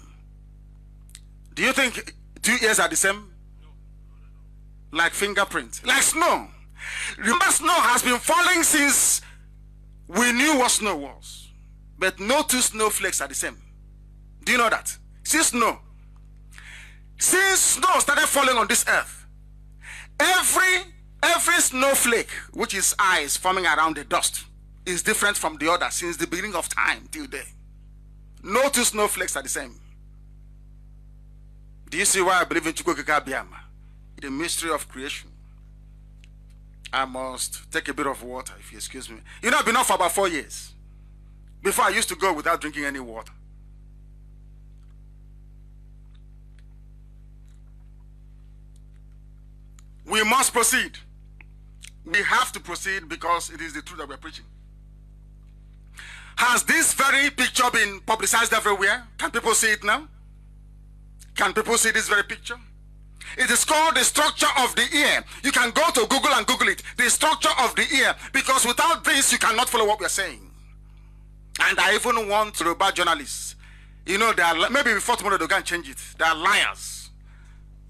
Do you think two ears are the same? Like fingerprints, like snow. Remember, snow has been falling since we knew what snow was, but no two snowflakes are the same. Do you know that? Since snow started falling on this earth, every snowflake, which is ice forming around the dust, is different from the other since the beginning of time till today. No two snowflakes are the same. Do you see why I believe in Chukwukika Biama? The mystery of creation. I must take a bit of water, if you excuse me. You know, I've been off for about 4 years. Before, I used to go without drinking any water. We must proceed. We have to proceed because it is the truth that we're preaching. Has this very picture been publicized everywhere? Can people see it now? Can people see this very picture? It is called the structure of the ear. You can go to Google and Google it. The structure of the ear. Because without this, you cannot follow what we're saying. And I even want Yoruba journalists. You know, they are, maybe before tomorrow they can change it. They are liars.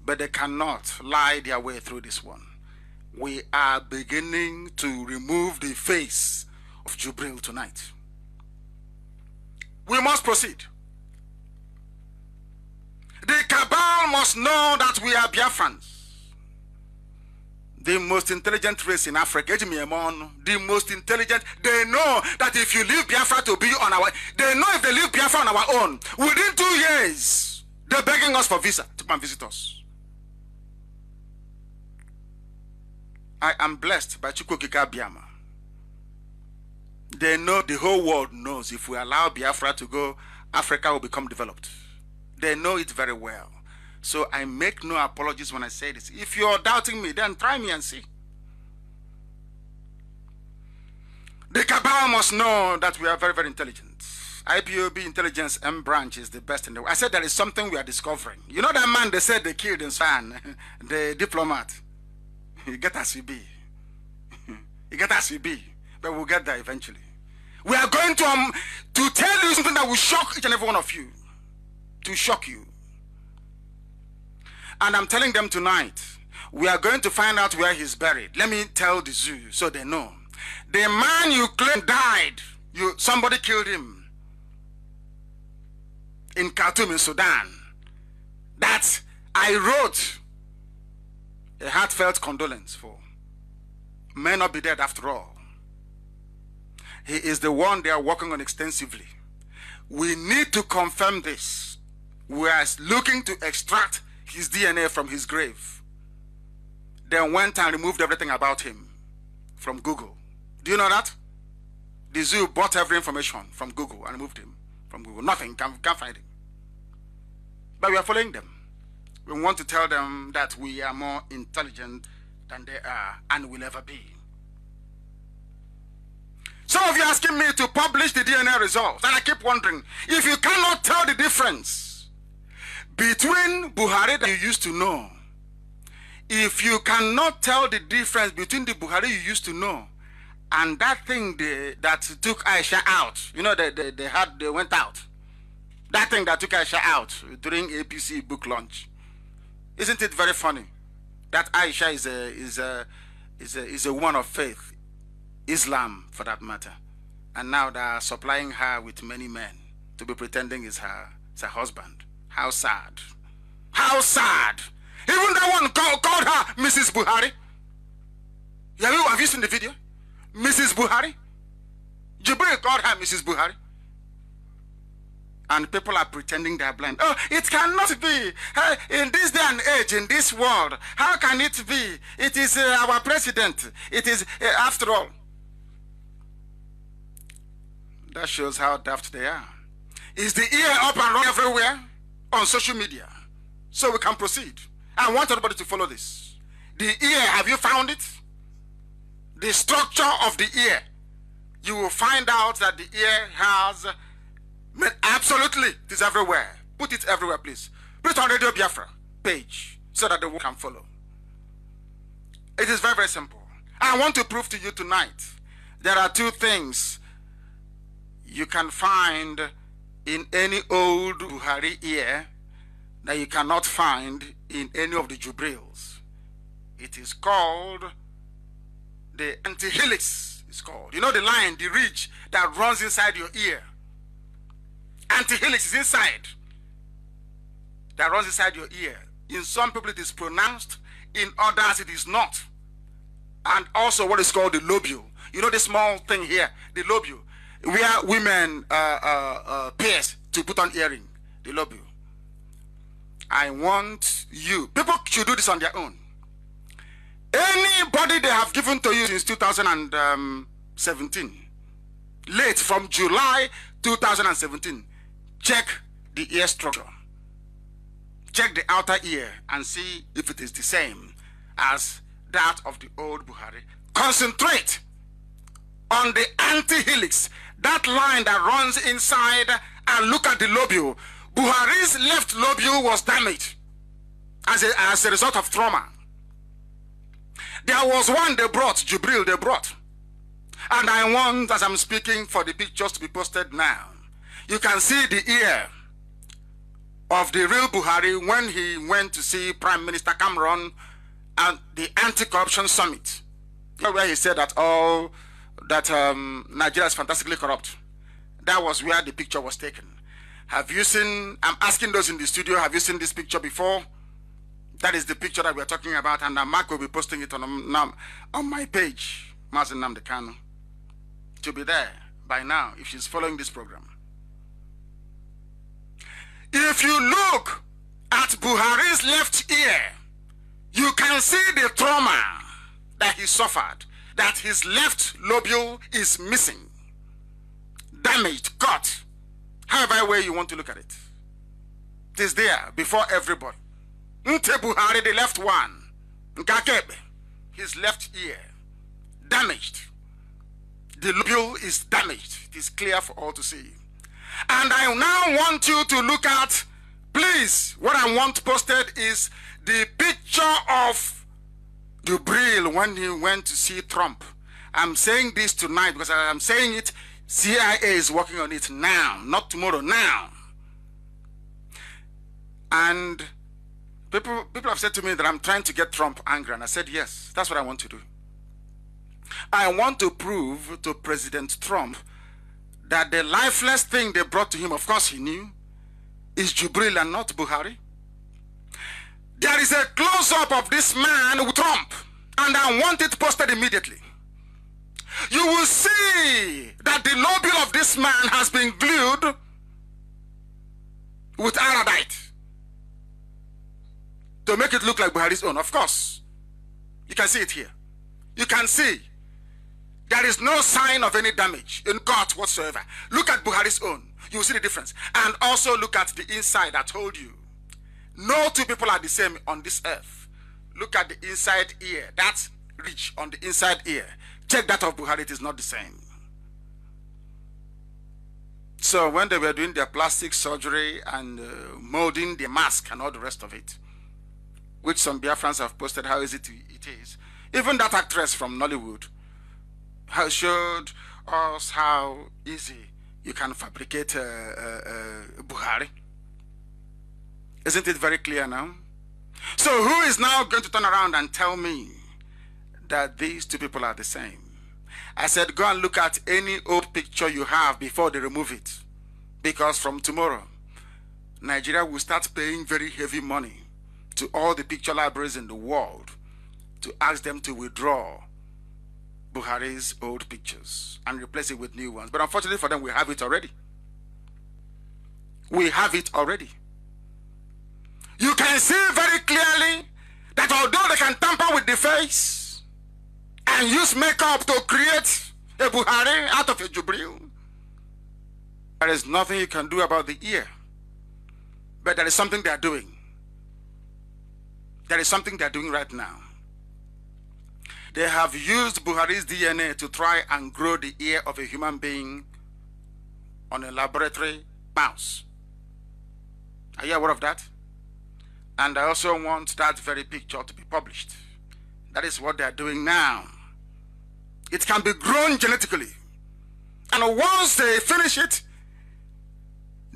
But they cannot lie their way through this one. We are beginning to remove the face of Jubril tonight. We must proceed. The Cabal must know that we are Biafrans. The most intelligent race in Africa, the most intelligent, they know that if you leave Biafra to be on our, they know if they leave Biafra on our own, within 2 years, they're begging us for visa to come visit us. I am blessed by Chukwukika Biama. They know, the whole world knows, if we allow Biafra to go, Africa will become developed. They know it very well. So I make no apologies when I say this. If you're doubting me, then try me and see. The Cabal must know that we are very, very intelligent. IPOB intelligence M branch is the best in the world. I said there is something we are discovering. You know that man they said they killed in Span, the diplomat. You get as you be. You get as you be. But we'll get there eventually. We are going to tell you something that will shock each and every one of you. To shock you. And I'm telling them tonight, we are going to find out where he's buried. Let me tell the zoo so they know. The man you claim died, somebody killed him in Khartoum in Sudan. That I wrote a heartfelt condolence for. May not be dead after all. He is the one they are working on extensively. We need to confirm this. We are looking to extract his DNA from his grave. Then went and removed everything about him from Google. Do you know that? The zoo bought every information from Google and removed him from Google. Nothing, can't find him. But we are following them. We want to tell them that we are more intelligent than they are and will ever be. Some of you are asking me to publish the DNA results, and I keep wondering, if you cannot tell the difference between Buhari that you used to know, if you cannot tell the difference between the Buhari you used to know and that thing that took Aisha out, you know, they went out, that thing that took Aisha out during APC book launch, isn't it very funny that Aisha is a woman of faith, Islam for that matter, and now they are supplying her with many men to be pretending is her husband? How sad! How sad! Even that one called her Mrs. Buhari. Have you seen the video? Mrs. Buhari. Jubril called her Mrs. Buhari. And people are pretending they are blind. Oh, it cannot be. In this day and age, in this world, how can it be? It is our president. It is, after all. That shows how daft they are. Is the ear up and running everywhere on social media? So we can proceed. I want everybody to follow this. The ear, have you found it? The structure of the ear. You will find out that the ear has... Absolutely, it is everywhere. Put it everywhere, please. Put it on Radio Biafra page so that the world can follow. It is very, very simple. I want to prove to you tonight there are two things you can find in any old Buhari ear that you cannot find in any of the Jubrils. It is called the antihelix. It's called. You know the line, the ridge that runs inside your ear. Antihelix is inside. That runs inside your ear. In some people it is pronounced, in others it is not. And also what is called the lobule. You know the small thing here, the lobule, where women pierce to put on earring, the lobule. I want you, people should do this on their own. Anybody they have given to you since 2017, late from July 2017, check the ear structure. Check the outer ear and see if it is the same as that of the old Buhari. Concentrate on the antihelix, that line that runs inside, and look at the lobule. Buhari's left lobule was damaged as a result of trauma. There was one they brought, Jubril they brought. And I want, as I'm speaking, for the pictures to be posted now. You can see the ear of the real Buhari when he went to see Prime Minister Cameron at the anti-corruption summit, where he said that Nigeria is fantastically corrupt. That was where the picture was taken. Have you seen, I'm asking those in the studio, have you seen this picture before? That is the picture that we're talking about, and Mark will be posting it on my page, Nnamdi Kanu. To be there by now if she's following this program. If you look at Buhari's left ear, you can see the trauma that he suffered, that his left lobule is missing, damaged, cut, however way you want to look at it. It is there before everybody. Nte Buhari, the left one, Nkakebe, his left ear, damaged. The lobule is damaged. It is clear for all to see. And I now want you to look at, please, what I want posted is the picture of Jubril when he went to see Trump. I'm saying this tonight because I'm saying it, CIA is working on it now, not tomorrow, now. And People have said to me that I'm trying to get Trump angry, and I said, yes, that's what I want to do. I want to prove to President Trump that the lifeless thing they brought to him, of course he knew, is Jubril and not Buhari. There is a close-up of this man with Trump, and I want it posted immediately. You will see that the lobule of this man has been glued with iodide to make it look like Buhari's own. Of course, you can see it here. You can see there is no sign of any damage in gut whatsoever. Look at Buhari's own. You will see the difference. And also look at the inside. I told you. No two people are the same on this earth. Look at the inside ear. That ridge on the inside ear. Check that of Buhari. It is not the same. So when they were doing their plastic surgery and molding the mask and all the rest of it, which some Biafrans have posted how easy it is, even that actress from Nollywood showed us how easy you can fabricate Buhari. Isn't it very clear now? So who is now going to turn around and tell me that these two people are the same? I said, go and look at any old picture you have before they remove it. Because from tomorrow, Nigeria will start paying very heavy money to all the picture libraries in the world to ask them to withdraw Buhari's old pictures and replace it with new ones. But unfortunately for them, we have it already. We have it already. You can see very clearly that although they can tamper with the face and use makeup to create a Buhari out of a Jubril, there is nothing you can do about the ear. But there is something they are doing. There is something they are doing right now. They have used Buhari's DNA to try and grow the ear of a human being on a laboratory mouse. Are you aware of that? And I also want that very picture to be published. That is what they are doing now. It can be grown genetically. And once they finish it,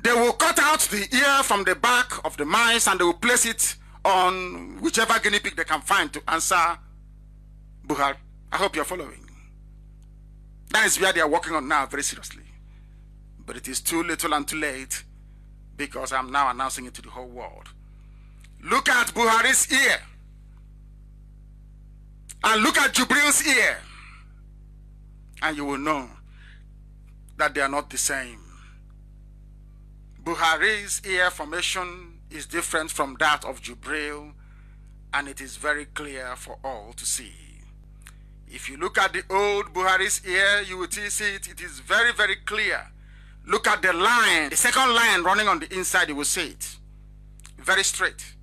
they will cut out the ear from the back of the mice and they will place it on whichever guinea pig they can find to answer Buhari. I hope you're following. That is where they are working on now very seriously. But it is too little and too late because I'm now announcing it to the whole world. Look at Buhari's ear. And look at Jubril's ear. And you will know that they are not the same. Buhari's ear formation is different from that of Jubril, and it is very clear for all to see. If you look at the old Buhari's ear, you will see it. It is very, very clear. Look at the line, the second line running on the inside, you will see it. Very straight.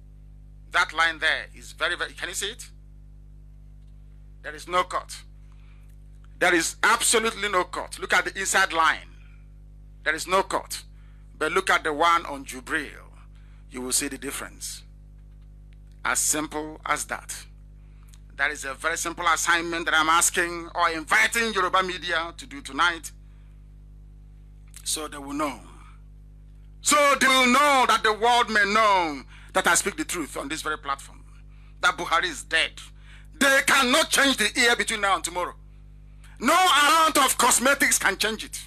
That line there is very, very, can you see it? There is no cut. There is absolutely no cut. Look at the inside line. There is no cut. But look at the one on Jubril. You will see the difference. As simple as that. That is a very simple assignment that I'm asking or inviting Yoruba media to do tonight. So they will know. So they will know that the world may know that I speak the truth on this very platform. That Buhari is dead. They cannot change the ear between now and tomorrow. No amount of cosmetics can change it.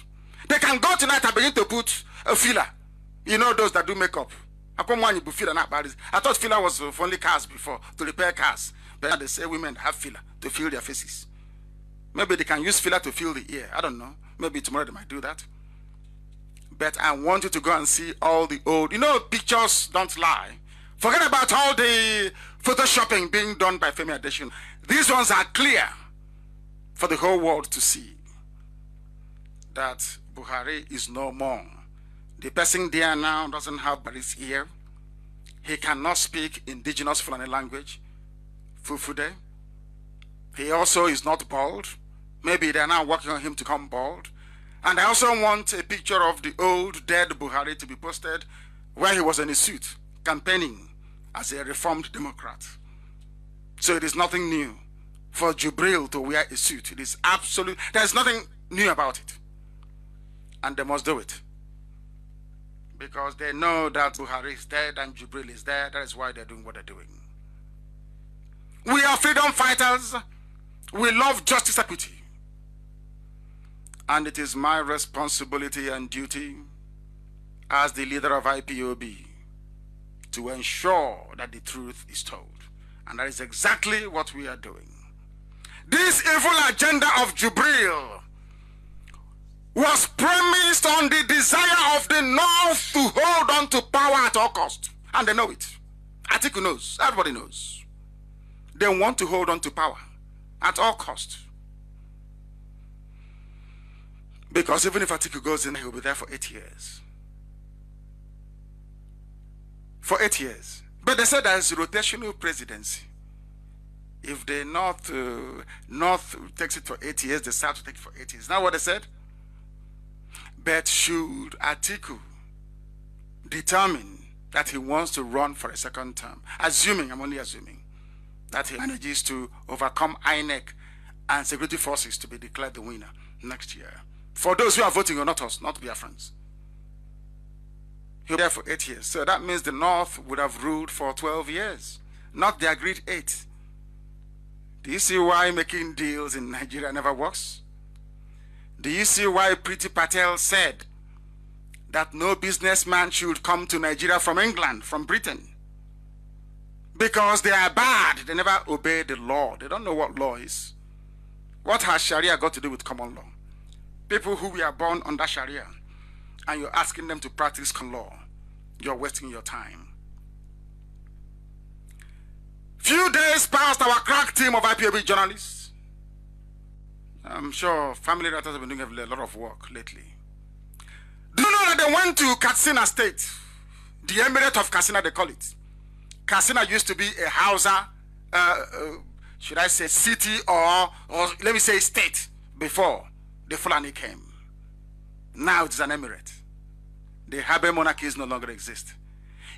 They can go tonight and begin to put a filler. You know those that do makeup. I thought filler was for only cars before, to repair cars. But now they say women have filler to fill their faces. Maybe they can use filler to fill the ear. I don't know. Maybe tomorrow they might do that. But I want you to go and see all the old, pictures don't lie. Forget about all the photoshopping being done by Femi Adesina. These ones are clear for the whole world to see that Buhari is no more. The person there now doesn't have Buhari's ear. He cannot speak indigenous Fulani language, Fufude. He also is not bald. Maybe they're now working on him to come bald. And I also want a picture of the old dead Buhari to be posted where he was in a suit campaigning as a reformed Democrat. So it is nothing new for Jubril to wear a suit. It is absolute. There's nothing new about it. And they must do it. because they know that Buhari is dead and Jubril is dead. That is why they're doing what they're doing. We are freedom fighters. We love justice, equity. And it is my responsibility and duty as the leader of IPOB to ensure that the truth is told. And that is exactly what we are doing. This evil agenda of Jubril was premised on the desire of the North to hold on to power at all costs. And they know it. Atiku knows. Everybody knows. They want to hold on to power at all costs. Because even if Atiku goes in, he'll be there for 8 years. For 8 years. But they said there's rotational presidency. If the North takes it for 8 years, the South will take it for 8 years. Is that what they said? But should Atiku determine that he wants to run for a second term, assuming, I'm only assuming, that he manages to overcome INEC and security forces to be declared the winner next year. For those who are voting, or not us, not Biafrans. He'll be there for 8 years. So that means the North would have ruled for 12 years, not the agreed 8. Do you see why making deals in Nigeria never works? Do you see why Priti Patel said that no businessman should come to Nigeria from England, from Britain? Because they are bad. They never obey the law. They don't know what law is. What has Sharia got to do with common law? People who were born under Sharia, and you're asking them to practice common law, you're wasting your time. Few days past, our crack team of IPOB journalists, I'm sure family writers have been doing a lot of work lately. Do you know that they went to Katsina State, the Emirate of Katsina, they call it. Katsina used to be a Hausa, should I say city, or let me say state, before the Fulani came. Now it is an emirate. The Habe monarchies no longer exist.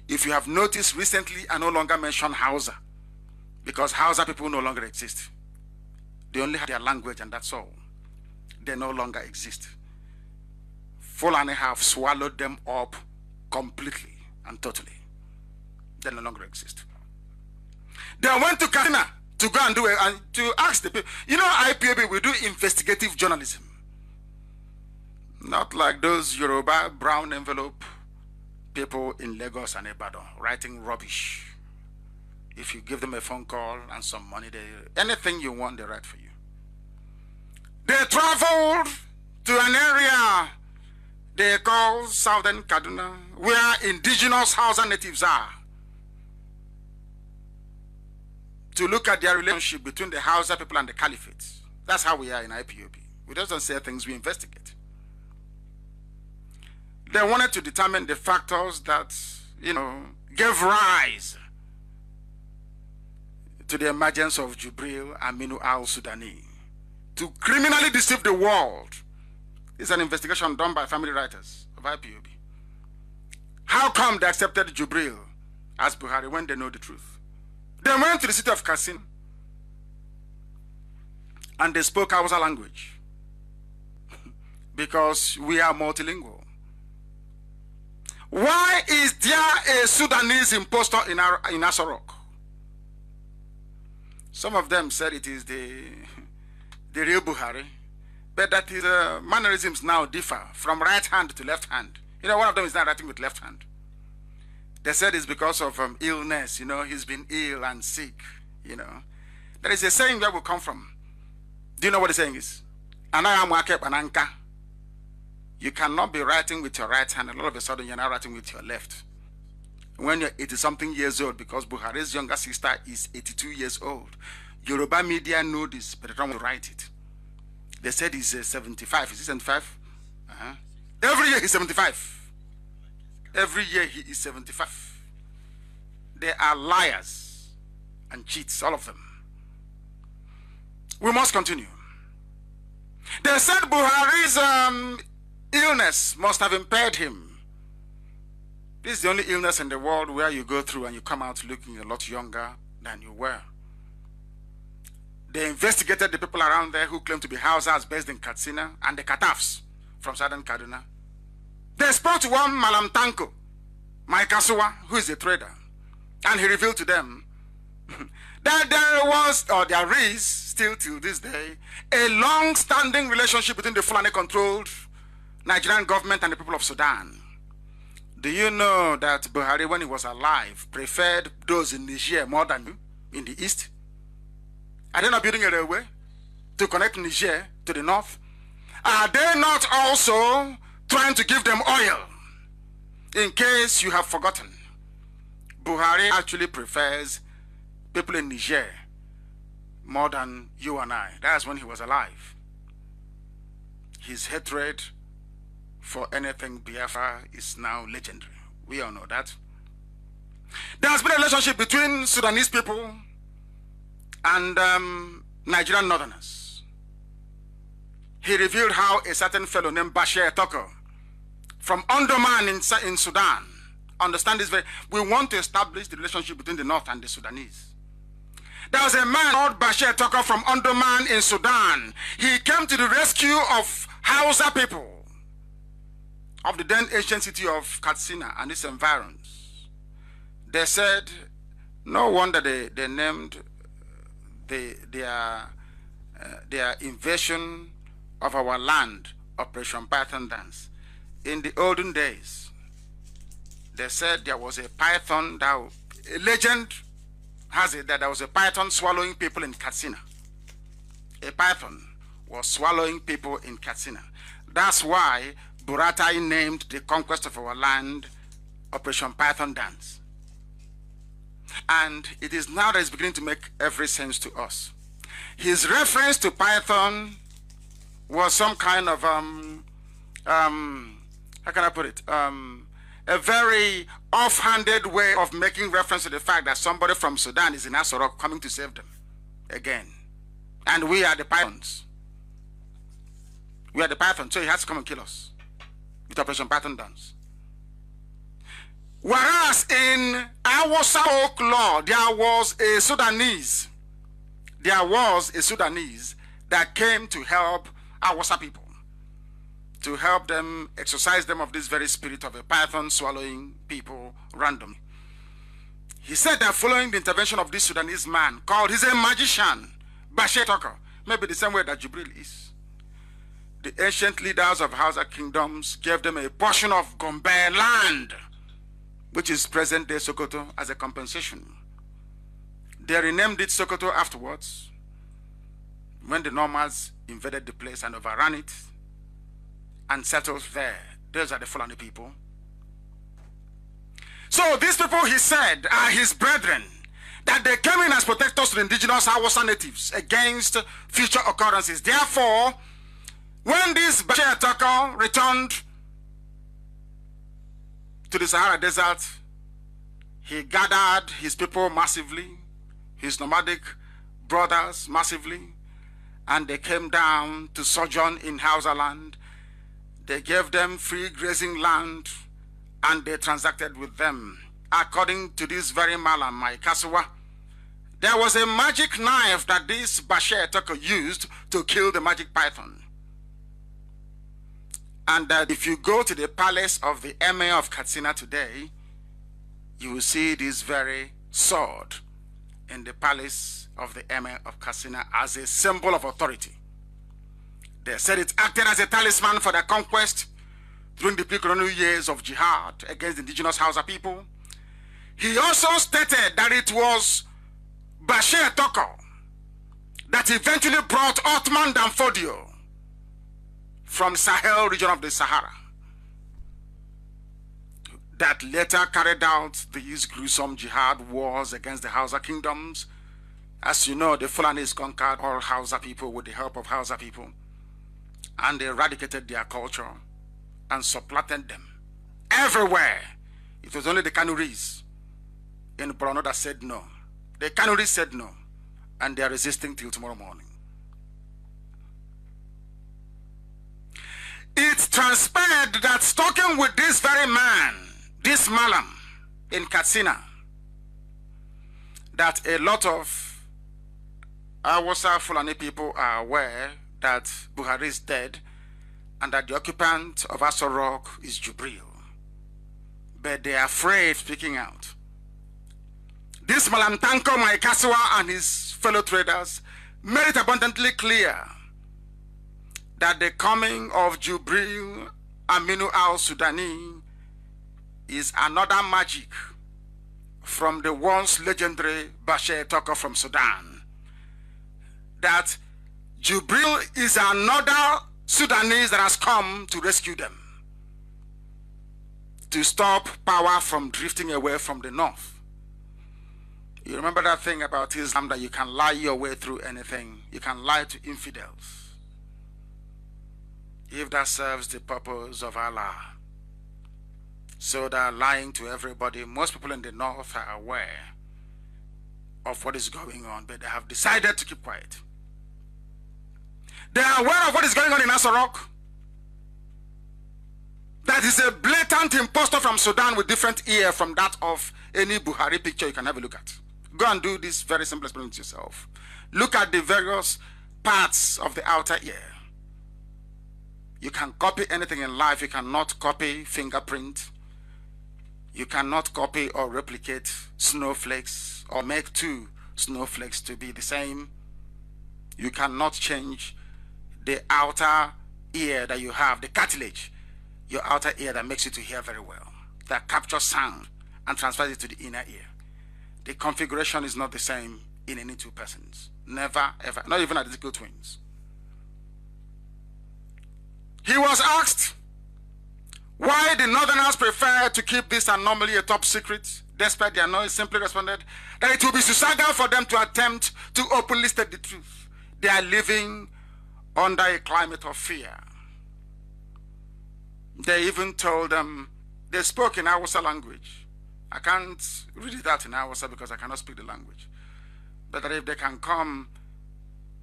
If you have noticed recently, I no longer mention Hausa, because Hausa people no longer exist. They only have their language and that's all. They no longer exist. Fulani have swallowed them up completely and totally. They no longer exist. They went to Katsina to go and do it and to ask the people. You know, IPOB, we do investigative journalism. Not like those Yoruba brown envelope people in Lagos and Ibadan writing rubbish. If you give them a phone call and some money, anything you want, they write for you. They traveled to an area they call Southern Kaduna, where indigenous Hausa natives are, to look at their relationship between the Hausa people and the Caliphate. That's how we are in IPOB. We just don't say things, we investigate. They wanted to determine the factors that, gave rise to the emergence of Jubril Aminu al-Sudani, to criminally deceive the world. It's an investigation done by family writers of IPOB. How come they accepted Jubril as Buhari when they know the truth? They went to the city of Katsina and they spoke Hausa language because we are multilingual. Why is there a Sudanese impostor in Aso Rock? Some of them said it is the real Buhari, but that his mannerisms now differ from right hand to left hand. One of them is now writing with left hand. They said it's because of illness, he's been ill and sick, There is a saying where we come from. Do you know what the saying is? You cannot be writing with your right hand and all of a sudden you're now writing with your left. When you're 80-something years old, because Buhari's younger sister is 82 years old. Yoruba media know this, but they don't want to write it. They said he's 75. Is he 75? Every year he's 75. Every year he is 75. They are liars and cheats, all of them. We must continue. They said Buhari's illness must have impaired him. This is the only illness in the world where you go through and you come out looking a lot younger than you were. They investigated the people around there who claim to be Hausas based in Katsina and the Katafs from southern Kaduna. They spoke to one Malam Tanko, my Kasua, who is a trader, and he revealed to them that there was, or there is, still till this day, a long-standing relationship between the Fulani-controlled Nigerian government and the people of Sudan. Do you know that Buhari, when he was alive, preferred those in Niger more than you in the east? Are they not building a railway to connect Niger to the north? Are they not also trying to give them oil? In case you have forgotten, Buhari actually prefers people in Niger more than you and I. That's when he was alive. His hatred for anything Biafra is now legendary. We all know that. There has been a relationship between Sudanese people and Nigerian northerners. He revealed how a certain fellow named Bashir Toko from Omdurman in Sudan, understand this very, we want to establish the relationship between the North and the Sudanese. There was a man called Bashir Toko from Omdurman in Sudan. He came to the rescue of Hausa people of the then ancient city of Katsina and its environs. They said, no wonder they named their invasion of our land Operation Python Dance. In the olden days, they said there was a python, a legend has it that there was a python swallowing people in Katsina. A python was swallowing people in Katsina. That's why Buratai named the conquest of our land Operation Python Dance. And it is now that it's beginning to make every sense to us. His reference to Python was some kind of, how can I put it? A very offhanded way of making reference to the fact that somebody from Sudan is in Asorok coming to save them again. And we are the Pythons. We are the Pythons, so he has to come and kill us with Operation Python Dance. Whereas in our folklore, there was a Sudanese that came to help our people, to help them, exorcise them of this very spirit of a python swallowing people randomly. He said that following the intervention of this Sudanese man called, he's a magician, Bashir Toko, maybe the same way that Jubril is. The ancient leaders of Hausa kingdoms gave them a portion of Gombe land, which is present-day Sokoto, as a compensation. They renamed it Sokoto afterwards, when the Normals invaded the place and overran it and settled there. Those are the Fulani people. So these people, he said, are his brethren, that they came in as protectors to the indigenous Hausa natives against future occurrences. Therefore, when this Bashir Toko returned to the Sahara Desert, he gathered his people massively, his nomadic brothers massively, and they came down to sojourn in Hausa land. They gave them free grazing land, and they transacted with them. According to this very Malam, my Kasua, there was a magic knife that this Bashir Toko used to kill the magic python. And that if you go to the palace of the Emir of Katsina today, you will see this very sword in the palace of the Emir of Katsina as a symbol of authority. They said it acted as a talisman for their conquest during the pre-colonial years of jihad against the indigenous Hausa people. He also stated that it was Bashir Toko that eventually brought Ottoman Danfodio from Sahel region of the Sahara, that later carried out these gruesome jihad wars against the Hausa kingdoms. As you know, the Fulanis conquered all Hausa people with the help of Hausa people, and they eradicated their culture and supplanted them everywhere. It was only the Kanuris in Borno that said no. The Kanuris said no, and they are resisting till tomorrow morning. It transpired that talking with this very man, this Malam in Katsina, that a lot of Hausa Fulani people are aware that Buhari is dead, and that the occupant of Aso Rock is Jubril. But they are afraid speaking out. This Malamtanko Maikaswa and his fellow traders made it abundantly clear that the coming of Jubril Aminu al-Sudani is another magic from the once legendary Bashir Tucker from Sudan. That Jubril is another Sudanese that has come to rescue them, to stop power from drifting away from the north. You remember that thing about Islam, that you can lie your way through anything. You can lie to infidels if that serves the purpose of Allah. So they are lying to everybody. Most people in the north are aware of what is going on, but they have decided to keep quiet. They are aware of what is going on in Aso Rock. That is a blatant impostor from Sudan with different ear from that of any Buhari picture you can have a look at. Go and do this very simple experiment yourself. Look at the various parts of the outer ear. You can copy anything in life. You cannot copy fingerprint. You cannot copy or replicate snowflakes or make two snowflakes to be the same. You cannot change the outer ear that you have, the cartilage, your outer ear that makes you to hear very well, that captures sound and transfers it to the inner ear. The configuration is not the same in any two persons. Never, ever. Not even identical twins. He was asked why the Northerners prefer to keep this anomaly a top secret, despite their noise. Simply responded that it will be suicidal for them to attempt to openly state the truth. They are living under a climate of fear. They even told them, they spoke in Hausa language. I can't read it out in Hausa because I cannot speak the language. But that if they can come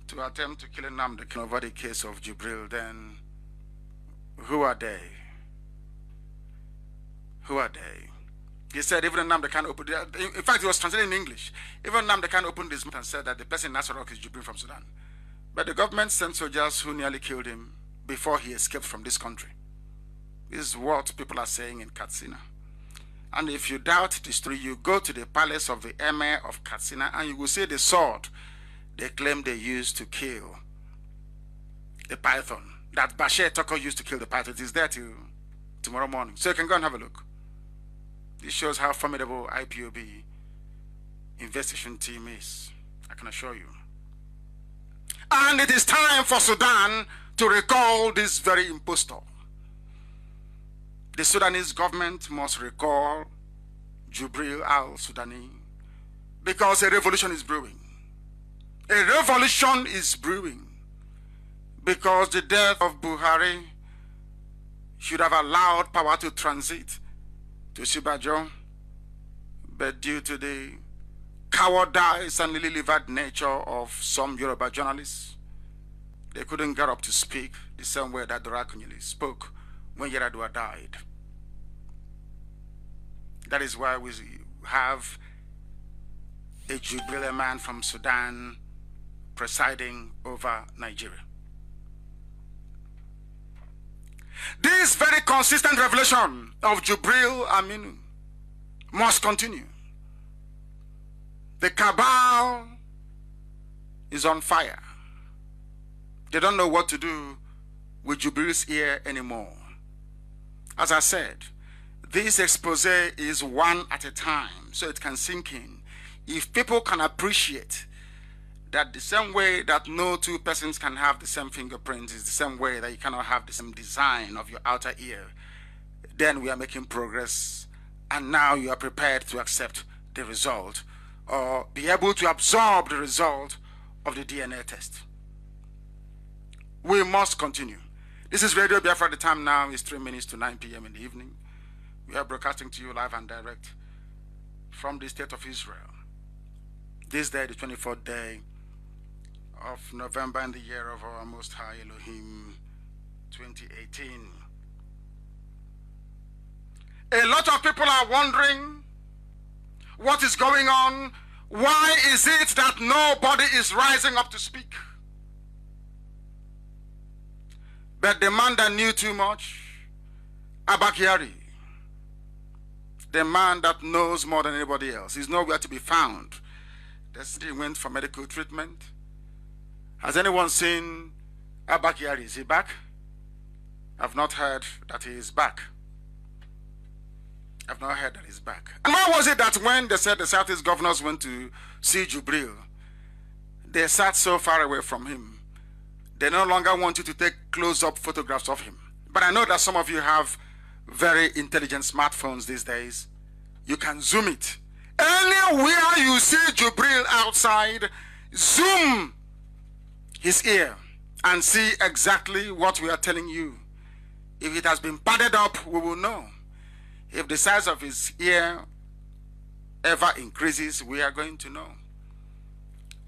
to attempt to kill Nnamdi Kanu over the case of Jubril, then who are they? Who are they? He said even Nnamdi Kanu opened, in fact, he was translated in English. Even Nnamdi Kanu opened his mouth and said that the person in Aso Rock is Jubril from Sudan. But the government sent soldiers who nearly killed him before he escaped from this country. This is what people are saying in Katsina. And if you doubt this story, you go to the palace of the Emir of Katsina and you will see the sword they claim they used to kill the python. That Bashir Tucker used to kill the python. It is there till tomorrow morning. So you can go and have a look. This shows how formidable IPOB investigation team is. I can assure you. And it is time for Sudan to recall this very impostor. The Sudanese government must recall Jubril al-Sudani because a revolution is brewing. A revolution is brewing because the death of Buhari should have allowed power to transit to Sibajo, but due to the cowardice and lily-livered nature of some Yoruba journalists, they couldn't get up to speak the same way that Dora Akunyili spoke when Yaradua died. That is why we have a Jubril man from Sudan presiding over Nigeria. This very consistent revelation of Jubril Aminu must continue. The Cabal is on fire. They don't know what to do with Jubril's ear anymore. As I said, this expose is one at a time, so it can sink in. If people can appreciate that the same way that no two persons can have the same fingerprints is the same way that you cannot have the same design of your outer ear, then we are making progress, and now you are prepared to accept the result or be able to absorb the result of the DNA test. We must continue. This is Radio Biafra. The time now is 3 minutes to 9 p.m. in the evening. We are broadcasting to you live and direct from the state of Israel. This day, the 24th day of November in the year of our Most High Elohim, 2018. A lot of people are wondering what is going on. Why is it that nobody is rising up to speak? But the man that knew too much, Abba Kyari, the man that knows more than anybody else, is nowhere to be found. He went for medical treatment. Has anyone seen Abba Kyari? Is he back? I've not heard that he is back. I've not heard that he's back. And why was it that when they said the Southeast governors went to see Jubril, they sat so far away from him, they no longer want you to take close-up photographs of him? But I know that some of you have very intelligent smartphones these days. You can zoom it. Anywhere you see Jubril outside, zoom his ear and see exactly what we are telling you. If it has been padded up, we will know. If the size of his ear ever increases, we are going to know.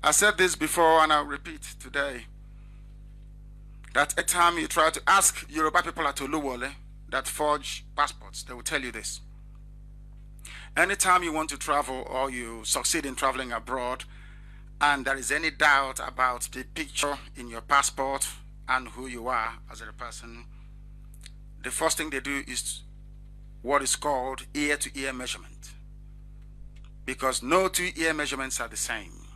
I said this before and I'll repeat today, that every time you try to ask Yoruba people at Oluwole that forge passports, they will tell you this. Anytime you want to travel or you succeed in traveling abroad and there is any doubt about the picture in your passport and who you are as a person, the first thing they do is what is called ear-to-ear measurement. Because no two ear measurements are the same.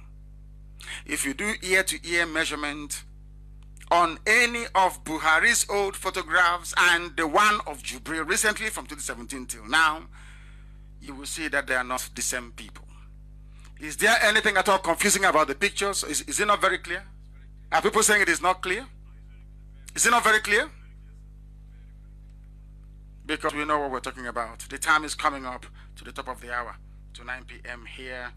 If you do ear-to-ear measurement on any of Buhari's old photographs and the one of Jubril recently from 2017 till now, you will see that they are not the same people. Is there anything at all confusing about the pictures? Is it not very clear? Are people saying it is not clear? Is it not very clear? Because we know what we're talking about. The time is coming up to the top of the hour, to 9 p.m. here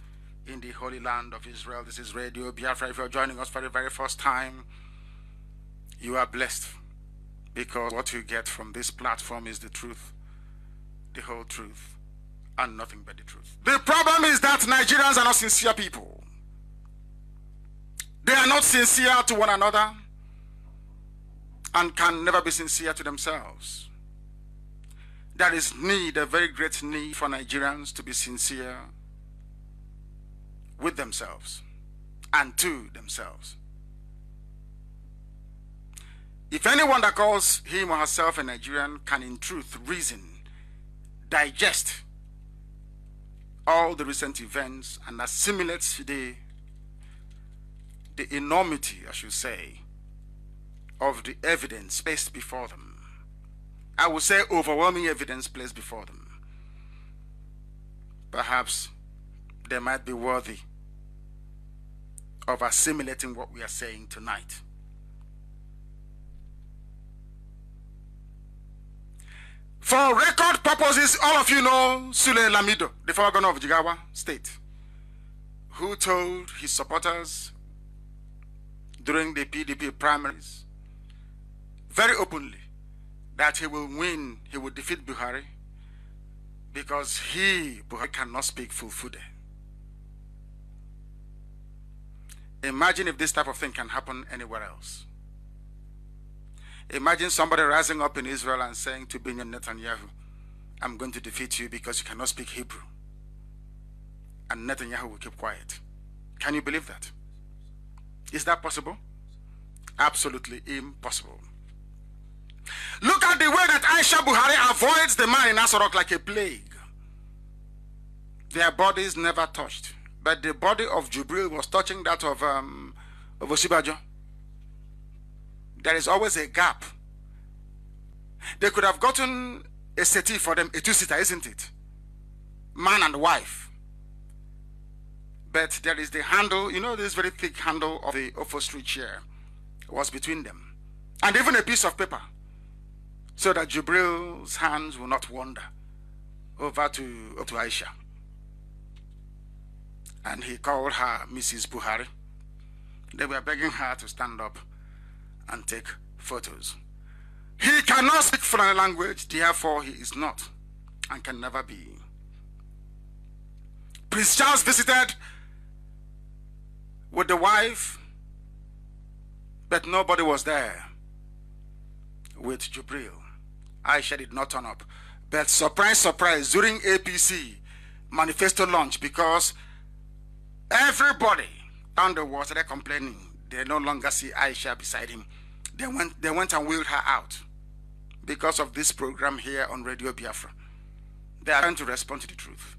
in the Holy Land of Israel. This is Radio Biafra. If you're joining us for the very first time, you are blessed, because what you get from this platform is the truth, the whole truth, and nothing but the truth. The problem is that Nigerians are not sincere people. They are not sincere to one another and can never be sincere to themselves. There is need, a very great need for Nigerians to be sincere with themselves and to themselves. If anyone that calls him or herself a Nigerian can in truth reason, digest all the recent events and assimilate the enormity, I should say, of the evidence placed before them, I would say overwhelming evidence placed before them, perhaps they might be worthy of assimilating what we are saying tonight. For record purposes, all of you know Sule Lamido, the former governor of Jigawa State, who told his supporters during the PDP primaries very openly that he will win, he will defeat Buhari, because Buhari cannot speak full Fude. Imagine if this type of thing can happen anywhere else. Imagine somebody rising up in Israel and saying to Benjamin Netanyahu, I'm going to defeat you because you cannot speak Hebrew. And Netanyahu will keep quiet. Can you believe that? Is that possible? Absolutely impossible. Look at the way that Aisha Buhari avoids the man in Asorok like a plague. Their bodies never touched. But the body of Jubril was touching that of Osibajo. There is always a gap. They could have gotten a settee for them, a two-seater, isn't it? Man and wife. But there is the handle, you know, this very thick handle of the upholstery chair was between them. And even a piece of paper, so that Jubril's hands will not wander over to Aisha. And he called her Mrs. Buhari. They were begging her to stand up and take photos. He cannot speak foreign language, therefore he is not and can never be. Prince Charles visited with the wife, but nobody was there with Jubril. Aisha did not turn up. But surprise, surprise, during APC manifesto launch, because everybody on the water, they're complaining. They no longer see Aisha beside him. They went and wheeled her out because of this program here on Radio Biafra. They are trying to respond to the truth.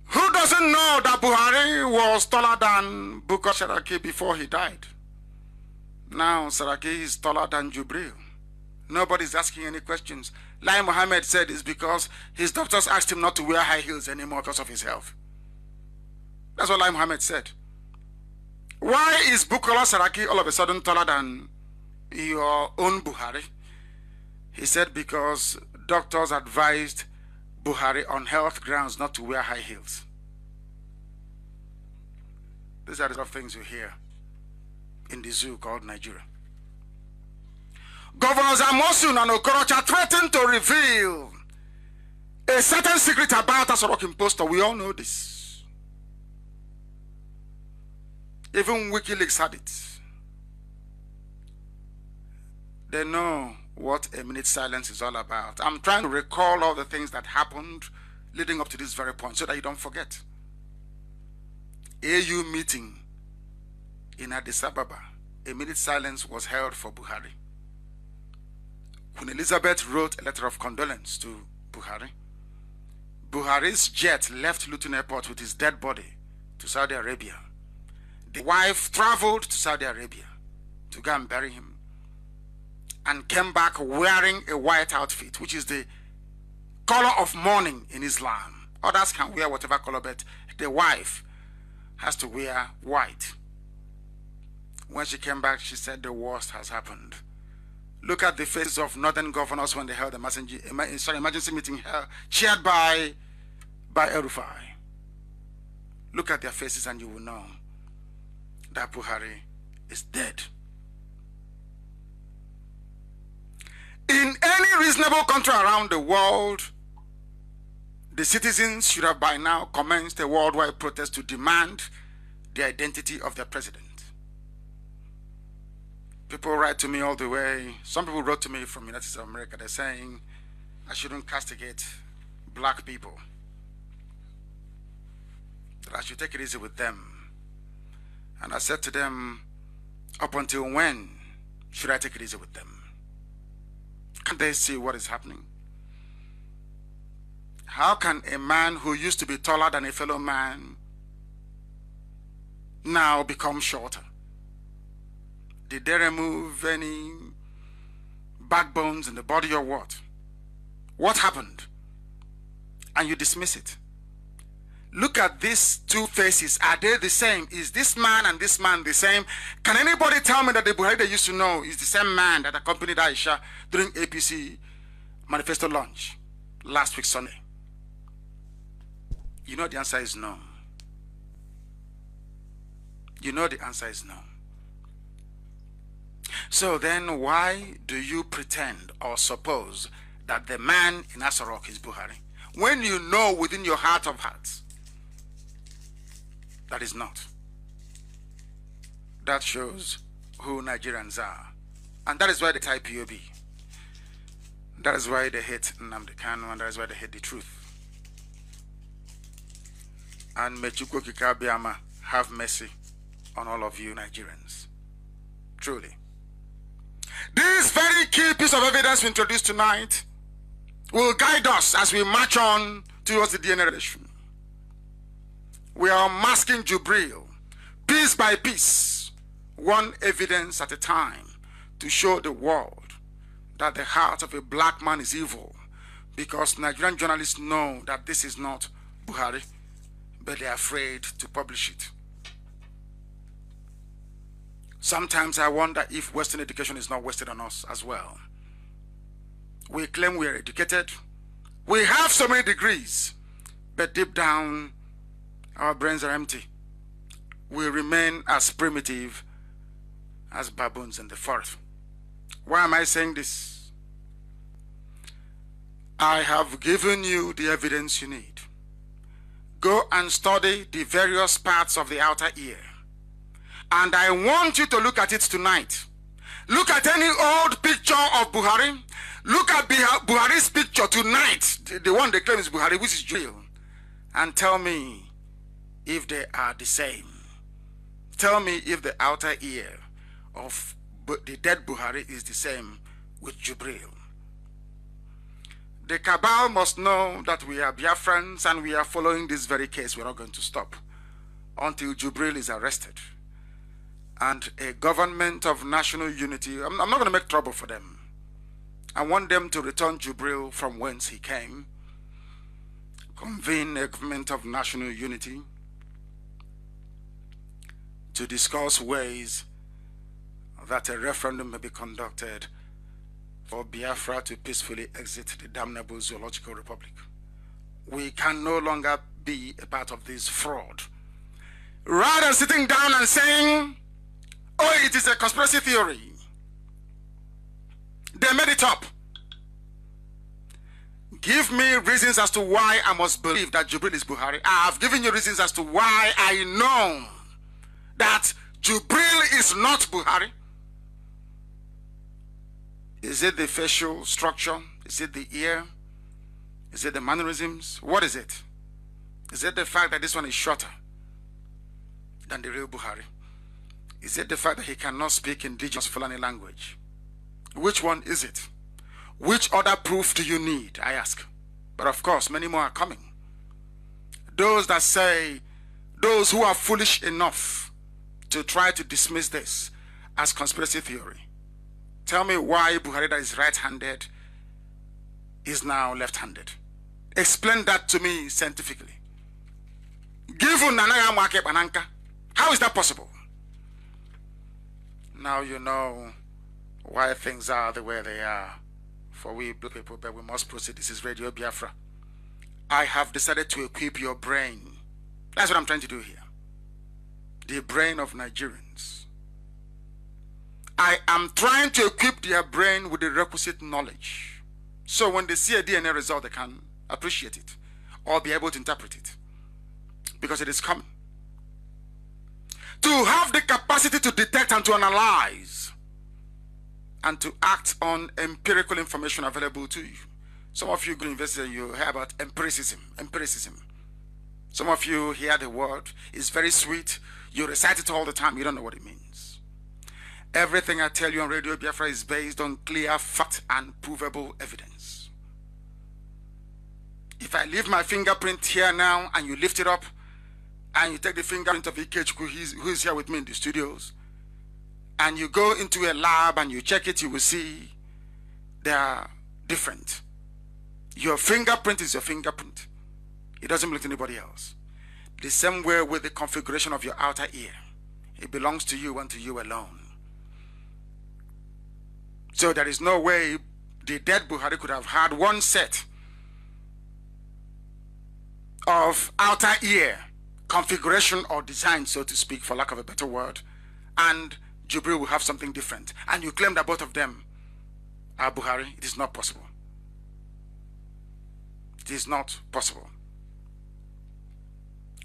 Who doesn't know that Buhari was taller than Bukar Saraki before he died? Now Saraki is taller than Jubril. Nobody's asking any questions. Lai Mohammed said it's because his doctors asked him not to wear high heels anymore because of his health. That's what Lai Mohammed said. Why is Bukola Saraki all of a sudden taller than your own Buhari? He said because doctors advised Buhari on health grounds not to wear high heels. These are the sort of things you hear in the zoo called Nigeria. Governors Amosun and Okorocha threatened to reveal a certain secret about Asorok impostor. We all know this. Even WikiLeaks had it. They know what a minute silence is all about. I'm trying to recall all the things that happened leading up to this very point so that you don't forget. AU meeting in Addis Ababa. A minute silence was held for Buhari. Queen Elizabeth wrote a letter of condolence to Buhari. Buhari's jet left Luton Airport with his dead body to Saudi Arabia. The wife traveled to Saudi Arabia to go and bury him and came back wearing a white outfit, which is the color of mourning in Islam. Others can wear whatever color, but the wife has to wear white. When she came back, she said the worst has happened. Look at the faces of northern governors when they held the emergency meeting chaired by El-Rufai. Look at their faces and you will know that Buhari is dead. In any reasonable country around the world, the citizens should have by now commenced a worldwide protest to demand the identity of their president. People write to me all the way. Some people wrote to me from the United States of America. They're saying I shouldn't castigate black people, that I should take it easy with them. And I said to them, up until when should I take it easy with them? Can't they see what is happening? How can a man who used to be taller than a fellow man now become shorter? Did they remove any backbones in the body or what? What happened? And you dismiss it. Look at these two faces. Are they the same? Is this man and this man the same? Can anybody tell me that the Buhari they used to know is the same man that accompanied Aisha during APC manifesto launch last week Sunday? You know the answer is no. You know the answer is no. So then why do you pretend or suppose that the man in Asorok is Buhari, when you know within your heart of hearts that is not? That shows who Nigerians are. And that is why they type POB. That is why they hate Nnamdi Kanu, and that is why they hate the truth. And may Chukwu Kikabiama have mercy on all of you Nigerians. Truly. This very key piece of evidence we introduced tonight will guide us as we march on towards the DNA revelation. We are masking Jubril, piece by piece, one evidence at a time, to show the world that the heart of a black man is evil, because Nigerian journalists know that this is not Buhari, but they are afraid to publish it. Sometimes I wonder if Western education is not wasted on us as well. We claim we are educated. We have so many degrees, but deep down, our brains are empty. We remain as primitive as baboons in the forest. Why am I saying this? I have given you the evidence you need. Go and study the various parts of the outer ear. And I want you to look at it tonight. Look at any old picture of Buhari. Look at Buhari's picture tonight, the one they claim is Buhari, which is Jubril, and tell me if they are the same. tell me if the outer ear of the dead Buhari is the same with Jubril. The cabal must know that we are Biafrans and we are following this very case. We're not going to stop until Jubril is arrested. And a government of national unity, I'm not going to make trouble for them. I want them to return Jubril from whence he came, convene a government of national unity to discuss ways that a referendum may be conducted for Biafra to peacefully exit the damnable zoological republic. We can no longer be a part of this fraud. Rather than sitting down and saying, oh, it is a conspiracy theory, they made it up. Give me reasons as to why I must believe that Jubril is Buhari. I have given you reasons as to why I know that Jubril is not Buhari. Is it the facial structure? Is it the ear? Is it the mannerisms? What is it? Is it the fact that this one is shorter than the real Buhari? Is it the fact that he cannot speak indigenous Fulani language? Which one is it? Which other proof do you need, I ask? But of course, many more are coming. Those that say, those who are foolish enough to try to dismiss this as conspiracy theory, tell me why Buhari, that is right-handed, is now left-handed. Explain that to me scientifically. How is that possible? Now you know why things are the way they are. For we black people, but we must proceed. This is Radio Biafra. I have decided to equip your brain. That's what I'm trying to do here. The brain of Nigerians. I am trying to equip their brain with the requisite knowledge. So when they see a DNA result, they can appreciate it or be able to interpret it. Because it is coming. To have the capacity to detect and to analyze and to act on empirical information available to you. Some of you go to university, you hear about empiricism. Some of you hear the word, it's very sweet, you recite it all the time, you don't know what it means. Everything I tell you on Radio Biafra is based on clear fact and provable evidence. If I leave my fingerprint here now and you lift it up and you take the fingerprint of Ikechukwu, who is here with me in the studios, and you go into a lab and you check it, you will see they are different. Your fingerprint is your fingerprint. It doesn't belong to anybody else. The same way with the configuration of your outer ear. It belongs to you and to you alone. So there is no way the dead Buhari could have had one set of outer ear configuration or design, so to speak, for lack of a better word, and Jubril will have something different. And you claim that both of them are Buhari. It is not possible. It is not possible.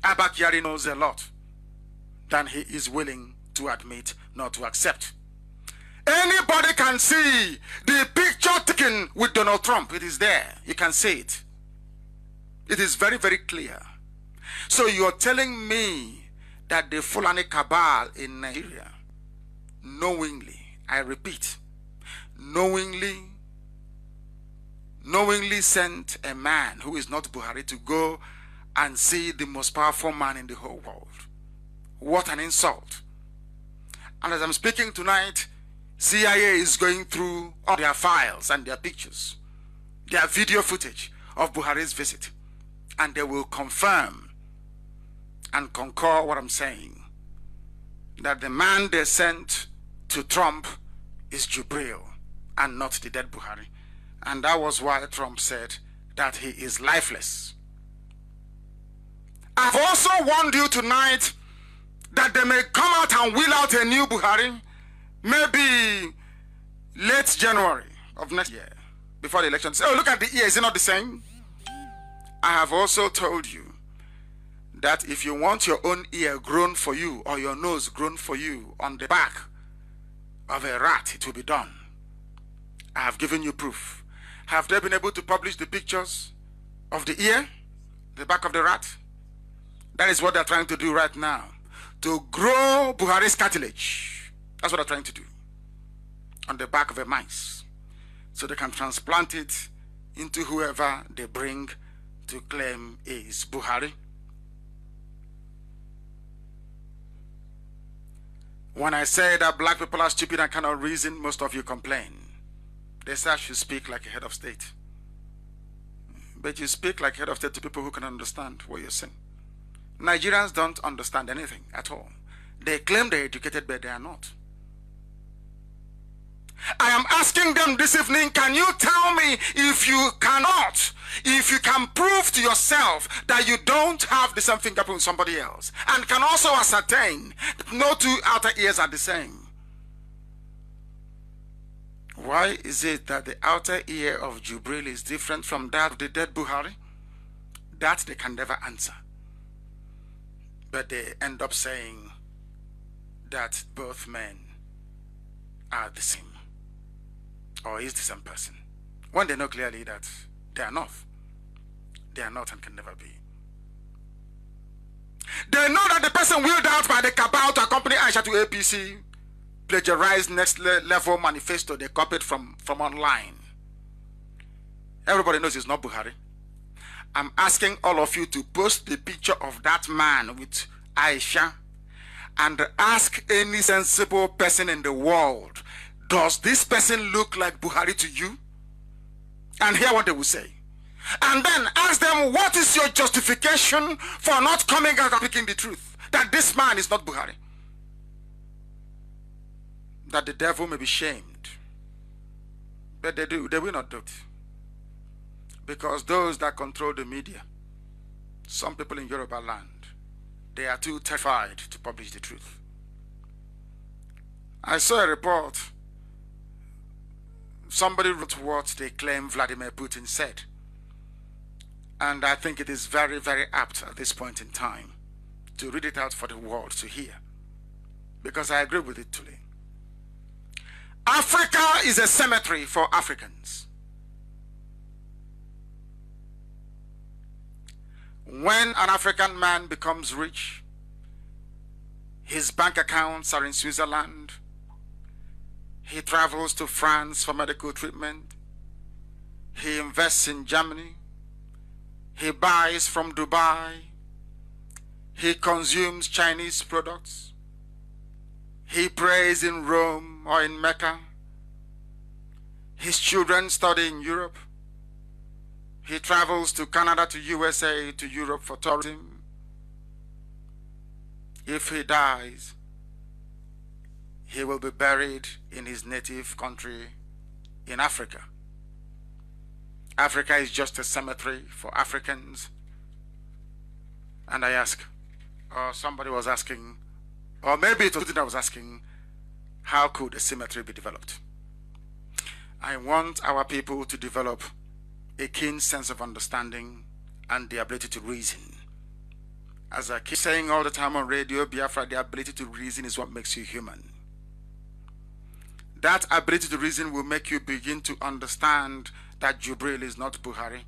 Abba Kyari knows a lot than he is willing to admit, not to accept. Anybody can see the picture taken with Donald Trump. It is there. You can see it. It is very, very clear. So you're telling me that the Fulani Cabal in Nigeria knowingly, I repeat, knowingly sent a man who is not Buhari to go and see the most powerful man in the whole world. What an insult. And as I'm speaking tonight, CIA is going through all their files and their pictures, their video footage of Buhari's visit, and they will confirm and concur what I'm saying, that the man they sent to Trump is Jubril and not the dead Buhari. And that was why Trump said that he is lifeless. I've also warned you tonight that they may come out and wheel out a new Buhari, maybe late January of next year, before the election. Say, oh, look at the ear, is it not the same? I have also told you that if you want your own ear grown for you or your nose grown for you on the back of a rat, it will be done. I have given you proof. Have they been able to publish the pictures of the ear, the back of the rat? That is what they're trying to do right now. to grow Buhari's cartilage. That's what they're trying to do on the back of a mice, so they can transplant it into whoever they bring to claim is Buhari. When I say that black people are stupid and cannot reason, most of you complain. They say I should speak like a head of state. But you speak like head of state to people who can understand what you're saying. Nigerians don't understand anything at all. They claim they're educated, but they are not. I am asking them this evening, can you tell me if you cannot, if you can prove to yourself that you don't have the same fingerprint with somebody else, and can also ascertain that no two outer ears are the same? Why is it that the outer ear of Jubril is different from that of the dead Buhari? That they can never answer. But they end up saying that both men are the same, or is the same person, when they know clearly that they are not. They are not and can never be. They know that the person wheeled out by the Cabal to accompany Aisha to APC plagiarized next level manifesto they copied from online. Everybody knows it's not Buhari. I'm asking all of you to post the picture of that man with Aisha and ask any sensible person in the world, does this person look like Buhari to you? And hear what they will say. And then ask them, what is your justification for not coming out and speaking the truth? That this man is not Buhari. That the devil may be shamed. But they will not do it. Because those that control the media, some people in Yoruba land, they are too terrified to publish the truth. I saw a report. Somebody wrote what they claim Vladimir Putin said. And I think it is very, very apt at this point in time to read it out for the world to hear. Because I agree with it today. Africa is a cemetery for Africans. When an African man becomes rich, his bank accounts are in Switzerland. He travels to France for medical treatment. He invests in Germany. He buys from Dubai. He consumes Chinese products. He prays in Rome or in Mecca. His children study in Europe. He travels to Canada, to USA, to Europe for tourism. If he dies, he will be buried in his native country in Africa. Africa is just a cemetery for Africans. And I ask, or somebody was asking, or maybe it was Putin that was asking, how could a cemetery be developed? I want our people to develop a keen sense of understanding and the ability to reason. As I keep saying all the time on radio, Biafra, the ability to reason is what makes you human. That ability to reason will make you begin to understand that Jubril is not Buhari.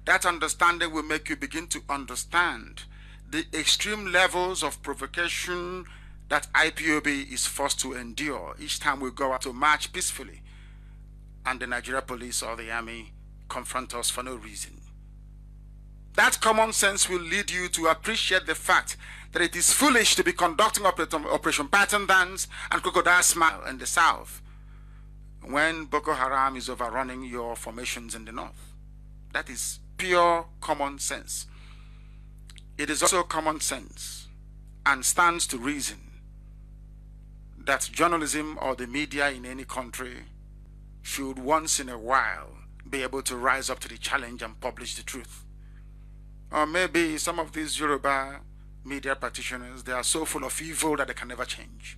That understanding will make you begin to understand the extreme levels of provocation that IPOB is forced to endure each time we go out to march peacefully and the Nigeria police or the army confront us for no reason. That common sense will lead you to appreciate the fact that it is foolish to be conducting Operation Pattern Dance and Crocodile Smile in the south when Boko Haram is overrunning your formations in the north. That is pure common sense. It is also common sense and stands to reason that journalism or the media in any country should once in a while be able to rise up to the challenge and publish the truth. Or maybe some of these Yoruba media practitioners, they are so full of evil that they can never change.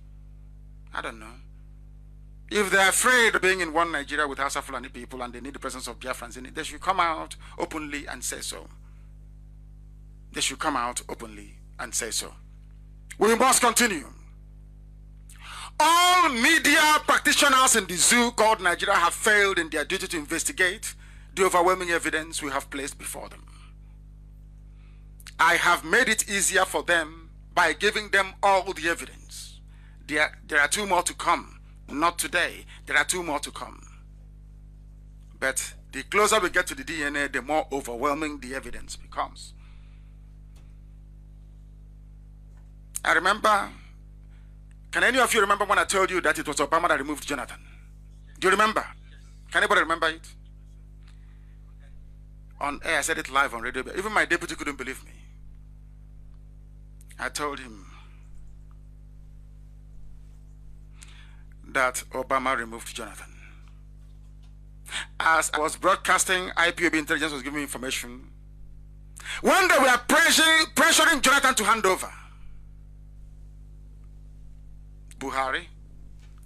I don't know. If they're afraid of being in one Nigeria with Hausa Fulani people and they need the presence of Biafrans in it, they should come out openly and say so. They should come out openly and say so. We must continue. All media practitioners in the zoo called Nigeria have failed in their duty to investigate the overwhelming evidence we have placed before them. I have made it easier for them by giving them all the evidence. There are two more to come. Not today. There are two more to come. But the closer we get to the DNA, the more overwhelming the evidence becomes. I remember, can any of you remember when I told you that it was Obama that removed Jonathan? Do you remember? Can anybody remember it? On air, I said it live on radio. Even my deputy couldn't believe me. I told him that Obama removed Jonathan. As I was broadcasting, IPOB intelligence was giving me information. When they were pressuring Jonathan to hand over Buhari,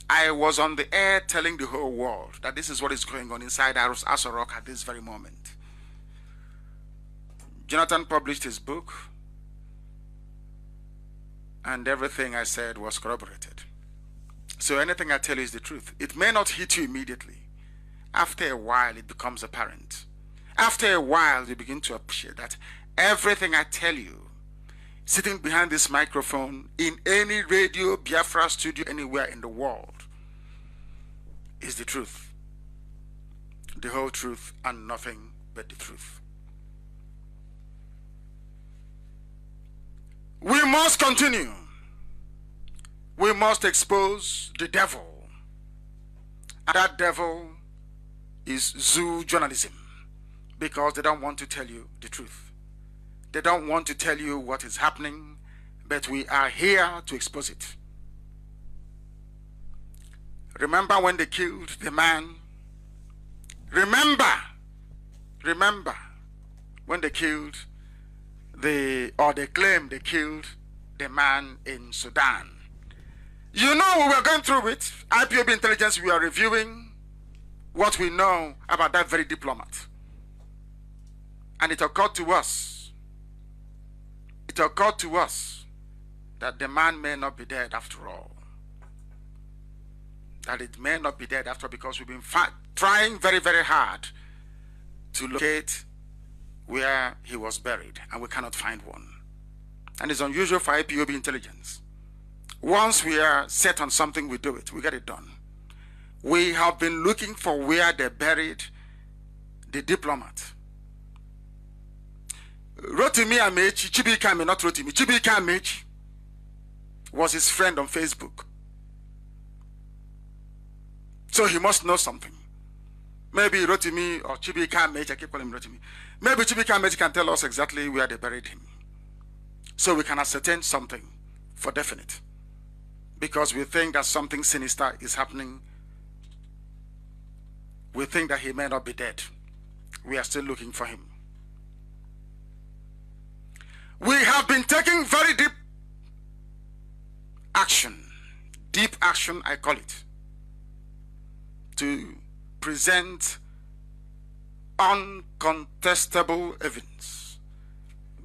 I was on the air telling the whole world that this is what is going on inside Aso Rock at this very moment. Jonathan published his book, and everything I said was corroborated. So anything I tell you is the truth. It may not hit you immediately. After a while, it becomes apparent. After a while, you begin to appreciate that everything I tell you, sitting behind this microphone, in any radio, Biafra studio, anywhere in the world, is the truth. The whole truth and nothing but the truth. We must continue. We must expose the devil. And that devil is zoo journalism, because they don't want to tell you the truth. They don't want to tell you what is happening, but we are here to expose it. Remember when they killed the man? Remember when they killed they claim they killed the man in Sudan. You know, we were going through it. IPOB intelligence, we are reviewing what we know about that very diplomat. And it occurred to us that the man may not be dead after all. That it may not be dead after all, because we've been trying very, very hard to locate where he was buried, and we cannot find one. And it's unusual for IPOB intelligence. Once we are set on something, we do it. We get it done. We have been looking for where they buried the diplomat. Rotimi Amechi, Chibika Ame, not Rotimi, Chibika Amechi was his friend on Facebook. So he must know something. Maybe Rotimi or Chibika Amechi, I keep calling him Rotimi. Maybe Chibika Amechi can tell us exactly where they buried him, so we can ascertain something for definite. Because we think that something sinister is happening. We think that he may not be dead. We are still looking for him. We have been taking very deep action, I call it, to present uncontestable evidence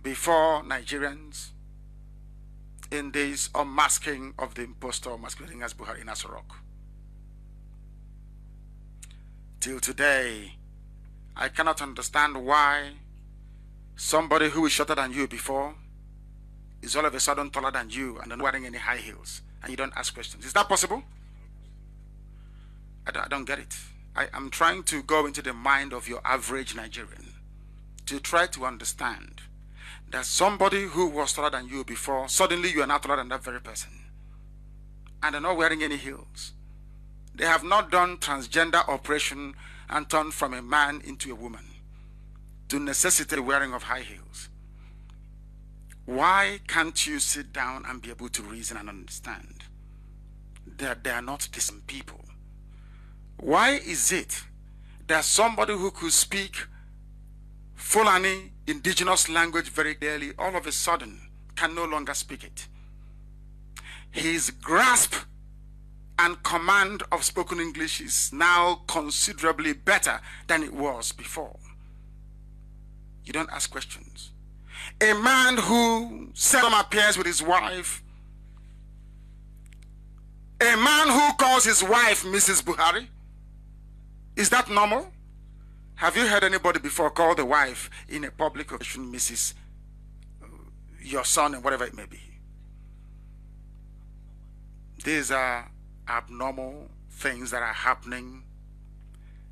before Nigerians in this unmasking of the impostor masquerading as Buhari in Aso Rock. Till today, I cannot understand why somebody who is shorter than you before is all of a sudden taller than you and not wearing any high heels, and you don't ask questions. Is that possible? I don't get it. I'm trying to go into the mind of your average Nigerian to try to understand that somebody who was taller than you before, suddenly you are now taller than that very person, and they're not wearing any heels. They have not done transgender operation and turned from a man into a woman to necessitate the wearing of high heels. Why can't you sit down and be able to reason and understand that they are not the same people? Why is it that somebody who could speak Fulani indigenous language very clearly all of a sudden can no longer speak it? His grasp and command of spoken English is now considerably better than it was before. You don't ask questions. A man who seldom appears with his wife, a man who calls his wife Mrs. Buhari, is that normal? Have you heard anybody before call the wife in a public occasion Mrs. your son and whatever it may be? These are abnormal things that are happening.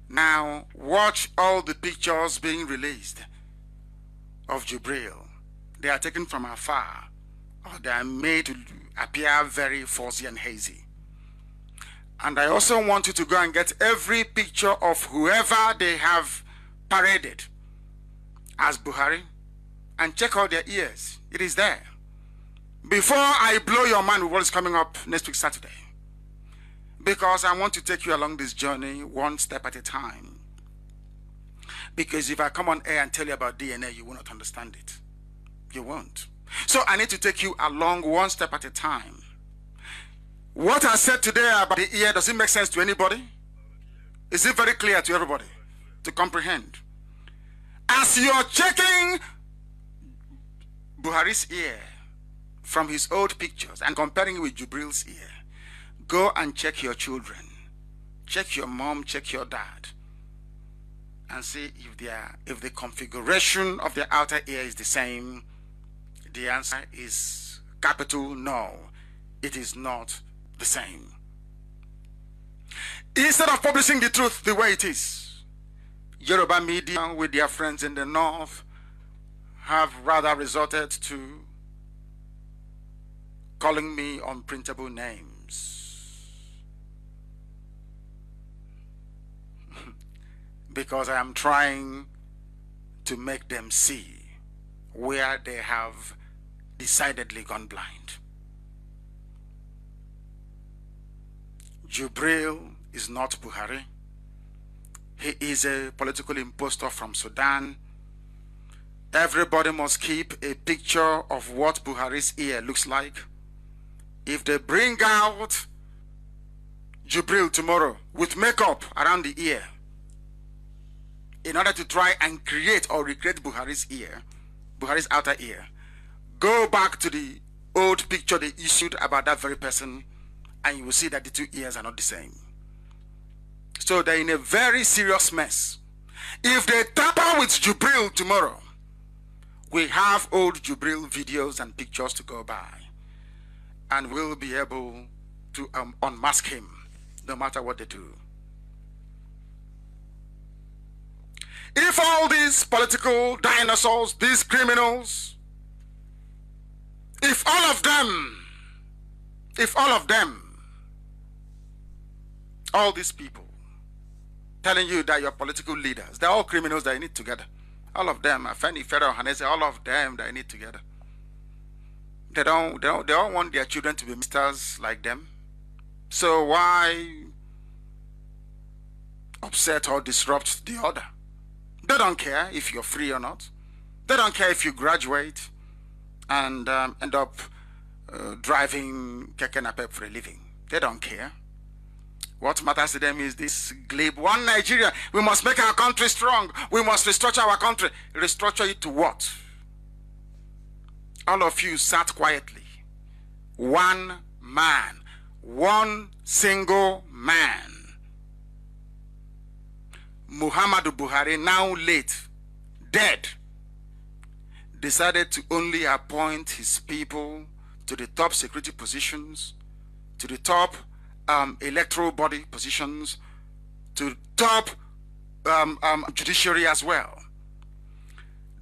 Now, watch all the pictures being released of Jubril. They are taken from afar, or they are made to appear very fuzzy and hazy. And I also want you to go and get every picture of whoever they have paraded as Buhari and check out their ears. It is there. Before I blow your mind with what is coming up next week Saturday, because I want to take you along this journey one step at a time. Because if I come on air and tell you about DNA, you will not understand it. You won't. So I need to take you along one step at a time. What I said today about the ear, does it make sense to anybody? Is it very clear to everybody to comprehend? As you're checking Buhari's ear from his old pictures and comparing it with Jubril's ear, go and check your children. Check your mom, check your dad, and see if the configuration of the outer ear is the same. The answer is capital no. It is not the same. Instead of publishing the truth the way it is, Yoruba media with their friends in the north have rather resorted to calling me unprintable names because I am trying to make them see where they have decidedly gone blind. Jubril is not Buhari. He is a political impostor from Sudan. Everybody must keep a picture of what Buhari's ear looks like. If they bring out Jubril tomorrow with makeup around the ear in order to try and create or recreate Buhari's ear, Buhari's outer ear, go back to the old picture they issued about that very person and you will see that the two ears are not the same. So they're in a very serious mess. If they tamper with Jubril tomorrow, we have old Jubril videos and pictures to go by, and we'll be able to unmask him no matter what they do. If all these political dinosaurs, these criminals, if all of them, all these people telling you that you're political leaders, they're all criminals that you need together. All of them, Afeni, Federal, Hanese, all of them that you need together. They all want their children to be ministers like them. So why upset or disrupt the order? They don't care if you're free or not. They don't care if you graduate and end up driving keke napep for a living. They don't care. What matters to them is this glib one Nigeria. We must make our country strong. We must restructure our country. Restructure it to what? All of you sat quietly. One man. One single man. Muhammadu Buhari, now late, dead, decided to only appoint his people to the top security positions, to the top electoral body positions, to top judiciary as well.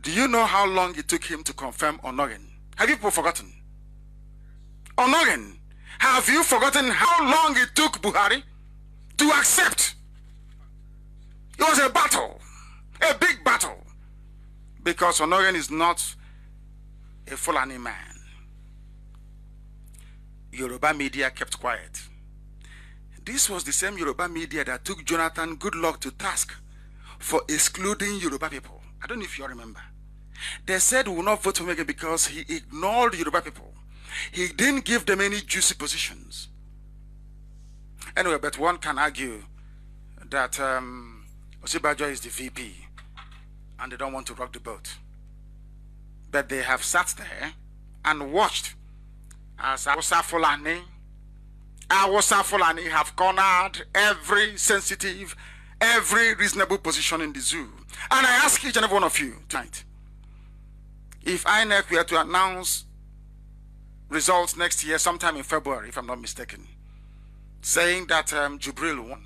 Do you know how long it took him to confirm Onogen? Have you people forgotten? Onogen, have you forgotten how long it took Buhari to accept? It was a battle, a big battle, because Onogen is not a Fulani man. Yoruba media kept quiet. This was the same Yoruba media that took Jonathan Goodluck to task for excluding Yoruba people. I don't know if you remember. They said we will not vote for him again because he ignored Yoruba people. He didn't give them any juicy positions. Anyway, but one can argue that Osibajo is the VP and they don't want to rock the boat. But they have sat there and watched as Awusa Fulani have cornered every sensitive, every reasonable position in the zoo. And I ask each and every one of you tonight, if INEC were to announce results next year, sometime in February, if I'm not mistaken, saying that Jubril won,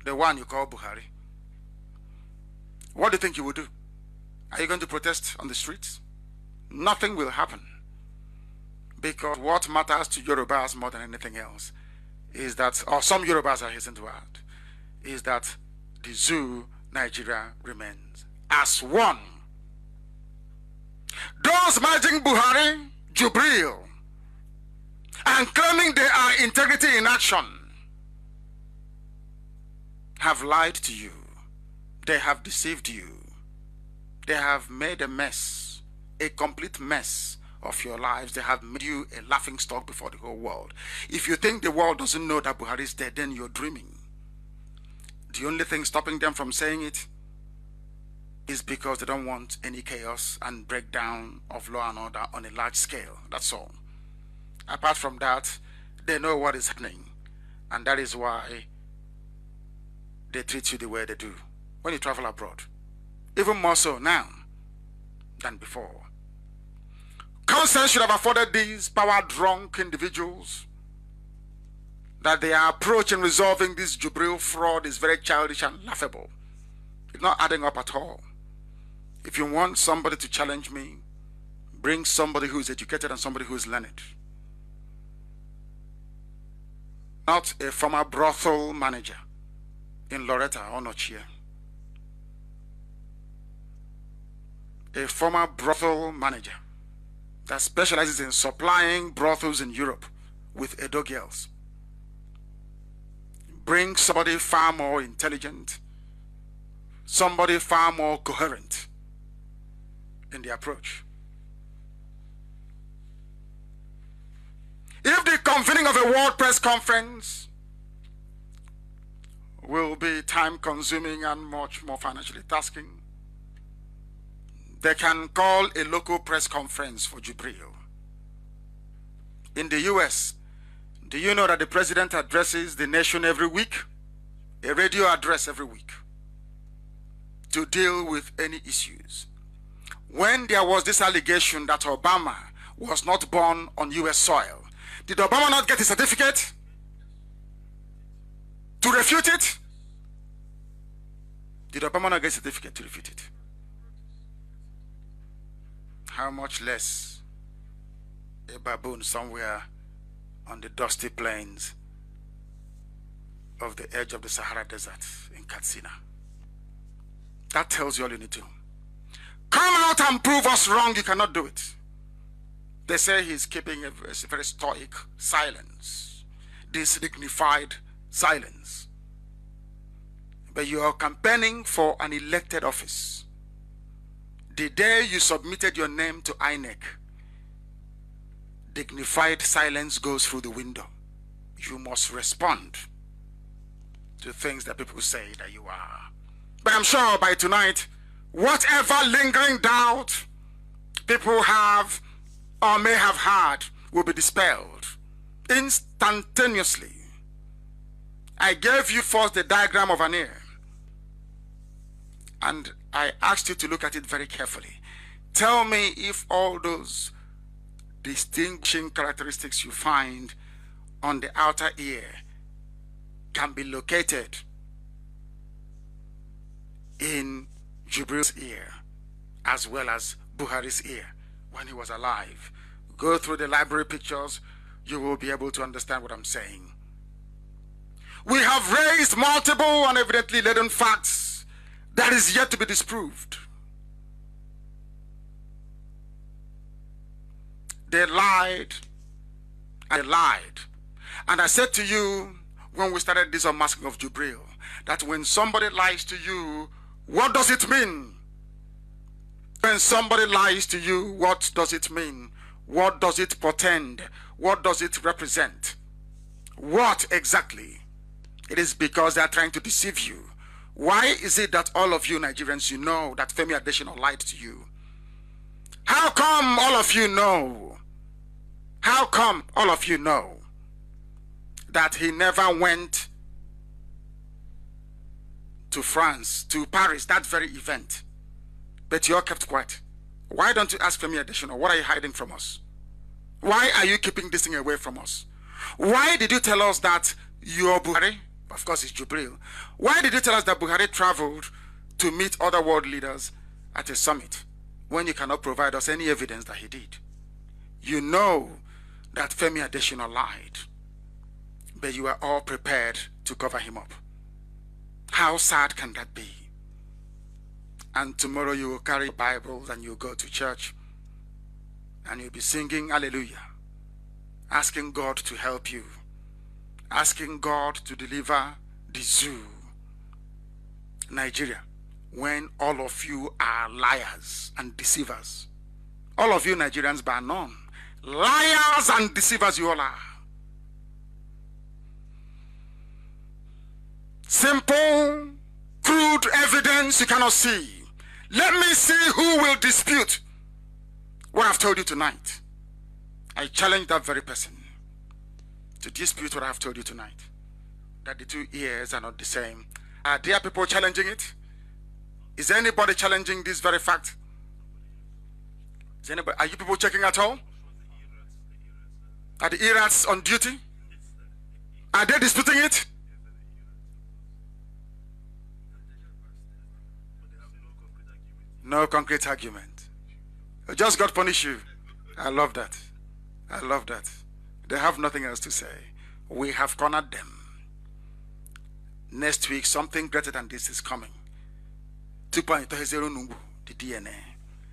the one you call Buhari. What do you think you will do? Are you going to protest on the streets? Nothing will happen. Because what matters to Yorubas more than anything else is that, or some Yorubas are hastened to add, is that the zoo Nigeria remains as one. Those managing Buhari, Jubril, and claiming they are integrity in action have lied to you. They have deceived you. They have made a mess, a complete mess of your lives. They have made you a laughing stock before the whole world. If you think the world doesn't know that Buhari is dead, then you're dreaming. The only thing stopping them from saying it is because they don't want any chaos and breakdown of law and order on a large scale. That's all. Apart from that, they know what is happening. And that is why they treat you the way they do when you travel abroad. Even more so now than before. Conscience should have afforded these power-drunk individuals that their approach in resolving this Jubril fraud is very childish and laughable. It's not adding up at all. If you want somebody to challenge me, bring somebody who is educated and somebody who is learned. Not a former brothel manager in Loretta or Nochia. A former brothel manager that specializes in supplying brothels in Europe with Edo girls. Bring somebody far more intelligent, somebody far more coherent in the approach. If the convening of a world press conference will be time-consuming and much more financially tasking, they can call a local press conference for Jubril. In the US, do you know that the president addresses the nation every week? A radio address every week to deal with any issues. When there was this allegation that Obama was not born on US soil, did Obama not get a certificate to refute it? Did Obama not get a certificate to refute it? How much less a baboon somewhere on the dusty plains of the edge of the Sahara Desert in Katsina? That tells you all you need to. Come out and prove us wrong. You cannot do it. They say he's keeping a very stoic silence, this dignified silence. But you are campaigning for an elected office. The day you submitted your name to INEC, dignified silence goes through the window. You must respond to things that people say that you are. But I'm sure by tonight, whatever lingering doubt people have or may have had will be dispelled instantaneously. I gave you first the diagram of an ear, and I asked you to look at it very carefully. Tell me if all those distinguishing characteristics you find on the outer ear can be located in Jubril's ear as well as Buhari's ear when he was alive. Go through the library pictures, you will be able to understand what I'm saying. We have raised multiple and evidently laden facts that is yet to be disproved. They lied and they lied. And I said to you when we started this unmasking of Jubril that when somebody lies to you, what does it mean? When somebody lies to you, what does it mean? What does it portend? What does it represent? What exactly? It is because they are trying to deceive you. Why is it that all of you Nigerians, you know that Femi Adesina lied to you? How come all of you know? How come all of you know that he never went to France, to Paris, that very event? But you all kept quiet. Why don't you ask Femi Adesina, what are you hiding from us? Why are you keeping this thing away from us? Why did you tell us that Your Buhari, of course it's Jubril. Why did you tell us that Buhari traveled to meet other world leaders at a summit when you cannot provide us any evidence that he did? You know that Femi Adesina lied, but you are all prepared to cover him up. How sad can that be? And tomorrow you will carry Bibles and you'll go to church and you'll be singing hallelujah, asking God to help you, asking God to deliver the zoo, Nigeria, when all of you are liars and deceivers. All of you Nigerians by none. Liars and deceivers you all are. Simple, crude evidence you cannot see. Let me see who will dispute what I've told you tonight. I challenge that very person to dispute what I've told you tonight. That the two ears are not the same. Are there people challenging it? Is anybody challenging this very fact? Is anybody, are you people checking at all? Are the Irats on duty? Are they disputing it? No concrete argument. Just God punish you. I love that. I love that. They have nothing else to say. We have cornered them. Next week, something greater than this is coming. 2.0 the DNA.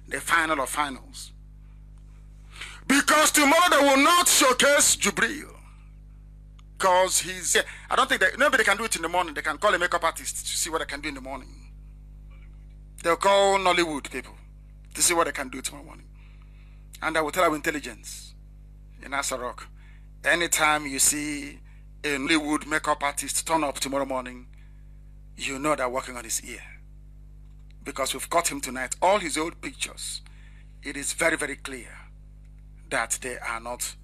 The final of finals. Because tomorrow they will not showcase Jubril. Because he's... I don't think that... Nobody can do it in the morning. They can call a makeup artist to see what they can do in the morning. They'll call Nollywood people to see what they can do tomorrow morning. And I will tell our intelligence in Asarok, anytime you see a Nollywood makeup artist turn up tomorrow morning, you know they're working on his ear. Because we've caught him tonight. All his old pictures, it is very, very clear that they are not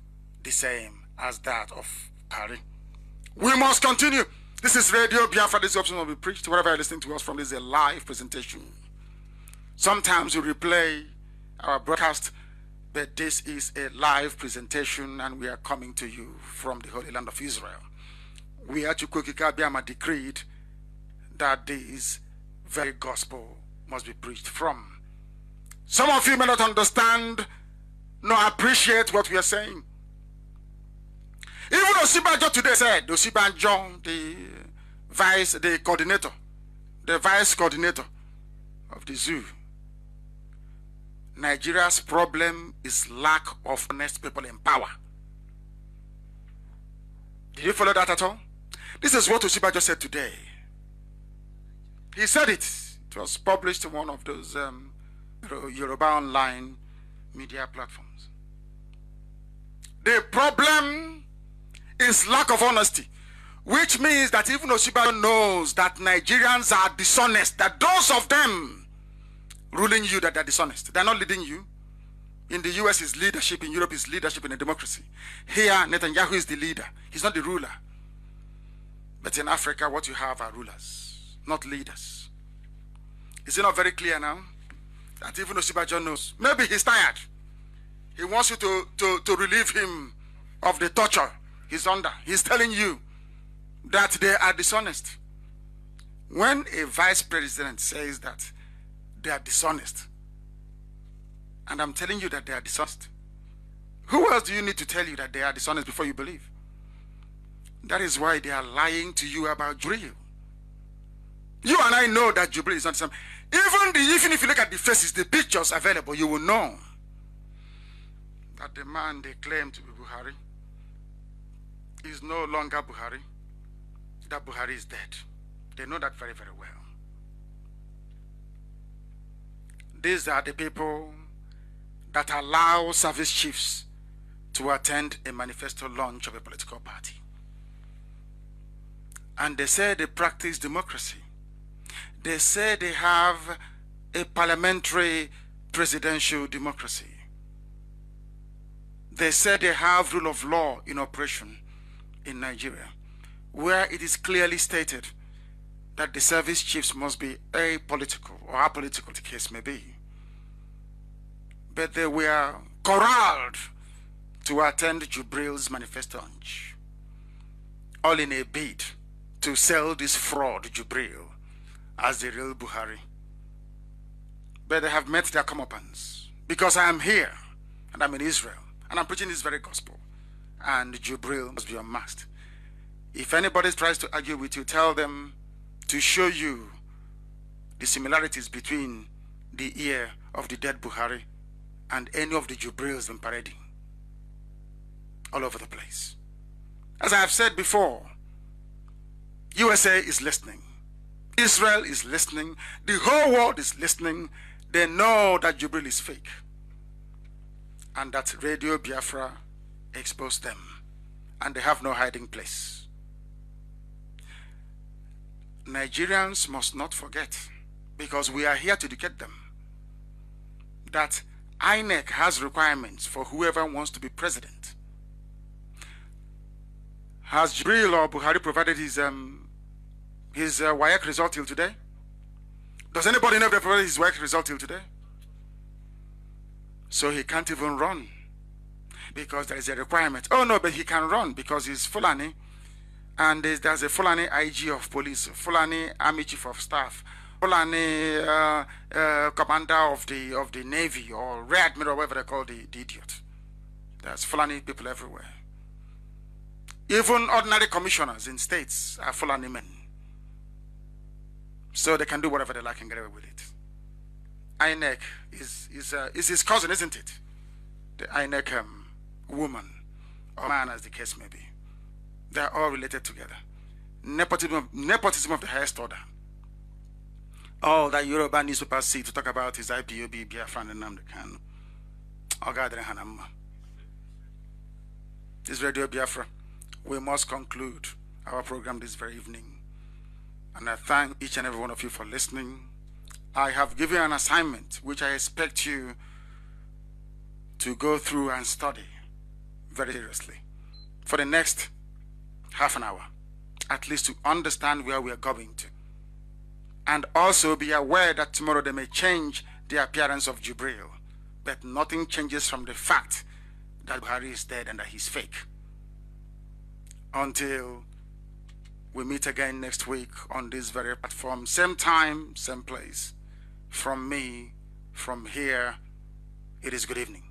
the same as that of Harry. We must continue. This is Radio Biafra. This option will be preached. Wherever you're listening to us from, this is a live presentation. Sometimes we replay our broadcast, but this is a live presentation and we are coming to you from the Holy Land of Israel. We at Chukwukika Biama decreed that this very gospel must be preached from. Some of you may not understand nor appreciate what we are saying. Even Osibanjo today said, Osibanjo, the vice coordinator of the zoo, Nigeria's problem is lack of honest people in power. Did you follow that at all? This is what Osibanjo said today. He said it. It was published on one of those Yoruba online media platforms. The problem is lack of honesty, which means that even Osibanjo knows that Nigerians are dishonest, that those of them ruling you that they're dishonest. They're not leading you. In the US is leadership, in Europe is leadership in a democracy. Here, Netanyahu is the leader. He's not the ruler. But in Africa, what you have are rulers, not leaders. Is it not very clear now? That even Osibanjo knows. Maybe he's tired. He wants you to relieve him of the torture he's under. He's telling you that they are dishonest. When a vice president says that they are dishonest, and I'm telling you that they are dishonest, who else do you need to tell you that they are dishonest before you believe? That is why they are lying to you about Jubril. You and I know that Jubril is not the same. Even if you look at the faces, the pictures available, you will know that the man they claim to be Buhari is no longer Buhari. That Buhari is dead. They know that very, very well. These are the people that allow service chiefs to attend a manifesto launch of a political party. And they say they practice democracy. They say they have a parliamentary presidential democracy. They say they have rule of law in operation in Nigeria, where it is clearly stated that the service chiefs must be apolitical or apolitical, the case may be. But they were corralled to attend Jubril's manifesto launch. all in a bid to sell this fraud, Jubril, as the real Buhari. But they have met their comeuppance, because I am here, and I'm in Israel, and I'm preaching this very gospel, and Jubril must be unmasked. If anybody tries to argue with you, tell them to show you the similarities between the ear of the dead Buhari and any of the Jubrils in parading all over the place. As I have said before, USA is listening. Israel is listening. The whole world is listening. They know that Jubril is fake, and that Radio Biafra exposed them, and they have no hiding place. Nigerians must not forget, because we are here to educate them, that INEC has requirements for whoever wants to be president. Has Jubril or Buhari provided his WAEC result till today? Does anybody know if they provided his WAEC result till today? So he can't even run, because there is a requirement. Oh no, but he can run because he's Fulani, and there's a Fulani IG of police, Fulani Army Chief of Staff, Fulani Commander of the Navy, or Rear Admiral, whatever they call the idiot. There's Fulani people everywhere. Even ordinary commissioners in states are Fulani men. So they can do whatever they like and get away with it. INEC is his cousin, isn't it? The INEC woman or man, as the case may be. They are all related together. Nepotism of the highest order. All that Yoruba newspapers see to talk about is IPOB, Biafra, and Nnamdi Kanu. This Radio Biafra, we must conclude our program this very evening. And I thank each and every one of you for listening. I have given you an assignment which I expect you to go through and study very seriously for the next half an hour, at least, to understand where we are going to. And also be aware that tomorrow they may change the appearance of Jubril, but nothing changes from the fact that Buhari is dead and that he's fake. Until we meet again next week on this very platform, same time, same place. From me, from here, it is good evening.